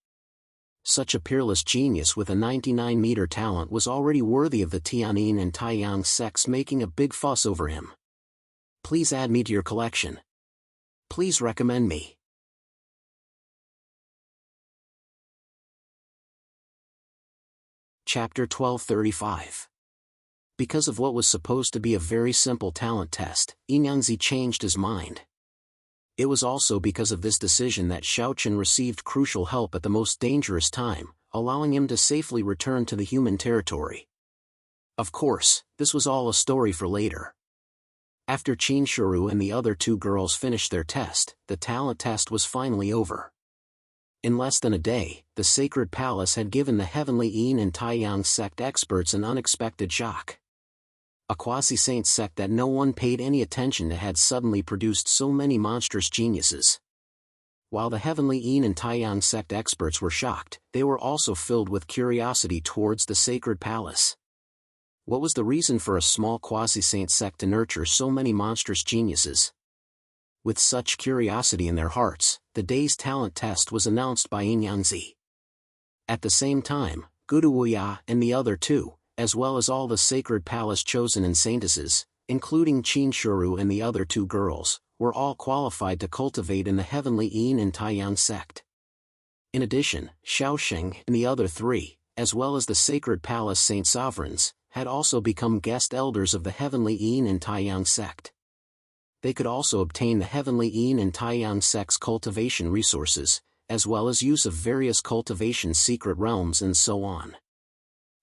Such a peerless genius with a 99-meter talent was already worthy of the Tianyin and Taiyang sects making a big fuss over him. Please add me to your collection. Please recommend me. Chapter 1235. Because of what was supposed to be a very simple talent test, Yinyangzi changed his mind. It was also because of this decision that Xiaochen received crucial help at the most dangerous time, allowing him to safely return to the human territory. Of course, this was all a story for later. After Qin Shuru and the other 2 girls finished their test, the talent test was finally over. In less than a day, the Sacred Palace had given the Heavenly Yin and Taiyang sect experts an unexpected shock. A quasi-saint sect that no one paid any attention to had suddenly produced so many monstrous geniuses. While the Heavenly Yin and Taiyang sect experts were shocked, they were also filled with curiosity towards the Sacred Palace. What was the reason for a small quasi-saint sect to nurture so many monstrous geniuses? With such curiosity in their hearts, the day's talent test was announced by Inyanzi. At the same time, Guduwuya and the other two, as well as all the sacred palace chosen and saintesses, including Chinshuru and the other two girls, were all qualified to cultivate in the heavenly Yin and Taiyang sect. In addition, Shaosheng and the other three, as well as the sacred palace saint sovereigns, had also become guest elders of the heavenly Yin and Taiyang sect. They could also obtain the heavenly Yin and Taiyang sect's cultivation resources, as well as use of various cultivation secret realms and so on.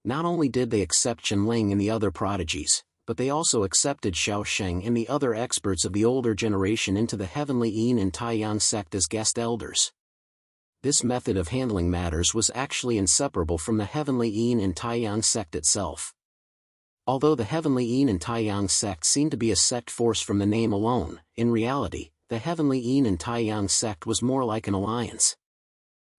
Not only did they accept Chenling and the other prodigies, but they also accepted Shaosheng and the other experts of the older generation into the heavenly Yin and Taiyang sect as guest elders. This method of handling matters was actually inseparable from the heavenly Yin and Taiyang sect itself. Although the heavenly Yin and Taiyang sect seemed to be a sect force from the name alone, in reality, the heavenly Yin and Taiyang sect was more like an alliance.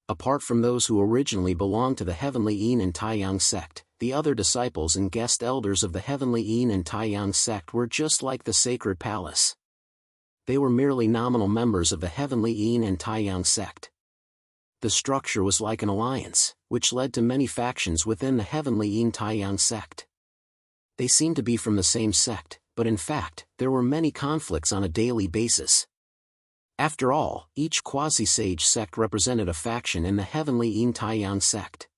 Apart from those who originally belonged to the heavenly Yin and Taiyang sect, the other disciples and guest elders of the heavenly Yin and Taiyang sect were just like the sacred palace. They were merely nominal members of the heavenly Yin and Taiyang sect. The structure was like an alliance, which led to many factions within the heavenly Yin Taiyang sect. They seemed to be from the same sect, but in fact, there were many conflicts on a daily basis. After all, each quasi-sage sect represented a faction in the heavenly Yin Taiyang sect.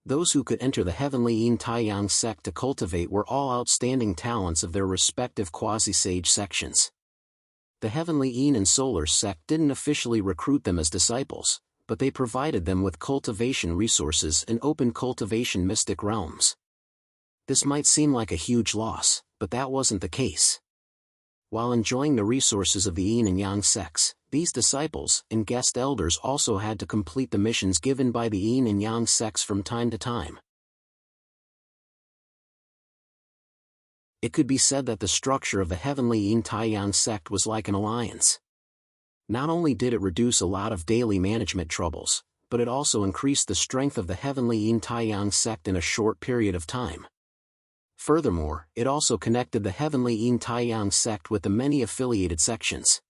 Those who could enter the heavenly Yin Taiyang sect to cultivate were all outstanding talents of their respective quasi-sage sections. The heavenly Yin and solar sect didn't officially recruit them as disciples, but they provided them with cultivation resources and open cultivation mystic realms. This might seem like a huge loss, but that wasn't the case. While enjoying the resources of the Yin and Yang sects, these disciples and guest elders also had to complete the missions given by the Yin and Yang sects from time to time. It could be said that the structure of the heavenly Yin Taiyang sect was like an alliance. Not only did it reduce a lot of daily management troubles, but it also increased the strength of the heavenly Yin Taiyang sect in a short period of time. Furthermore, it also connected the heavenly Yin Taiyang sect with the many affiliated sections.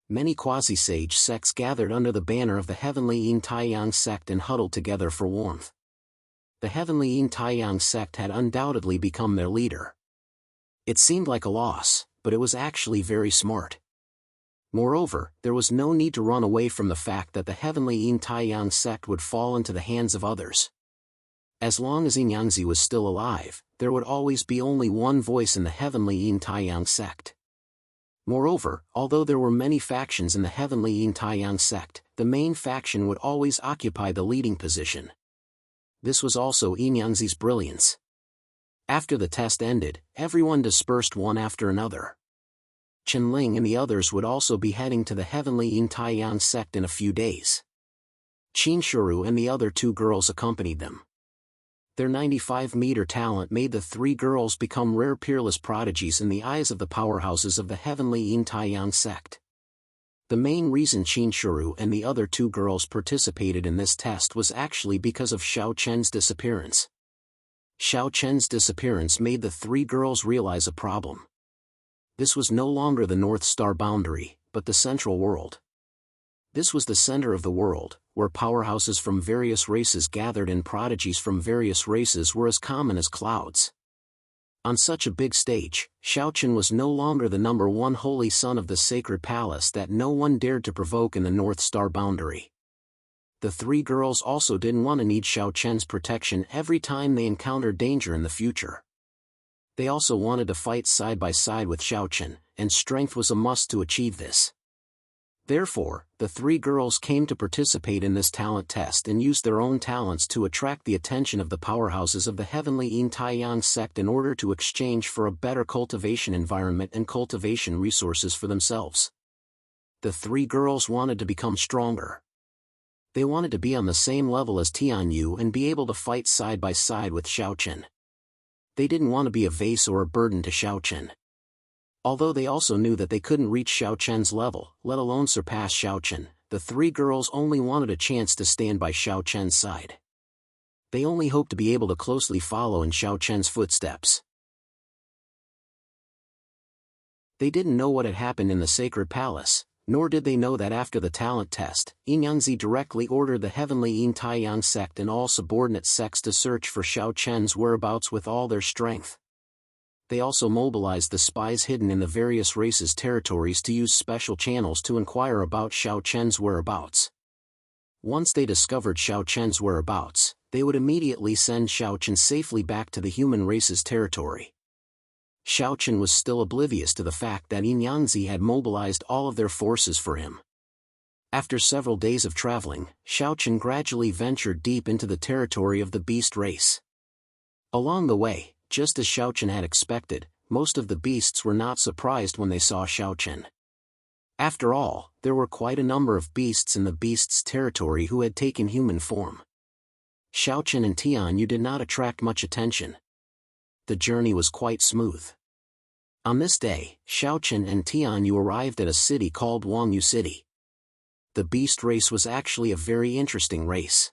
Many quasi-sage sects gathered under the banner of the heavenly Yin Taiyang sect and huddled together for warmth. The heavenly Yin Taiyang sect had undoubtedly become their leader. It seemed like a loss, but it was actually very smart. Moreover, there was no need to run away from the fact that the heavenly Yin Taiyang sect would fall into the hands of others. As long as Inyanzi was still alive, there would always be only one voice in the heavenly Yin Taiyang sect. Moreover, although there were many factions in the heavenly Yin Taiyang sect, the main faction would always occupy the leading position. This was also Inyanzi's brilliance. After the test ended, everyone dispersed one after another. Chenling and the others would also be heading to the heavenly Yin Taiyang sect in a few days. Chinshuru and the other two girls accompanied them. Their 95-meter talent made the three girls become rare peerless prodigies in the eyes of the powerhouses of the heavenly Yin Taiyang sect. The main reason Chinshuru and the other two girls participated in this test was actually because of Xiao Chen's disappearance. Xiao Chen's disappearance made the three girls realize a problem. This was no longer the North Star boundary, but the central world. This was the center of the world, where powerhouses from various races gathered and prodigies from various races were as common as clouds. On such a big stage, Xiaochen was no longer the number one holy son of the sacred palace that no one dared to provoke in the North Star boundary. The three girls also didn't want to need Xiaochen's protection every time they encountered danger in the future. They also wanted to fight side by side with Xiaochen, and strength was a must to achieve this. Therefore, the three girls came to participate in this talent test and used their own talents to attract the attention of the powerhouses of the heavenly Yin Taiyang sect in order to exchange for a better cultivation environment and cultivation resources for themselves. The three girls wanted to become stronger. They wanted to be on the same level as Tianyu and be able to fight side by side with Xiaochen. They didn't want to be a vase or a burden to Xiaochen. Although they also knew that they couldn't reach Xiaochen's level, let alone surpass Xiaochen, the three girls only wanted a chance to stand by Xiaochen's side. They only hoped to be able to closely follow in Xiaochen's footsteps. They didn't know what had happened in the sacred palace, nor did they know that after the talent test, Yanzi directly ordered the heavenly Yin Taiyang sect and all subordinate sects to search for Xiao Chen's whereabouts with all their strength. They also mobilized the spies hidden in the various races' territories to use special channels to inquire about Xiao Chen's whereabouts. Once they discovered Xiao Chen's whereabouts, they would immediately send Xiao Chen safely back to the human race's territory. Xiao Chen was still oblivious to the fact that Yin Yanzi had mobilized all of their forces for him. After several days of traveling, Xiao Chen gradually ventured deep into the territory of the beast race. Along the way, just as Xiao Chen had expected, most of the beasts were not surprised when they saw Xiao Chen. After all, there were quite a number of beasts in the beast's territory who had taken human form. Xiao Chen and Tianyu did not attract much attention. The journey was quite smooth. On this day, Xiao Chen and Tianyu arrived at a city called Wangyu City. The beast race was actually a very interesting race.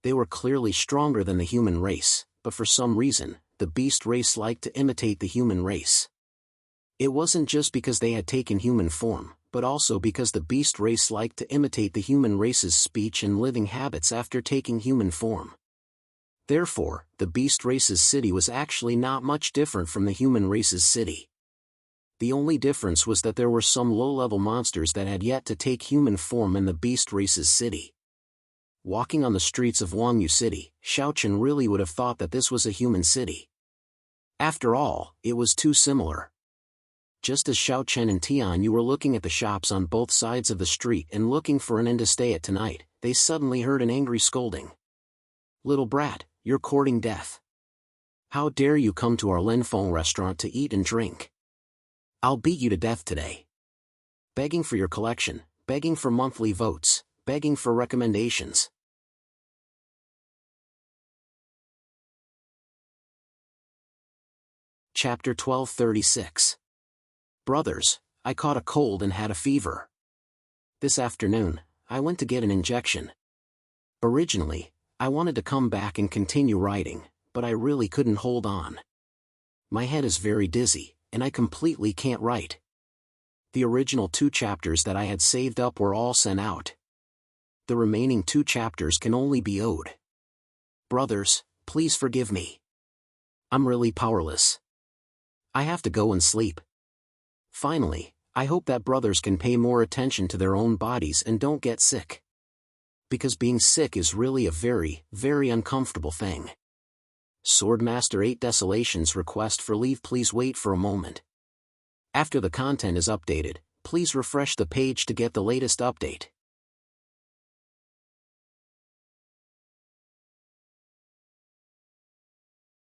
They were clearly stronger than the human race, but for some reason, the beast race liked to imitate the human race. It wasn't just because they had taken human form, but also because the beast race liked to imitate the human race's speech and living habits after taking human form. Therefore, the beast race's city was actually not much different from the human race's city. The only difference was that there were some low-level monsters that had yet to take human form in the beast race's city. Walking on the streets of Wangyu City, Xiao Chen really would have thought that this was a human city. After all, it was too similar. Just as Xiao Chen and Tianyu were looking at the shops on both sides of the street and looking for an inn to stay at tonight, they suddenly heard an angry scolding. "Little brat, you're courting death. How dare you come to our Linfeng restaurant to eat and drink? I'll beat you to death today. Begging for your collection, begging for monthly votes, begging for recommendations." Chapter 1236. Brothers, I caught a cold and had a fever. This afternoon, I went to get an injection. Originally, I wanted to come back and continue writing, but I really couldn't hold on. My head is very dizzy, and I completely can't write. The original 2 chapters that I had saved up were all sent out. The remaining 2 chapters can only be owed. Brothers, please forgive me. I'm really powerless. I have to go and sleep. Finally, I hope that brothers can pay more attention to their own bodies and don't get sick. Because being sick is really a very, very uncomfortable thing. Swordmaster 8 Desolations request for leave. Please wait for a moment. After the content is updated, please refresh the page to get the latest update.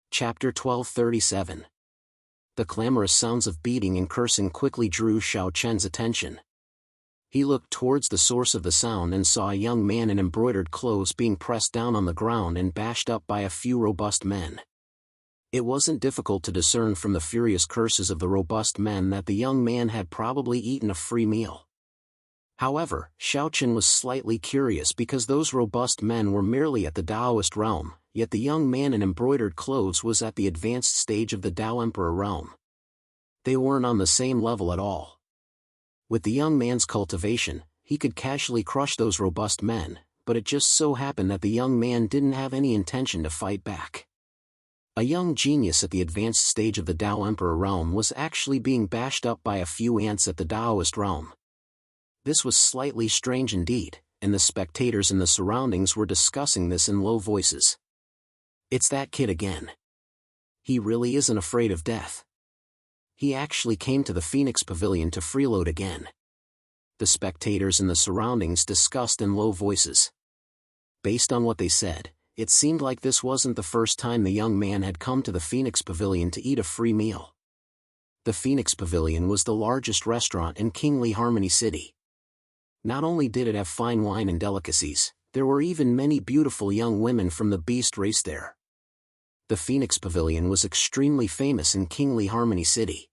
Chapter 1237. The clamorous sounds of beating and cursing quickly drew Xiao Chen's attention. He looked towards the source of the sound and saw a young man in embroidered clothes being pressed down on the ground and bashed up by a few robust men. It wasn't difficult to discern from the furious curses of the robust men that the young man had probably eaten a free meal. However, Xiao Chen was slightly curious because those robust men were merely at the Taoist realm, yet the young man in embroidered clothes was at the advanced stage of the Tao Emperor realm. They weren't on the same level at all. With the young man's cultivation, he could casually crush those robust men, but it just so happened that the young man didn't have any intention to fight back. A young genius at the advanced stage of the Tao Emperor realm was actually being bashed up by a few ants at the Taoist realm. This was slightly strange indeed, and the spectators in the surroundings were discussing this in low voices. It's that kid again. He really isn't afraid of death. He actually came to the Phoenix Pavilion to freeload again. The spectators in the surroundings discussed in low voices. Based on what they said, it seemed like this wasn't the first time the young man had come to the Phoenix Pavilion to eat a free meal. The Phoenix Pavilion was the largest restaurant in Kingly Harmony City. Not only did it have fine wine and delicacies, there were even many beautiful young women from the beast race there. The Phoenix Pavilion was extremely famous in Kingly Harmony City.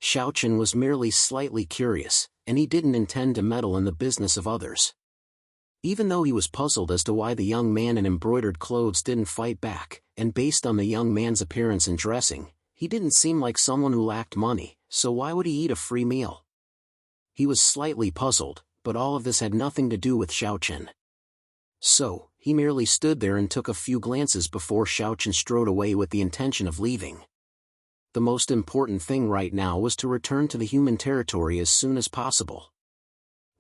Xiao Chen was merely slightly curious, and he didn't intend to meddle in the business of others. Even though he was puzzled as to why the young man in embroidered clothes didn't fight back, and based on the young man's appearance and dressing, he didn't seem like someone who lacked money, so why would he eat a free meal? He was slightly puzzled, but all of this had nothing to do with Xiaochen. So, he merely stood there and took a few glances before Xiaochen strode away with the intention of leaving. The most important thing right now was to return to the human territory as soon as possible.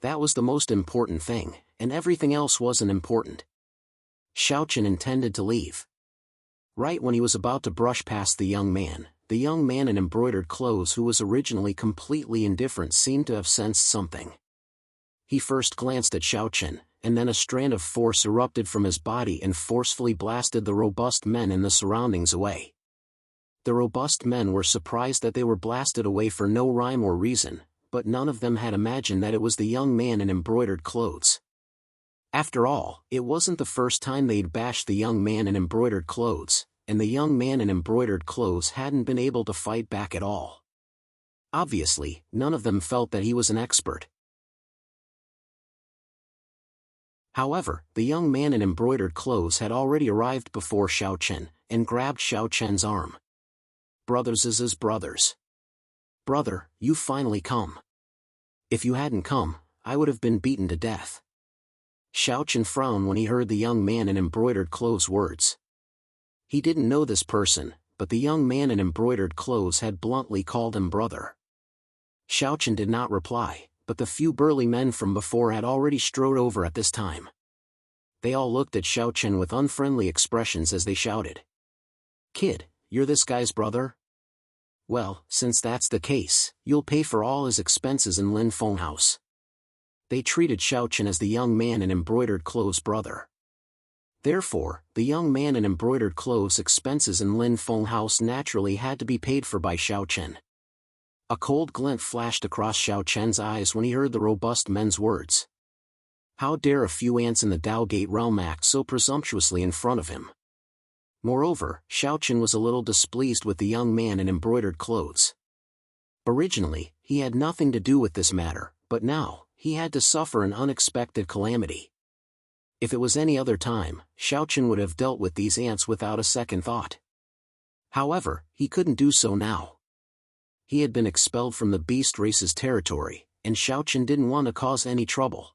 That was the most important thing, and everything else wasn't important. Xiaochen intended to leave. Right when he was about to brush past the young man in embroidered clothes who was originally completely indifferent seemed to have sensed something. He first glanced at Xiaochen, and then a strand of force erupted from his body and forcefully blasted the robust men in the surroundings away. The robust men were surprised that they were blasted away for no rhyme or reason, but none of them had imagined that it was the young man in embroidered clothes. After all, it wasn't the first time they'd bashed the young man in embroidered clothes, and the young man in embroidered clothes hadn't been able to fight back at all. Obviously, none of them felt that he was an expert. However, the young man in embroidered clothes had already arrived before Xiaochen, and grabbed Xiaochen's arm. Brothers is brothers. Brother, you finally come. If you hadn't come, I would have been beaten to death. Xiaochen frowned when he heard the young man in embroidered clothes' words. He didn't know this person, but the young man in embroidered clothes had bluntly called him brother. Xiaochen did not reply, but the few burly men from before had already strode over at this time. They all looked at Xiaochen with unfriendly expressions as they shouted. Kid, you're this guy's brother? Well, since that's the case, you'll pay for all his expenses in Lin Feng House. They treated Xiaochen as the young man in embroidered clothes' brother. Therefore, the young man in embroidered clothes' expenses in Lin Feng House naturally had to be paid for by Xiaochen. A cold glint flashed across Xiaochen's eyes when he heard the robust men's words. How dare a few ants in the Dao Gate realm act so presumptuously in front of him? Moreover, Xiaochen was a little displeased with the young man in embroidered clothes. Originally, he had nothing to do with this matter, but now, he had to suffer an unexpected calamity. If it was any other time, Xiaochen would have dealt with these ants without a second thought. However, he couldn't do so now. He had been expelled from the beast race's territory, and Xiaochen didn't want to cause any trouble.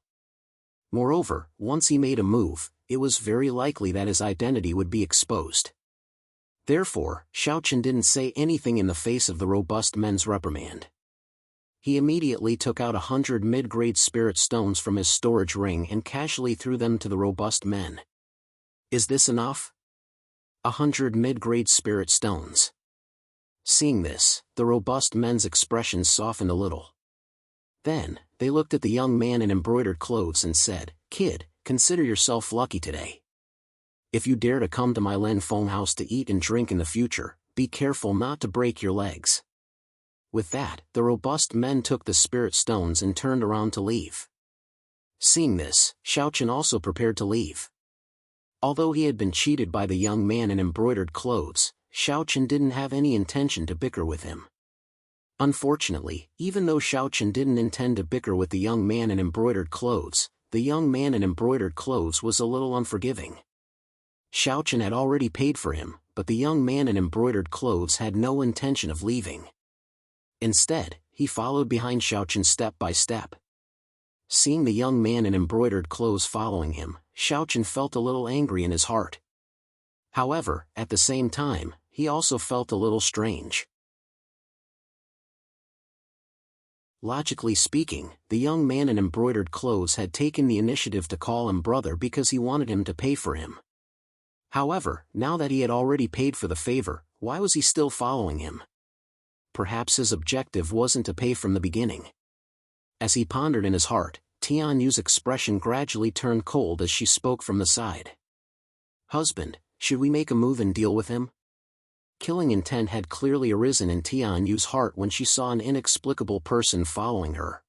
Moreover, once he made a move, it was very likely that his identity would be exposed. Therefore, Xiaochen didn't say anything in the face of the robust men's reprimand. He immediately took out 100 mid-grade spirit stones from his storage ring and casually threw them to the robust men. Is this enough? 100 mid-grade spirit stones. Seeing this, the robust men's expressions softened a little. Then, they looked at the young man in embroidered clothes and said, Kid, consider yourself lucky today. If you dare to come to my Lin Feng house to eat and drink in the future, be careful not to break your legs. With that, the robust men took the spirit stones and turned around to leave. Seeing this, Xiaochen also prepared to leave. Although he had been cheated by the young man in embroidered clothes, Xiaochen didn't have any intention to bicker with him. Unfortunately, even though Xiaochen didn't intend to bicker with the young man in embroidered clothes, the young man in embroidered clothes was a little unforgiving. Xiaochen had already paid for him, but the young man in embroidered clothes had no intention of leaving. Instead, he followed behind Xiaochen step by step. Seeing the young man in embroidered clothes following him, Xiaochen felt a little angry in his heart. However, at the same time, he also felt a little strange. Logically speaking, the young man in embroidered clothes had taken the initiative to call him brother because he wanted him to pay for him. However, now that he had already paid for the favor, why was he still following him? Perhaps his objective wasn't to pay from the beginning. As he pondered in his heart, Tianyu's expression gradually turned cold as she spoke from the side. Husband, should we make a move and deal with him? Killing intent had clearly arisen in Tianyu's heart when she saw an inexplicable person following her.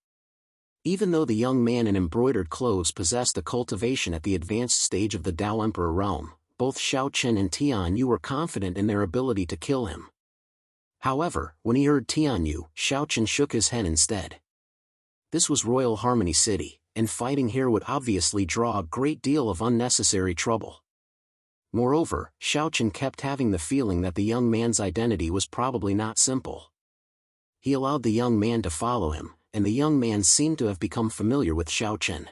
Even though the young man in embroidered clothes possessed a cultivation at the advanced stage of the Dao Emperor realm, both Xiaochen and Tianyu were confident in their ability to kill him. However, when he heard Tianyu, Xiaochen shook his head instead. This was Royal Harmony City, and fighting here would obviously draw a great deal of unnecessary trouble. Moreover, Xiaochen kept having the feeling that the young man's identity was probably not simple. He allowed the young man to follow him, and the young man seemed to have become familiar with Xiao Chen.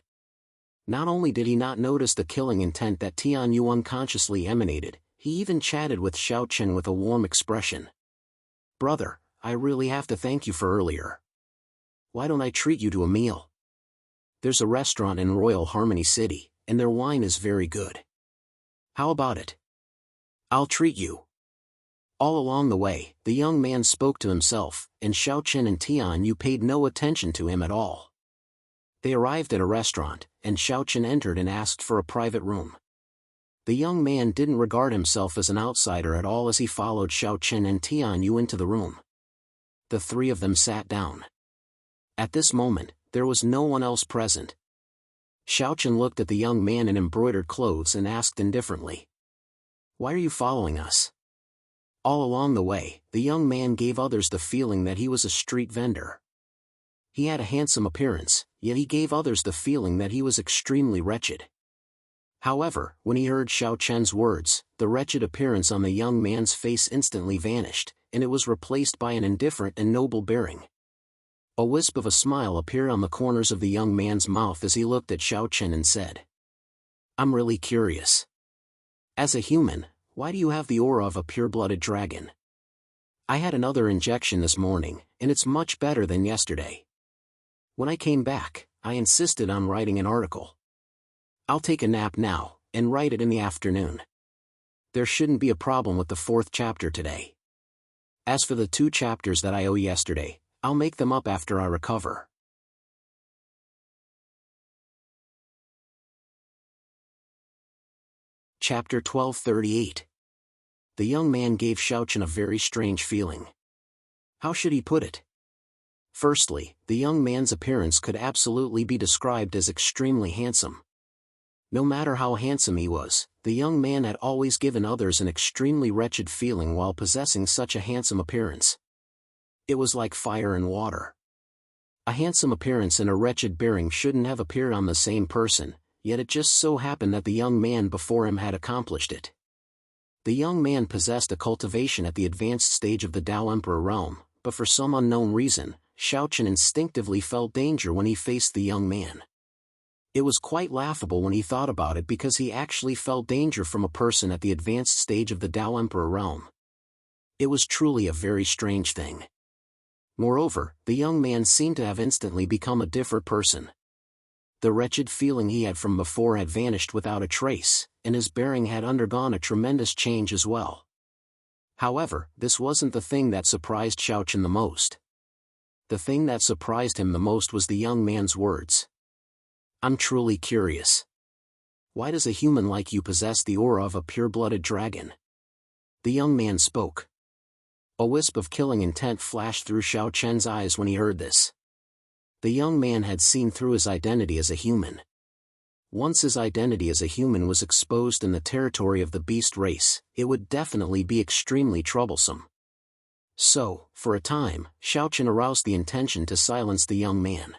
Not only did he not notice the killing intent that Tian Yu unconsciously emanated, he even chatted with Xiao Chen with a warm expression. "Brother, I really have to thank you for earlier. Why don't I treat you to a meal? There's a restaurant in Royal Harmony City, and their wine is very good. How about it? I'll treat you." All along the way, the young man spoke to himself, and Xiao Chen and Tian Yu paid no attention to him at all. They arrived at a restaurant, and Xiao Chen entered and asked for a private room. The young man didn't regard himself as an outsider at all as he followed Xiao Chen and Tian Yu into the room. The three of them sat down. At this moment, there was no one else present. Xiao Chen looked at the young man in embroidered clothes and asked indifferently, "Why are you following us?" All along the way, the young man gave others the feeling that he was a street vendor. He had a handsome appearance, yet he gave others the feeling that he was extremely wretched. However, when he heard Xiao Chen's words, the wretched appearance on the young man's face instantly vanished, and it was replaced by an indifferent and noble bearing. A wisp of a smile appeared on the corners of the young man's mouth as he looked at Xiao Chen and said, "I'm really curious. As a human, why do you have the aura of a pure-blooded dragon? I had another injection this morning, and it's much better than yesterday. When I came back, I insisted on writing an article. I'll take a nap now, and write it in the afternoon. There shouldn't be a problem with the 4th chapter today. As for the 2 chapters that I owe yesterday, I'll make them up after I recover." Chapter 1238. The young man gave Xiao Chen a very strange feeling. How should he put it? Firstly, the young man's appearance could absolutely be described as extremely handsome. No matter how handsome he was, the young man had always given others an extremely wretched feeling while possessing such a handsome appearance. It was like fire and water. A handsome appearance and a wretched bearing shouldn't have appeared on the same person, yet it just so happened that the young man before him had accomplished it. The young man possessed a cultivation at the advanced stage of the Tao Emperor realm, but for some unknown reason, Xiao Chen instinctively felt danger when he faced the young man. It was quite laughable when he thought about it because he actually felt danger from a person at the advanced stage of the Tao Emperor realm. It was truly a very strange thing. Moreover, the young man seemed to have instantly become a different person. The wretched feeling he had from before had vanished without a trace, and his bearing had undergone a tremendous change as well. However, this wasn't the thing that surprised Xiao Chen the most. The thing that surprised him the most was the young man's words. "I'm truly curious. Why does a human like you possess the aura of a pure-blooded dragon?" The young man spoke. A wisp of killing intent flashed through Xiao Chen's eyes when he heard this. The young man had seen through his identity as a human. Once his identity as a human was exposed in the territory of the beast race, it would definitely be extremely troublesome. So, for a time, Xiao Chen aroused the intention to silence the young man.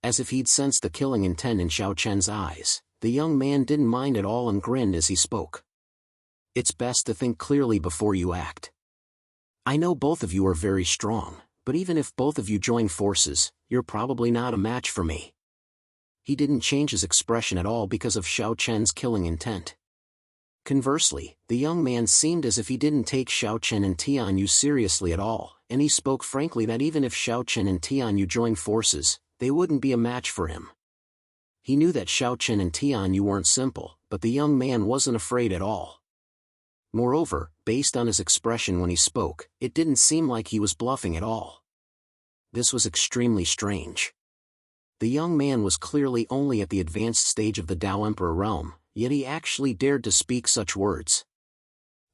As if he'd sensed the killing intent in Xiao Chen's eyes, the young man didn't mind at all and grinned as he spoke. "It's best to think clearly before you act. I know both of you are very strong, but even if both of you join forces, you're probably not a match for me." He didn't change his expression at all because of Xiao Chen's killing intent. Conversely, the young man seemed as if he didn't take Xiao Chen and Tian Yu seriously at all, and he spoke frankly that even if Xiao Chen and Tian Yu joined forces, they wouldn't be a match for him. He knew that Xiao Chen and Tian Yu weren't simple, but the young man wasn't afraid at all. Moreover, based on his expression when he spoke, it didn't seem like he was bluffing at all. This was extremely strange. The young man was clearly only at the advanced stage of the Tao Emperor realm, yet he actually dared to speak such words.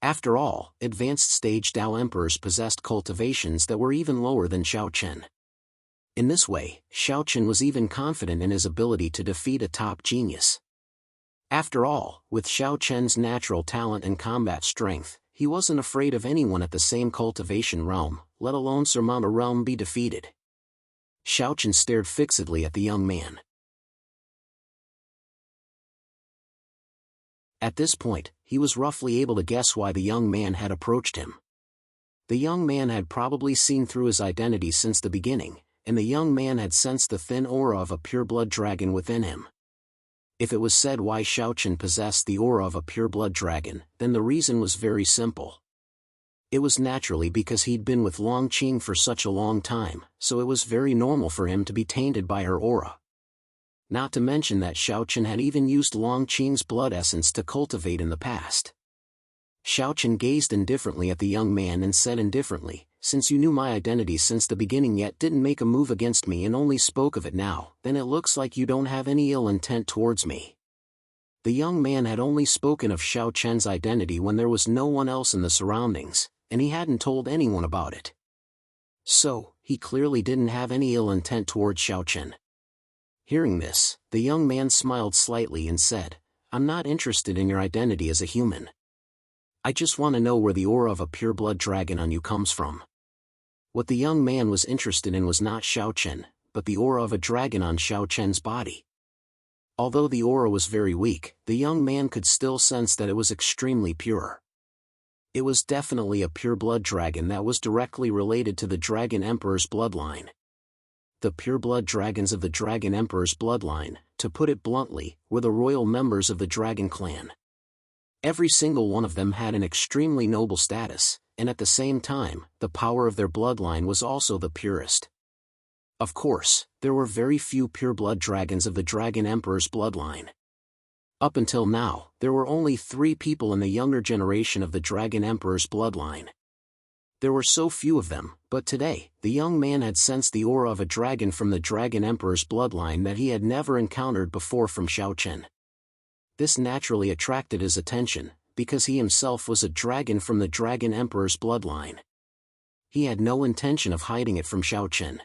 After all, advanced stage Tao Emperors possessed cultivations that were even lower than Xiao Chen. In this way, Xiao Chen was even confident in his ability to defeat a top genius. After all, with Xiao Chen's natural talent and combat strength, he wasn't afraid of anyone at the same cultivation realm, let alone surmount a realm be defeated. Xiao Chen stared fixedly at the young man. At this point, he was roughly able to guess why the young man had approached him. The young man had probably seen through his identity since the beginning, and the young man had sensed the thin aura of a pureblood dragon within him. If it was said why Xiaochen possessed the aura of a pureblood dragon, then the reason was very simple. It was naturally because he'd been with Long Qing for such a long time, so it was very normal for him to be tainted by her aura. Not to mention that Xiaochen had even used Long Qing's blood essence to cultivate in the past. Xiaochen gazed indifferently at the young man and said indifferently, "Since you knew my identity since the beginning yet didn't make a move against me and only spoke of it now, then it looks like you don't have any ill intent towards me." The young man had only spoken of Xiaochen's identity when there was no one else in the surroundings, and he hadn't told anyone about it. So, he clearly didn't have any ill intent towards Xiaochen. Hearing this, the young man smiled slightly and said, "I'm not interested in your identity as a human. I just want to know where the aura of a pureblood dragon on you comes from." What the young man was interested in was not Xiaochen, but the aura of a dragon on Xiaochen's body. Although the aura was very weak, the young man could still sense that it was extremely pure. It was definitely a pureblood dragon that was directly related to the Dragon Emperor's bloodline. The pureblood dragons of the Dragon Emperor's bloodline, to put it bluntly, were the royal members of the Dragon clan. Every single one of them had an extremely noble status, and at the same time, the power of their bloodline was also the purest. Of course, there were very few pureblood dragons of the Dragon Emperor's bloodline. Up until now, there were only 3 people in the younger generation of the Dragon Emperor's bloodline. There were so few of them, but today, the young man had sensed the aura of a dragon from the Dragon Emperor's bloodline that he had never encountered before from Xiaochen. This naturally attracted his attention, because he himself was a dragon from the Dragon Emperor's bloodline. He had no intention of hiding it from Xiaochen.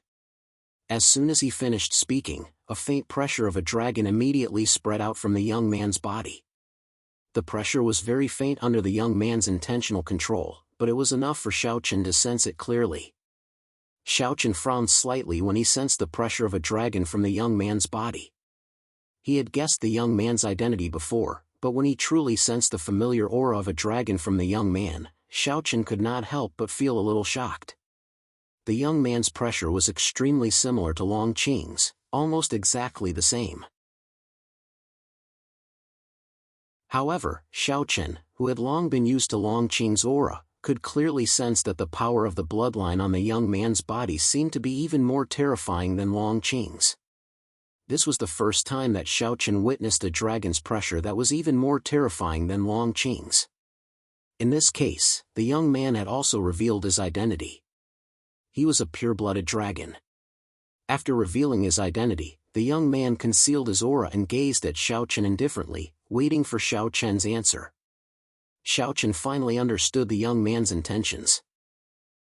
As soon as he finished speaking, a faint pressure of a dragon immediately spread out from the young man's body. The pressure was very faint under the young man's intentional control, but it was enough for Xiaochen to sense it clearly. Xiaochen frowned slightly when he sensed the pressure of a dragon from the young man's body. He had guessed the young man's identity before, but when he truly sensed the familiar aura of a dragon from the young man, Xiaochen could not help but feel a little shocked. The young man's pressure was extremely similar to Long Qing's, almost exactly the same. However, Xiaochen, who had long been used to Long Qing's aura, could clearly sense that the power of the bloodline on the young man's body seemed to be even more terrifying than Long Qing's. This was the first time that Xiaochen witnessed a dragon's pressure that was even more terrifying than Long Qing's. In this case, the young man had also revealed his identity. He was a pure-blooded dragon. After revealing his identity, the young man concealed his aura and gazed at Xiaochen indifferently, waiting for Xiaochen's answer. Xiaochen finally understood the young man's intentions.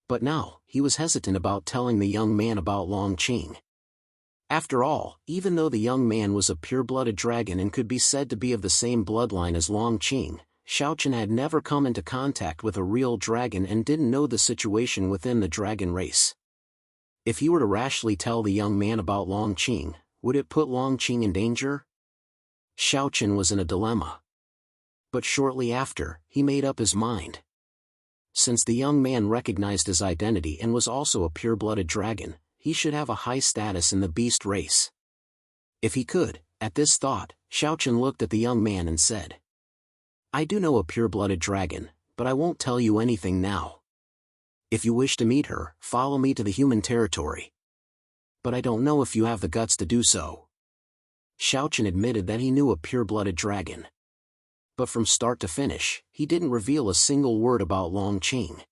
But now, he was hesitant about telling the young man about Long Qing. After all, even though the young man was a pure-blooded dragon and could be said to be of the same bloodline as Long Qing, Xiaochen had never come into contact with a real dragon and didn't know the situation within the dragon race. If he were to rashly tell the young man about Long Qing, would it put Long Qing in danger? Xiaochen was in a dilemma. But shortly after, he made up his mind. Since the young man recognized his identity and was also a pure-blooded dragon, he should have a high status in the beast race. If he could, at this thought, Xiaochen looked at the young man and said, "I do know a pure-blooded dragon, but I won't tell you anything now. If you wish to meet her, follow me to the human territory. But I don't know if you have the guts to do so." Xiaochen admitted that he knew a pure-blooded dragon. But from start to finish, he didn't reveal a single word about Long Qing.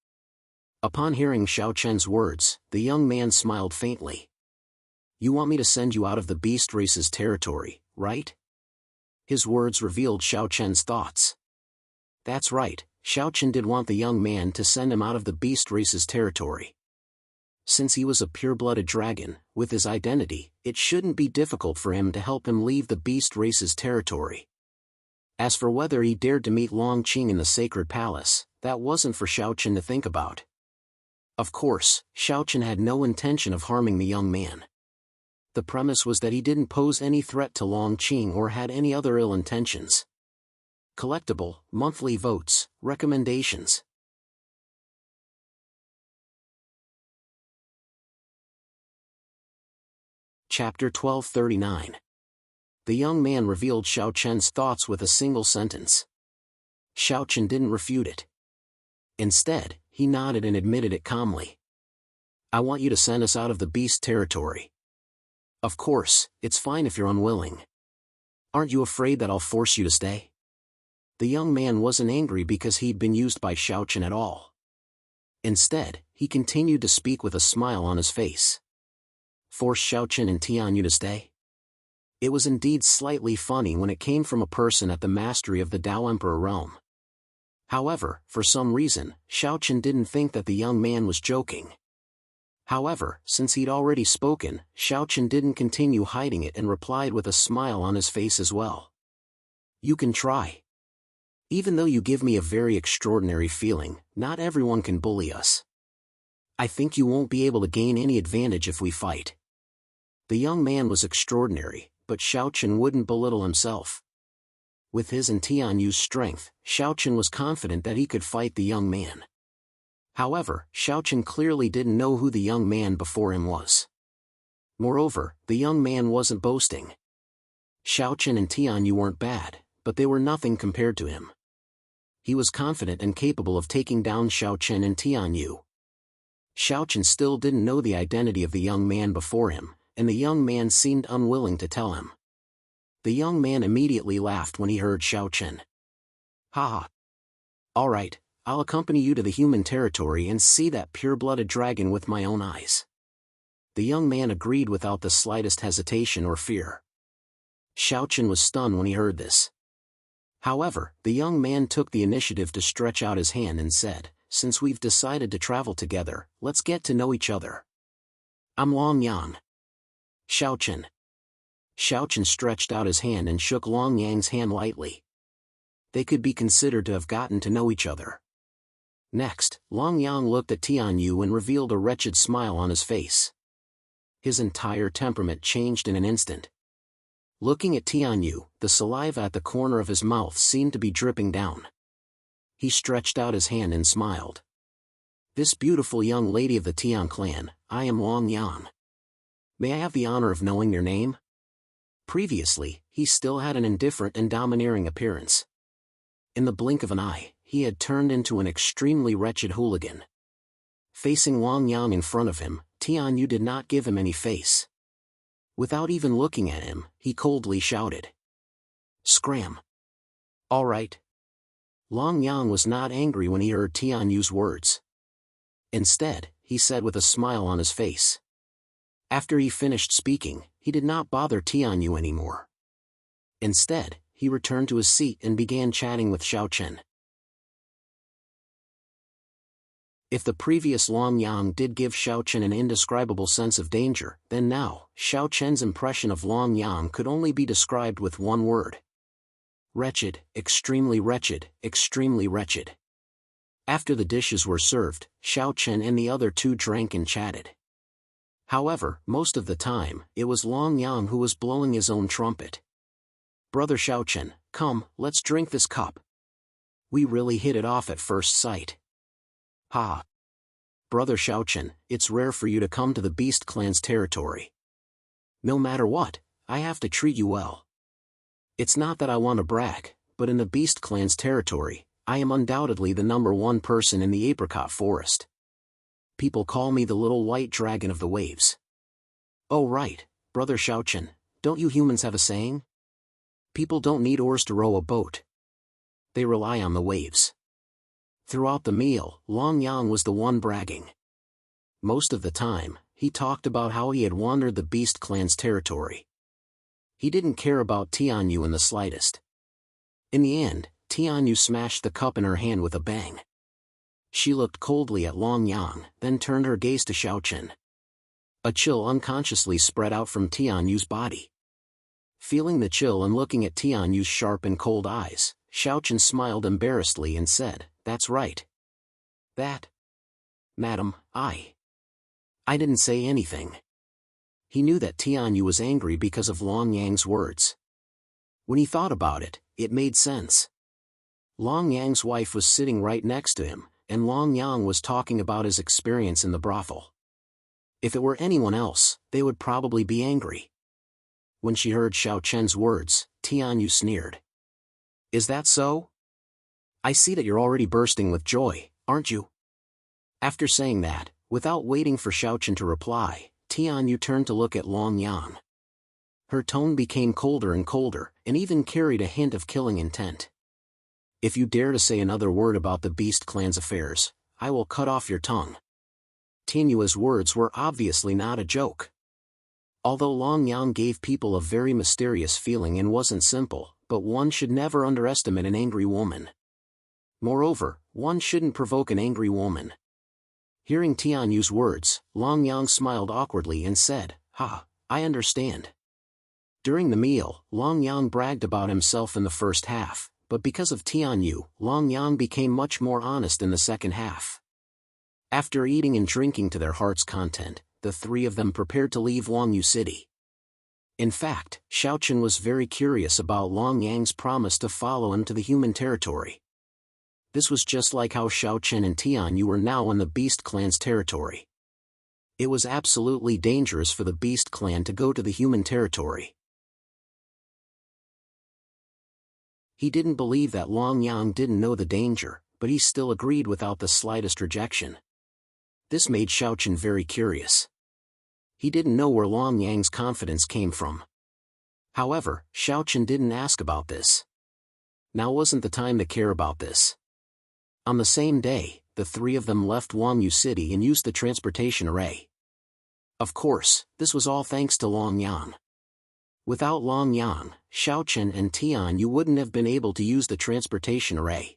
Upon hearing Xiaochen's words, the young man smiled faintly. "You want me to send you out of the beast race's territory, right?" His words revealed Xiaochen's thoughts. That's right, Xiaochen did want the young man to send him out of the beast race's territory. Since he was a pure-blooded dragon, with his identity, it shouldn't be difficult for him to help him leave the beast race's territory. As for whether he dared to meet Long Qing in the sacred palace, that wasn't for Xiaochen to think about. Of course, Xiaochen had no intention of harming the young man. The premise was that he didn't pose any threat to Long Qing or had any other ill intentions. Collectible, monthly votes, recommendations. Chapter 1239. The young man revealed Xiao Chen's thoughts with a single sentence. Xiao Chen didn't refute it. Instead, he nodded and admitted it calmly. I want you to send us out of the beast territory. Of course, it's fine if you're unwilling. Aren't you afraid that I'll force you to stay? The young man wasn't angry because he'd been used by Xiao Chen at all. Instead, he continued to speak with a smile on his face. Force Xiao Chen and Tianyu to stay? It was indeed slightly funny when it came from a person at the mastery of the Tao Emperor realm. However, for some reason, Xiao Chen didn't think that the young man was joking. However, since he'd already spoken, Xiao Chen didn't continue hiding it and replied with a smile on his face as well. You can try. Even though you give me a very extraordinary feeling, not everyone can bully us. I think you won't be able to gain any advantage if we fight. The young man was extraordinary, but Xiao Chen wouldn't belittle himself. With his and Tianyu's strength, Xiao Chen was confident that he could fight the young man. However, Xiao Chen clearly didn't know who the young man before him was. Moreover, the young man wasn't boasting. Xiao Chen and Tianyu weren't bad, but they were nothing compared to him. He was confident and capable of taking down Xiao Chen and Tianyu. Xiao Chen still didn't know the identity of the young man before him, and the young man seemed unwilling to tell him. The young man immediately laughed when he heard Xiao Chen. Ha! All right, I'll accompany you to the human territory and see that pure-blooded dragon with my own eyes. The young man agreed without the slightest hesitation or fear. Xiao Chen was stunned when he heard this. However, the young man took the initiative to stretch out his hand and said, since we've decided to travel together, let's get to know each other. I'm Long Yang. Xiao Chen. Xiao Chen stretched out his hand and shook Long Yang's hand lightly. They could be considered to have gotten to know each other. Next, Long Yang looked at Tianyu and revealed a wretched smile on his face. His entire temperament changed in an instant. Looking at Tianyu, the saliva at the corner of his mouth seemed to be dripping down. He stretched out his hand and smiled. This beautiful young lady of the Tian clan, I am Long Yang. May I have the honor of knowing your name? Previously, he still had an indifferent and domineering appearance. In the blink of an eye, he had turned into an extremely wretched hooligan. Facing Long Yang in front of him, Tianyu did not give him any face. Without even looking at him, he coldly shouted. Scram! All right. Long Yang was not angry when he heard Tianyu's words. Instead, he said with a smile on his face. After he finished speaking, he did not bother Tianyu anymore. Instead, he returned to his seat and began chatting with Xiao Chen. If the previous Long Yang did give Xiao Chen an indescribable sense of danger, then now, Xiao Chen's impression of Long Yang could only be described with one word. Wretched, extremely wretched, extremely wretched. After the dishes were served, Xiao Chen and the other two drank and chatted. However, most of the time, it was Long Yang who was blowing his own trumpet. Brother Xiao Chen, come, let's drink this cup. We really hit it off at first sight. Ha! Brother Xiao Chen, it's rare for you to come to the Beast Clan's territory. No matter what, I have to treat you well. It's not that I want to brag, but in the Beast Clan's territory, I am undoubtedly the #1 person in the apricot forest. People call me the little white dragon of the waves. Oh right, Brother Xiao Chen, don't you humans have a saying? People don't need oars to row a boat. They rely on the waves. Throughout the meal, Long Yang was the one bragging. Most of the time, he talked about how he had wandered the Beast Clan's territory. He didn't care about Tianyu in the slightest. In the end, Tianyu smashed the cup in her hand with a bang. She looked coldly at Long Yang, then turned her gaze to Xiao Chen. A chill unconsciously spread out from Tianyu's body. Feeling the chill and looking at Tianyu's sharp and cold eyes, Xiao Chen smiled embarrassedly and said, That's right. That? Madam, I didn't say anything. He knew that Tianyu was angry because of Long Yang's words. When he thought about it, it made sense. Long Yang's wife was sitting right next to him, and Long Yang was talking about his experience in the brothel. If it were anyone else, they would probably be angry. When she heard Xiao Chen's words, Tianyu sneered. Is that so? I see that you're already bursting with joy, aren't you? After saying that, without waiting for Xiao Chen to reply, Tianyu turned to look at Long Yang. Her tone became colder and colder, and even carried a hint of killing intent. If you dare to say another word about the Beast Clan's affairs, I will cut off your tongue. Tianyu's words were obviously not a joke. Although Long Yang gave people a very mysterious feeling and wasn't simple, but one should never underestimate an angry woman. Moreover, one shouldn't provoke an angry woman. Hearing Tianyu's words, Long Yang smiled awkwardly and said, "Ha, I understand." During the meal, Long Yang bragged about himself in the first half, but because of Tianyu, Long Yang became much more honest in the second half. After eating and drinking to their heart's content, the three of them prepared to leave Wangyu City. In fact, Xiao Chen was very curious about Long Yang's promise to follow him to the human territory. This was just like how Xiao Chen and Tianyu were now in the Beast Clan's territory. It was absolutely dangerous for the Beast Clan to go to the human territory. He didn't believe that Long Yang didn't know the danger, but he still agreed without the slightest rejection. This made Xiao Chen very curious. He didn't know where Long Yang's confidence came from. However, Xiao Chen didn't ask about this. Now wasn't the time to care about this. On the same day, the three of them left Wangyu City and used the transportation array. Of course, this was all thanks to Long Yang. Without Long Yang, Xiao Chen and Tianyu wouldn't have been able to use the transportation array.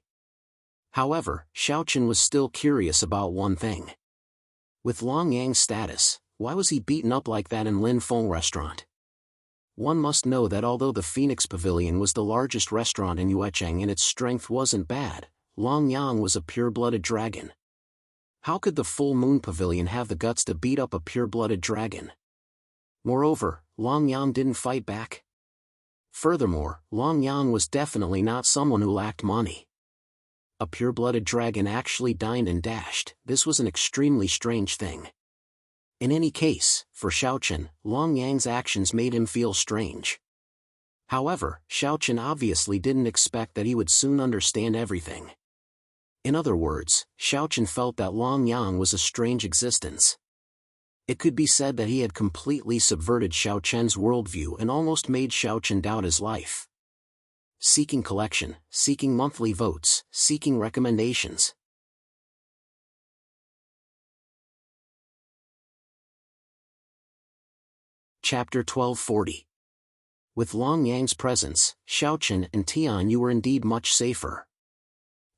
However, Xiao Chen was still curious about one thing. With Long Yang's status, why was he beaten up like that in Lin Feng restaurant? One must know that although the Phoenix Pavilion was the largest restaurant in Yuecheng and its strength wasn't bad, Long Yang was a pure-blooded dragon. How could the Full Moon Pavilion have the guts to beat up a pure-blooded dragon? Moreover, Long Yang didn't fight back. Furthermore, Long Yang was definitely not someone who lacked money. A pure-blooded dragon actually dined and dashed. This was an extremely strange thing. In any case, for Xiao Chen, Long Yang's actions made him feel strange. However, Xiao Chen obviously didn't expect that he would soon understand everything. In other words, Xiao Chen felt that Long Yang was a strange existence. It could be said that he had completely subverted Xiao Chen's worldview and almost made Xiao Chen doubt his life. Seeking collection, seeking monthly votes, seeking recommendations. Chapter 1240. With Long Yang's presence, Xiao Chen and Tianyu were indeed much safer.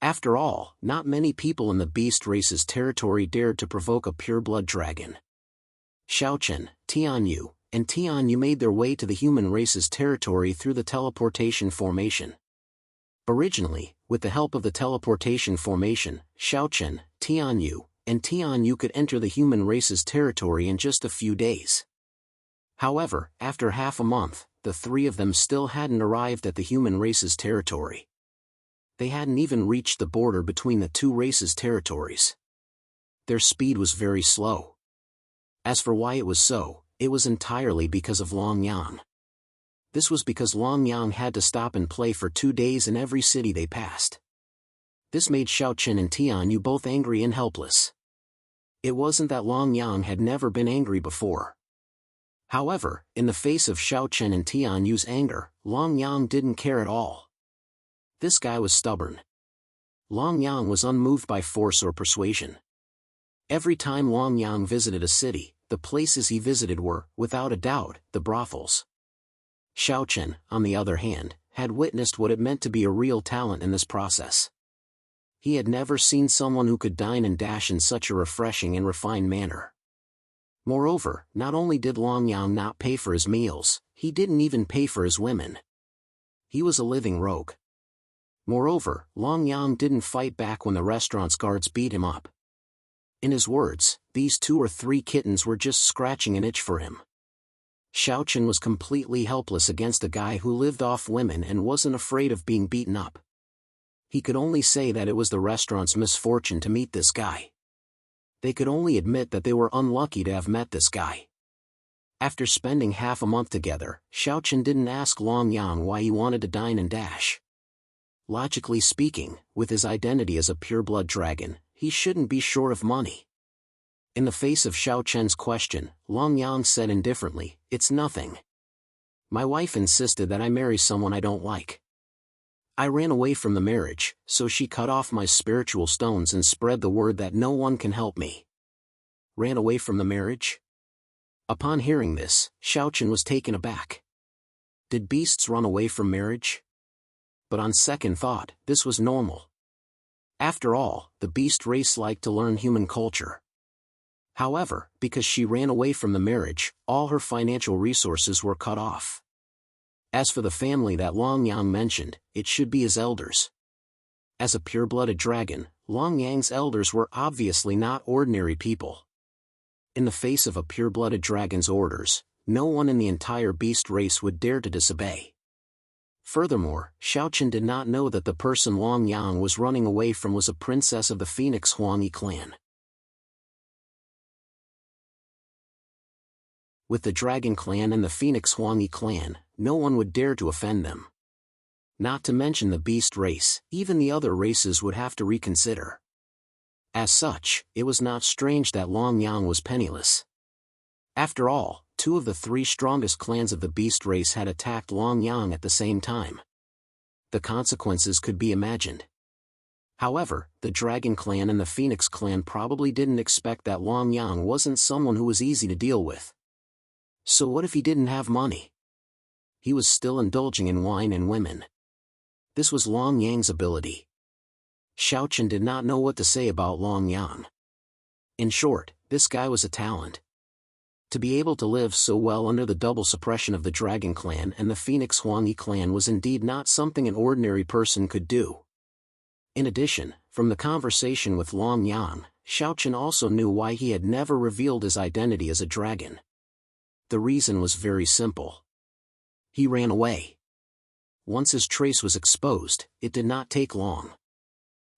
After all, not many people in the beast race's territory dared to provoke a pure-blood dragon. Xiao Chen, Tianyu, and Tianyu made their way to the human race's territory through the teleportation formation. Originally, with the help of the teleportation formation, Xiao Chen, Tianyu, and Tianyu could enter the human race's territory in just a few days. However, after half a month, the three of them still hadn't arrived at the human race's territory. They hadn't even reached the border between the two races' territories. Their speed was very slow. As for why it was so, it was entirely because of Long Yang. This was because Long Yang had to stop and play for 2 days in every city they passed. This made Xiao Chen and Tianyu both angry and helpless. It wasn't that Long Yang had never been angry before. However, in the face of Xiao Chen and Tianyu's anger, Long Yang didn't care at all. This guy was stubborn. Long Yang was unmoved by force or persuasion. Every time Long Yang visited a city, the places he visited were, without a doubt, the brothels. Xiao Chen, on the other hand, had witnessed what it meant to be a real talent in this process. He had never seen someone who could dine and dash in such a refreshing and refined manner. Moreover, not only did Long Yang not pay for his meals, he didn't even pay for his women. He was a living rogue. Moreover, Long Yang didn't fight back when the restaurant's guards beat him up. In his words, these 2 or 3 kittens were just scratching an itch for him. Xiao Chen was completely helpless against a guy who lived off women and wasn't afraid of being beaten up. He could only say that it was the restaurant's misfortune to meet this guy. They could only admit that they were unlucky to have met this guy. After spending half a month together, Xiaochen didn't ask Long Yang why he wanted to dine and dash. Logically speaking, with his identity as a pure-blood dragon, he shouldn't be short of money. In the face of Xiaochen's question, Long Yang said indifferently, "It's nothing. My wife insisted that I marry someone I don't like. I ran away from the marriage, so she cut off my spiritual stones and spread the word that no one can help me." Ran away from the marriage? Upon hearing this, Xiaochen was taken aback. Did beasts run away from marriage? But on second thought, this was normal. After all, the beast race liked to learn human culture. However, because she ran away from the marriage, all her financial resources were cut off. As for the family that Long Yang mentioned, it should be his elders. As a pure-blooded dragon, Long Yang's elders were obviously not ordinary people. In the face of a pure-blooded dragon's orders, no one in the entire beast race would dare to disobey. Furthermore, Xiaochen did not know that the person Long Yang was running away from was a princess of the Phoenix Huangyi clan. With the Dragon Clan and the Phoenix Huangyi clan, no one would dare to offend them. Not to mention the beast race, even the other races would have to reconsider. As such, it was not strange that Long Yang was penniless. After all, 2 of the 3 strongest clans of the beast race had attacked Long Yang at the same time. The consequences could be imagined. However, the Dragon Clan and the Phoenix Clan probably didn't expect that Long Yang wasn't someone who was easy to deal with. So what if he didn't have money? He was still indulging in wine and women. This was Long Yang's ability. Xiaochen did not know what to say about Long Yang. In short, this guy was a talent. To be able to live so well under the double suppression of the Dragon Clan and the Phoenix Huangyi clan was indeed not something an ordinary person could do. In addition, from the conversation with Long Yang, Xiaochen also knew why he had never revealed his identity as a dragon. The reason was very simple. He ran away. Once his trace was exposed, it did not take long.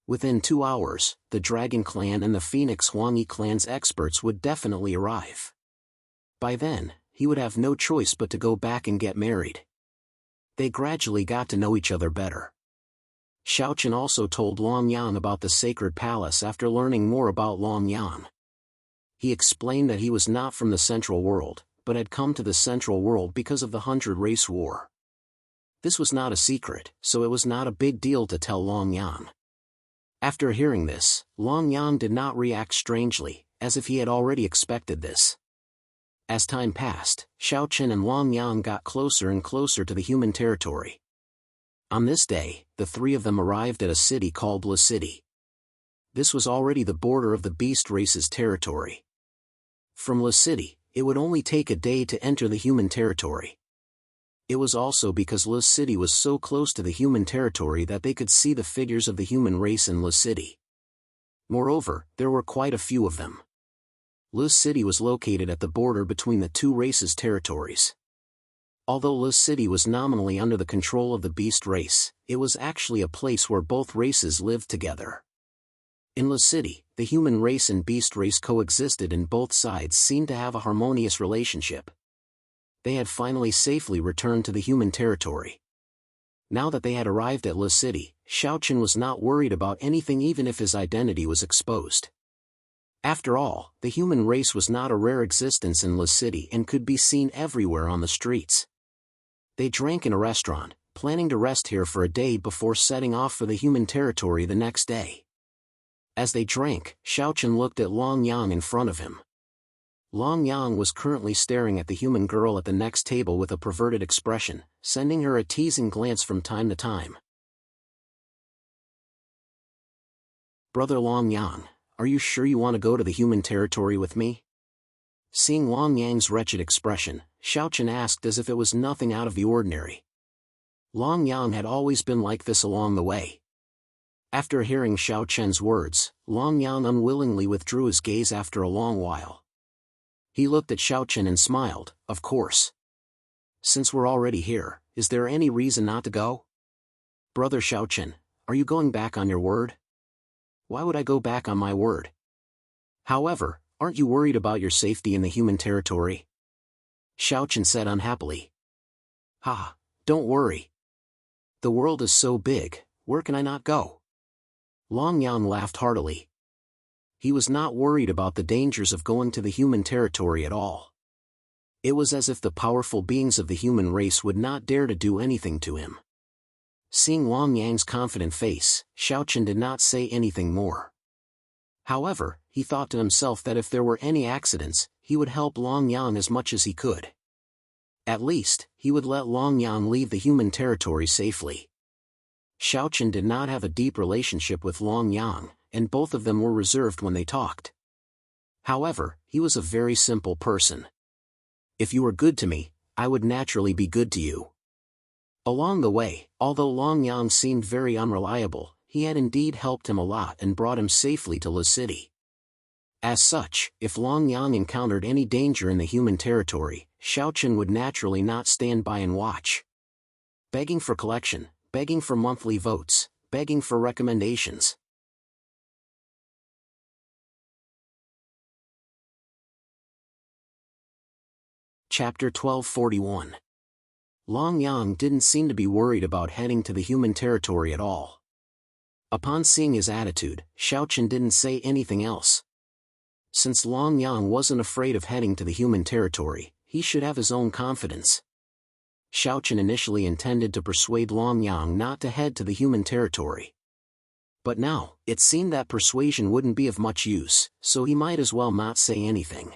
Within 2 hours, the Dragon Clan and the Phoenix Huangyi clan's experts would definitely arrive. By then, he would have no choice but to go back and get married. They gradually got to know each other better. Xiaochen also told Long Yang about the sacred palace after learning more about Long Yang. He explained that he was not from the Central World, but had come to the Central World because of the 100 Race War. This was not a secret, so it was not a big deal to tell Long Yang. After hearing this, Long Yang did not react strangely, as if he had already expected this. As time passed, Xiaochen and Long Yang got closer and closer to the human territory. On this day, the 3 of them arrived at a city called Le City. This was already the border of the beast race's territory. From Le City, it would only take a day to enter the human territory. It was also because Le City was so close to the human territory that they could see the figures of the human race in Le City. Moreover, there were quite a few of them. Le City was located at the border between the 2 races' territories. Although Le City was nominally under the control of the beast race, it was actually a place where both races lived together. In Le City, the human race and beast race coexisted and both sides seemed to have a harmonious relationship. They had finally safely returned to the human territory. Now that they had arrived at Le City, Xiaochen was not worried about anything even if his identity was exposed. After all, the human race was not a rare existence in Le City and could be seen everywhere on the streets. They drank in a restaurant, planning to rest here for a day before setting off for the human territory the next day. As they drank, Xiaochen looked at Long Yang in front of him. Long Yang was currently staring at the human girl at the next table with a perverted expression, sending her a teasing glance from time to time. "Brother Long Yang, are you sure you want to go to the human territory with me?" Seeing Long Yang's wretched expression, Xiaochen asked as if it was nothing out of the ordinary. Long Yang had always been like this along the way. After hearing Xiaochen's words, Long Yang unwillingly withdrew his gaze after a long while. He looked at Xiaochen and smiled, "Of course. Since we're already here, is there any reason not to go?" "Brother Xiaochen, are you going back on your word?" "Why would I go back on my word?" However, aren't you worried about your safety in the human territory? Xiaochen said unhappily. Ha, don't worry. The world is so big, where can I not go? Long Yang laughed heartily. He was not worried about the dangers of going to the human territory at all. It was as if the powerful beings of the human race would not dare to do anything to him. Seeing Long Yang's confident face, Xiaochen did not say anything more. However, he thought to himself that if there were any accidents, he would help Long Yang as much as he could. At least, he would let Long Yang leave the human territory safely. Xiaochen did not have a deep relationship with Long Yang, and both of them were reserved when they talked. However, he was a very simple person. If you were good to me, I would naturally be good to you. Along the way, although Long Yang seemed very unreliable, he had indeed helped him a lot and brought him safely to Le City. As such, if Long Yang encountered any danger in the human territory, Xiaochen would naturally not stand by and watch. Begging for collection, begging for monthly votes, begging for recommendations. Chapter 1241. Long Yang didn't seem to be worried about heading to the human territory at all. Upon seeing his attitude, Xiaochen didn't say anything else. Since Long Yang wasn't afraid of heading to the human territory, he should have his own confidence. Xiaochen initially intended to persuade Long Yang not to head to the human territory. But now, it seemed that persuasion wouldn't be of much use, so he might as well not say anything.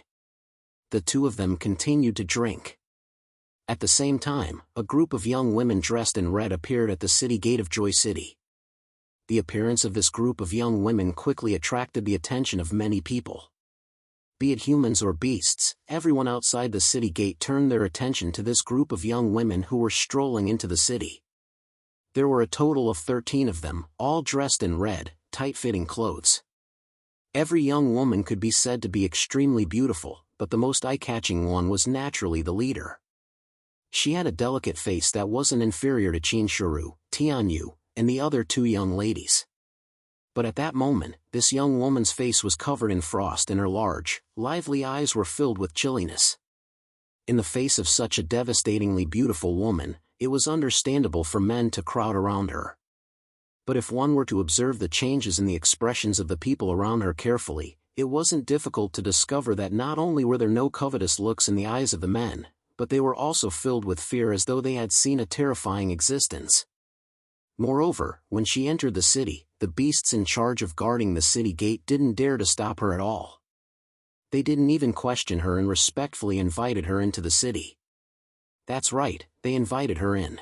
The two of them continued to drink. At the same time, a group of young women dressed in red appeared at the city gate of Joy City. The appearance of this group of young women quickly attracted the attention of many people. Be it humans or beasts, everyone outside the city gate turned their attention to this group of young women who were strolling into the city. There were a total of 13 of them, all dressed in red, tight-fitting clothes. Every young woman could be said to be extremely beautiful, but the most eye-catching one was naturally the leader. She had a delicate face that wasn't inferior to Qin Shuru, Tianyu, and the other two young ladies. But at that moment, this young woman's face was covered in frost and her large, lively eyes were filled with chilliness. In the face of such a devastatingly beautiful woman, it was understandable for men to crowd around her. But if one were to observe the changes in the expressions of the people around her carefully, it wasn't difficult to discover that not only were there no covetous looks in the eyes of the men, but they were also filled with fear as though they had seen a terrifying existence. Moreover, when she entered the city, the beasts in charge of guarding the city gate didn't dare to stop her at all. They didn't even question her and respectfully invited her into the city. That's right, they invited her in.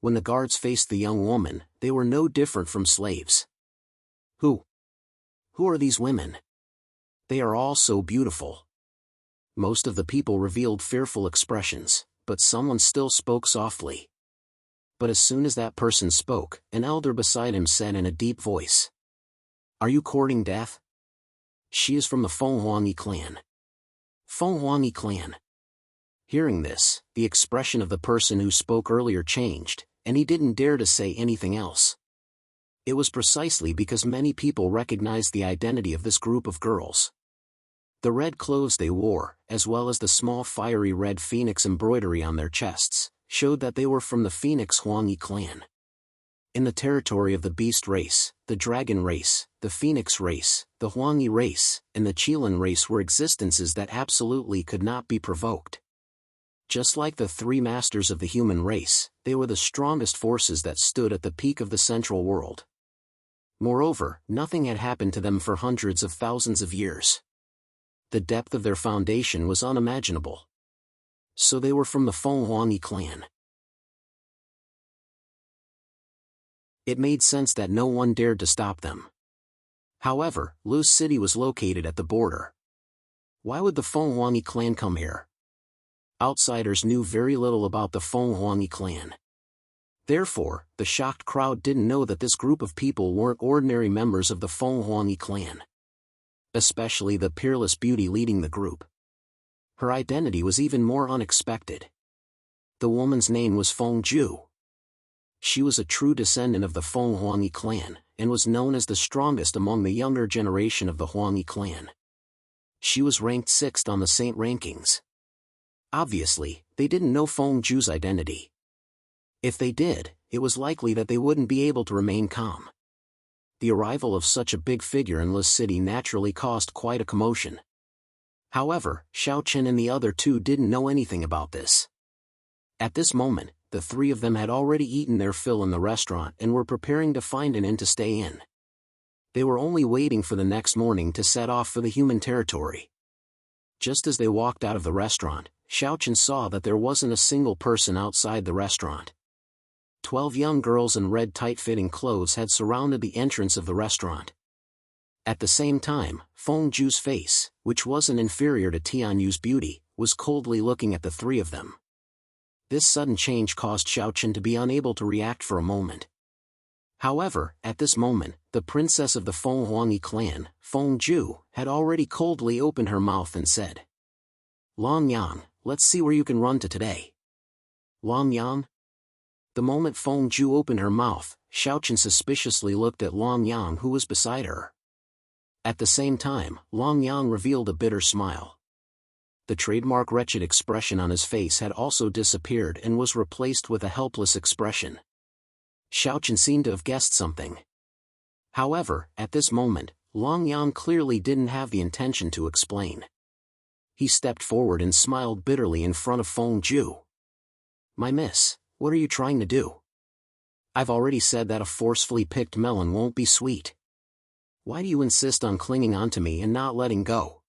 When the guards faced the young woman, they were no different from slaves. Who are these women? They are all so beautiful. Most of the people revealed fearful expressions, but someone still spoke softly. But as soon as that person spoke, an elder beside him said in a deep voice, "Are you courting death? She is from the Feng Huangyi clan." Feng Huangyi clan. Hearing this, the expression of the person who spoke earlier changed, and he didn't dare to say anything else. It was precisely because many people recognized the identity of this group of girls. The red clothes they wore, as well as the small fiery red phoenix embroidery on their chests, showed that they were from the Phoenix Huangyi clan. In the territory of the beast race, the dragon race, the phoenix race, the Huangyi race, and the Qilin race were existences that absolutely could not be provoked. Just like the three masters of the human race, they were the strongest forces that stood at the peak of the central world. Moreover, nothing had happened to them for hundreds of thousands of years. The depth of their foundation was unimaginable. So they were from the Feng Huangyi clan. It made sense that no one dared to stop them. However, Lu City was located at the border. Why would the Feng Huangyi clan come here? Outsiders knew very little about the Feng Huangyi clan. Therefore, the shocked crowd didn't know that this group of people weren't ordinary members of the Feng Huangyi clan. Especially the peerless beauty leading the group. Her identity was even more unexpected. The woman's name was Feng Ju. She was a true descendant of the Feng Huangyi clan, and was known as the strongest among the younger generation of the Huangyi clan. She was ranked 6th on the Saint rankings. Obviously, they didn't know Feng Zhu's identity. If they did, it was likely that they wouldn't be able to remain calm. The arrival of such a big figure in Lis City naturally caused quite a commotion. However, Xiao Chen and the other two didn't know anything about this. At this moment, the three of them had already eaten their fill in the restaurant and were preparing to find an inn to stay in. They were only waiting for the next morning to set off for the human territory. Just as they walked out of the restaurant, Xiao Chen saw that there wasn't a single person outside the restaurant. 12 young girls in red tight-fitting clothes had surrounded the entrance of the restaurant. At the same time, Feng Zhu's face, which wasn't inferior to Tianyu's beauty, was coldly looking at the three of them. This sudden change caused Xiao Chen to be unable to react for a moment. However, at this moment, the princess of the Feng Huangyi clan, Feng Zhu, had already coldly opened her mouth and said, "Long Yang, let's see where you can run to today." Long Yang? The moment Feng Zhu opened her mouth, Xiao Chen suspiciously looked at Long Yang, who was beside her. At the same time, Long Yang revealed a bitter smile. The trademark wretched expression on his face had also disappeared and was replaced with a helpless expression. Xiao Chen seemed to have guessed something. However, at this moment, Long Yang clearly didn't have the intention to explain. He stepped forward and smiled bitterly in front of Feng Zhu. "My miss, what are you trying to do? I've already said that a forcefully picked melon won't be sweet. Why do you insist on clinging onto me and not letting go?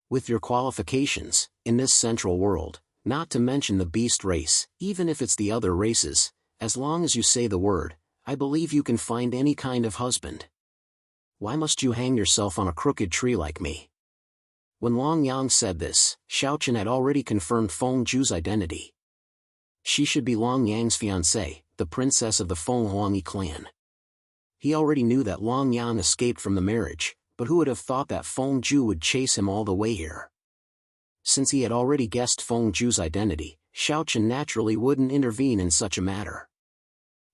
With your qualifications, in this central world, not to mention the beast race, even if it's the other races, as long as you say the word, I believe you can find any kind of husband. Why must you hang yourself on a crooked tree like me?" When Long Yang said this, Xiao Chen had already confirmed Feng Zhu's identity. She should be Long Yang's fiancée, the princess of the Feng Huangyi clan. He already knew that Long Yang escaped from the marriage, but who would have thought that Feng Zhu would chase him all the way here? Since he had already guessed Feng Zhu's identity, Xiao Chen naturally wouldn't intervene in such a matter.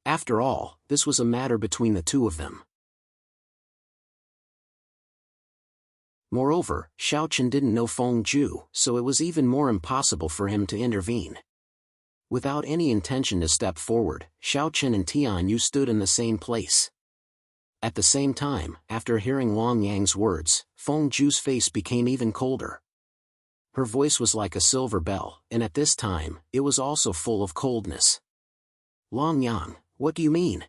After all, this was a matter between the two of them. Moreover, Xiao Chen didn't know Feng Zhu, so it was even more impossible for him to intervene. Without any intention to step forward, Xiao Chen and Tianyu stood in the same place. At the same time, after hearing Long Yang's words, Feng Zhu's face became even colder. Her voice was like a silver bell, and at this time, it was also full of coldness. "Long Yang, what do you mean?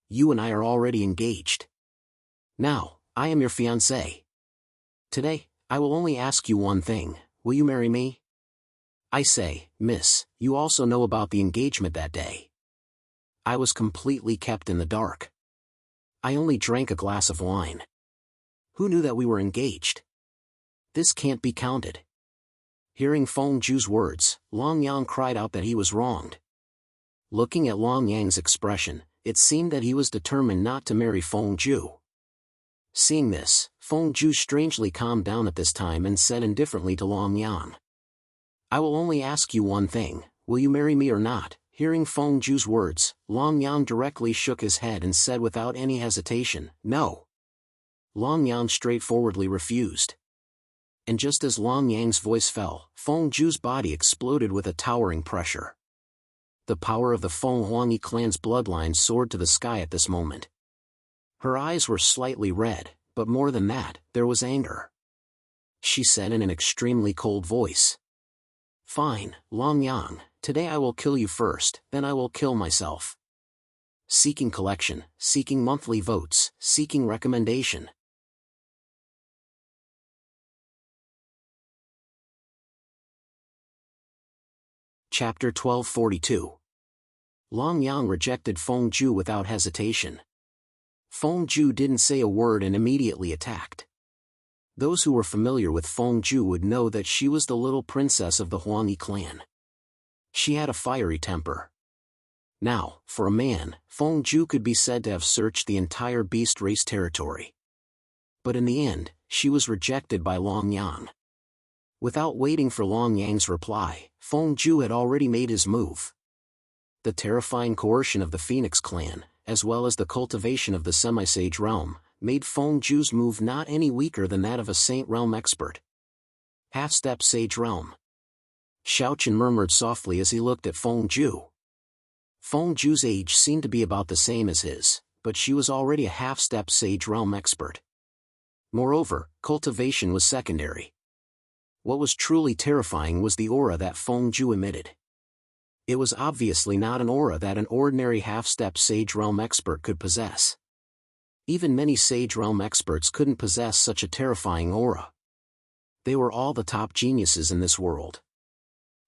You and I are already engaged. Now, I am your fiancé. Today, I will only ask you one thing, will you marry me? I say, miss, you also know about the engagement that day. I was completely kept in the dark. I only drank a glass of wine. Who knew that we were engaged? This can't be counted." Hearing Feng Zhu's words, Long Yang cried out that he was wronged. Looking at Long Yang's expression, it seemed that he was determined not to marry Feng Zhu. Seeing this, Feng Zhu strangely calmed down at this time and said indifferently to Long Yang, "I will only ask you one thing, will you marry me or not?" Hearing Feng Zhu's words, Long Yang directly shook his head and said without any hesitation, "No." Long Yang straightforwardly refused. And just as Long Yang's voice fell, Feng Zhu's body exploded with a towering pressure. The power of the Feng Huangyi clan's bloodline soared to the sky at this moment. Her eyes were slightly red, but more than that, there was anger. She said in an extremely cold voice, "Fine, Long Yang, today I will kill you first, then I will kill myself." Seeking collection, seeking monthly votes, seeking recommendation. Chapter 1242. Long Yang rejected Feng Zhu without hesitation. Feng Zhu didn't say a word and immediately attacked. Those who were familiar with Feng Zhu would know that she was the little princess of the Huangyi clan. She had a fiery temper. Now, for a man, Feng Zhu could be said to have searched the entire beast race territory. But in the end, she was rejected by Long Yang. Without waiting for Long Yang's reply, Feng Zhu had already made his move. The terrifying coercion of the Phoenix clan, as well as the cultivation of the semi-sage realm, made Feng Zhu's move not any weaker than that of a Saint Realm expert. Half-step Sage Realm. Xiaochen murmured softly as he looked at Feng Zhu. Feng Zhu's age seemed to be about the same as his, but she was already a half-step Sage Realm expert. Moreover, cultivation was secondary. What was truly terrifying was the aura that Feng Zhu emitted. It was obviously not an aura that an ordinary half-step Sage Realm expert could possess. Even many Sage Realm experts couldn't possess such a terrifying aura. They were all the top geniuses in this world.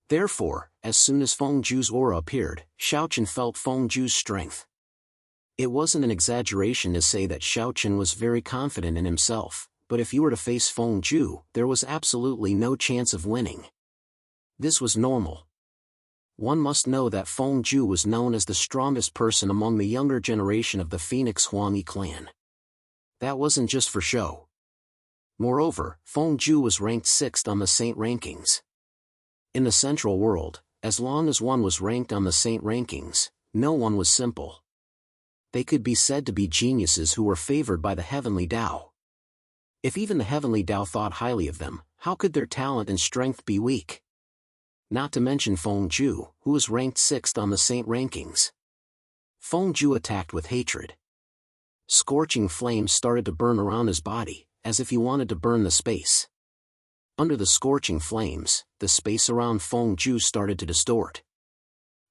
Therefore, as soon as Feng Zhu's aura appeared, Xiaochen felt Feng Zhu's strength. It wasn't an exaggeration to say that Xiaochen was very confident in himself, but if you were to face Feng Zhu, there was absolutely no chance of winning. This was normal. One must know that Feng Zhu was known as the strongest person among the younger generation of the Phoenix Huangyi clan. That wasn't just for show. Moreover, Feng Zhu was ranked 6th on the Saint rankings. In the Central World, as long as one was ranked on the Saint rankings, no one was simple. They could be said to be geniuses who were favored by the Heavenly Tao. If even the Heavenly Tao thought highly of them, how could their talent and strength be weak? Not to mention Feng Zhu, who was ranked 6th on the Saint rankings. Feng Zhu attacked with hatred. Scorching flames started to burn around his body, as if he wanted to burn the space. Under the scorching flames, the space around Feng Zhu started to distort.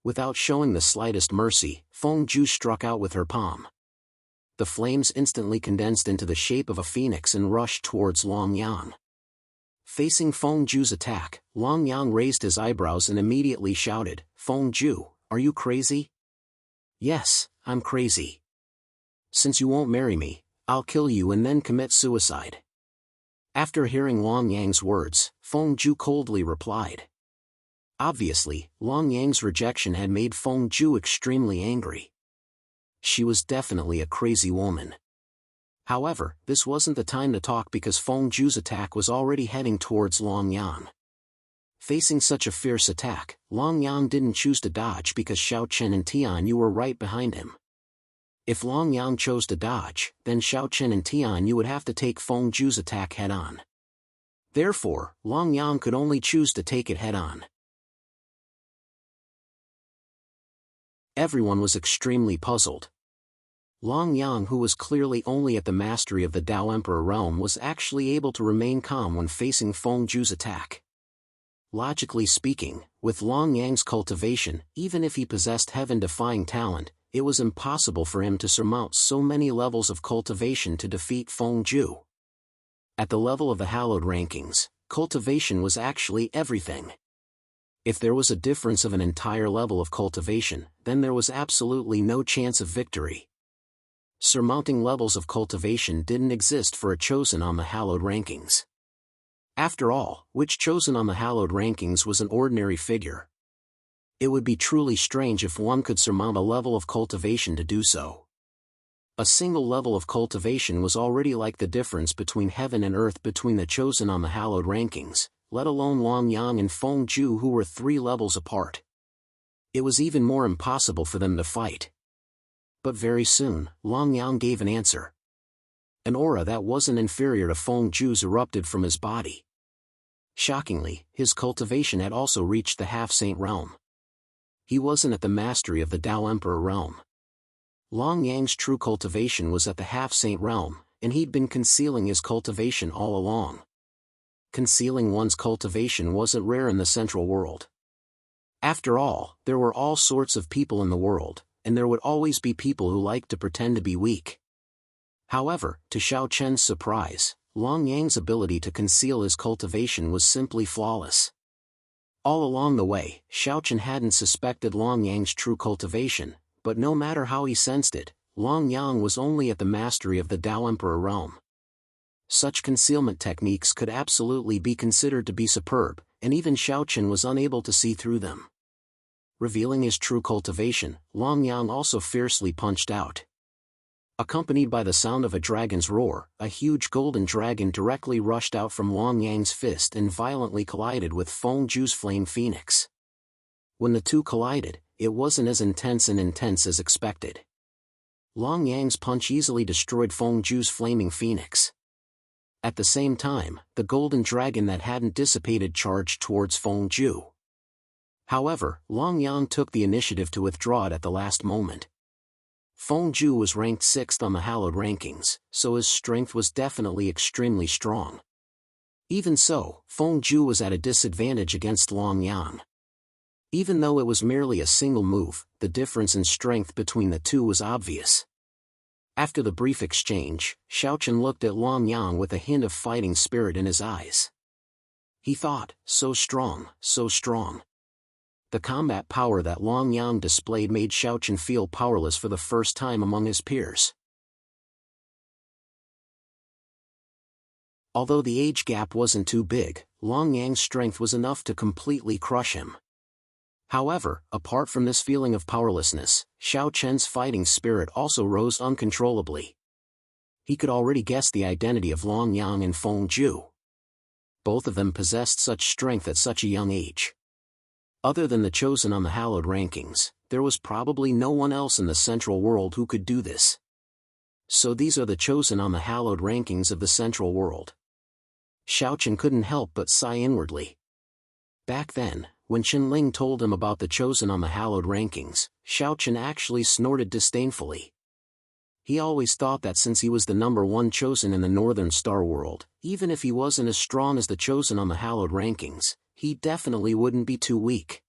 Without showing the slightest mercy, Feng Zhu struck out with her palm. The flames instantly condensed into the shape of a phoenix and rushed towards Long Yang. Facing Feng Zhu's attack, Long Yang raised his eyebrows and immediately shouted, "Feng Zhu, are you crazy?" "Yes, I'm crazy. Since you won't marry me, I'll kill you and then commit suicide." After hearing Long Yang's words, Feng Zhu coldly replied. Obviously, Long Yang's rejection had made Feng Zhu extremely angry. She was definitely a crazy woman. However, this wasn't the time to talk because Feng Zhu's attack was already heading towards Long Yang. Facing such a fierce attack, Long Yang didn't choose to dodge because Xiaochen and Tianyu were right behind him. If Long Yang chose to dodge, then Xiaochen and Tianyu would have to take Feng Zhu's attack head-on. Therefore, Long Yang could only choose to take it head-on. Everyone was extremely puzzled. Long Yang, who was clearly only at the mastery of the Tao Emperor realm, was actually able to remain calm when facing Feng Zhu's attack. Logically speaking, with Long Yang's cultivation, even if he possessed heaven-defying talent, it was impossible for him to surmount so many levels of cultivation to defeat Feng Zhu. At the level of the hallowed rankings, cultivation was actually everything. If there was a difference of an entire level of cultivation, then there was absolutely no chance of victory. Surmounting levels of cultivation didn't exist for a chosen on the hallowed rankings. After all, which chosen on the hallowed rankings was an ordinary figure. It would be truly strange if one could surmount a level of cultivation to do so. A single level of cultivation was already like the difference between heaven and earth between the chosen on the hallowed rankings, let alone Long Yang and Feng Zhu, who were 3 levels apart. It was even more impossible for them to fight. But very soon, Long Yang gave an answer. An aura that wasn't inferior to Feng Zhu's erupted from his body. Shockingly, his cultivation had also reached the half-saint realm. He wasn't at the mastery of the Tao Emperor realm. Long Yang's true cultivation was at the half-saint realm, and he'd been concealing his cultivation all along. Concealing one's cultivation wasn't rare in the Central World. After all, there were all sorts of people in the world, and there would always be people who liked to pretend to be weak. However, to Xiaochen's surprise, Long Yang's ability to conceal his cultivation was simply flawless. All along the way, Xiaochen hadn't suspected Long Yang's true cultivation, but no matter how he sensed it, Long Yang was only at the mastery of the Tao Emperor realm. Such concealment techniques could absolutely be considered to be superb, and even Xiaochen was unable to see through them. Revealing his true cultivation, Long Yang also fiercely punched out. Accompanied by the sound of a dragon's roar, a huge golden dragon directly rushed out from Long Yang's fist and violently collided with Feng Zhu's flame phoenix. When the two collided, it wasn't as intense as expected. Long Yang's punch easily destroyed Feng Zhu's flaming phoenix. At the same time, the golden dragon that hadn't dissipated charged towards Feng Zhu. However, Long Yang took the initiative to withdraw it at the last moment. Feng Zhu was ranked 6th on the hallowed rankings, so his strength was definitely extremely strong. Even so, Feng Zhu was at a disadvantage against Long Yang. Even though it was merely a single move, the difference in strength between the two was obvious. After the brief exchange, Xiaochen looked at Long Yang with a hint of fighting spirit in his eyes. He thought, so strong, so strong. The combat power that Long Yang displayed made Xiaochen feel powerless for the first time among his peers. Although the age gap wasn't too big, Long Yang's strength was enough to completely crush him. However, apart from this feeling of powerlessness, Xiaochen's fighting spirit also rose uncontrollably. He could already guess the identity of Long Yang and Feng Zhu. Both of them possessed such strength at such a young age. Other than the chosen on the hallowed rankings, there was probably no one else in the central world who could do this. So these are the chosen on the hallowed rankings of the central world. Xiaochen couldn't help but sigh inwardly. Back then, when Qinling told him about the chosen on the hallowed rankings, Xiaochen actually snorted disdainfully. He always thought that since he was the #1 chosen in the Northern Star World, even if he wasn't as strong as the chosen on the hallowed rankings, he definitely wouldn't be too weak.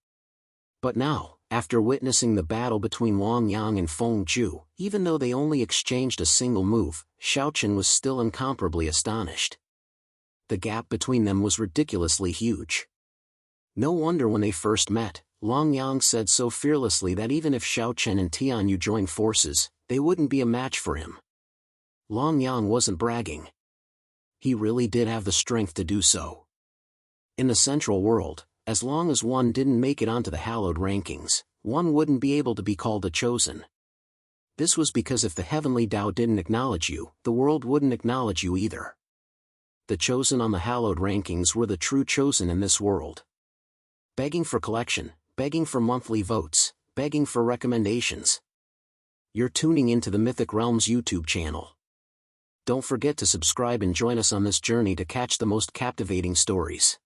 But now, after witnessing the battle between Long Yang and Feng Zhu, even though they only exchanged a single move, Xiaochen was still incomparably astonished. The gap between them was ridiculously huge. No wonder when they first met, Long Yang said so fearlessly that even if Xiaochen and Tianyu joined forces, they wouldn't be a match for him. Long Yang wasn't bragging. He really did have the strength to do so. In the central world, as long as one didn't make it onto the hallowed rankings, one wouldn't be able to be called a chosen. This was because if the heavenly Tao didn't acknowledge you, the world wouldn't acknowledge you either. The chosen on the hallowed rankings were the true chosen in this world. Begging for collection, begging for monthly votes, begging for recommendations. You're tuning into the Mythic Realms YouTube channel. Don't forget to subscribe and join us on this journey to catch the most captivating stories.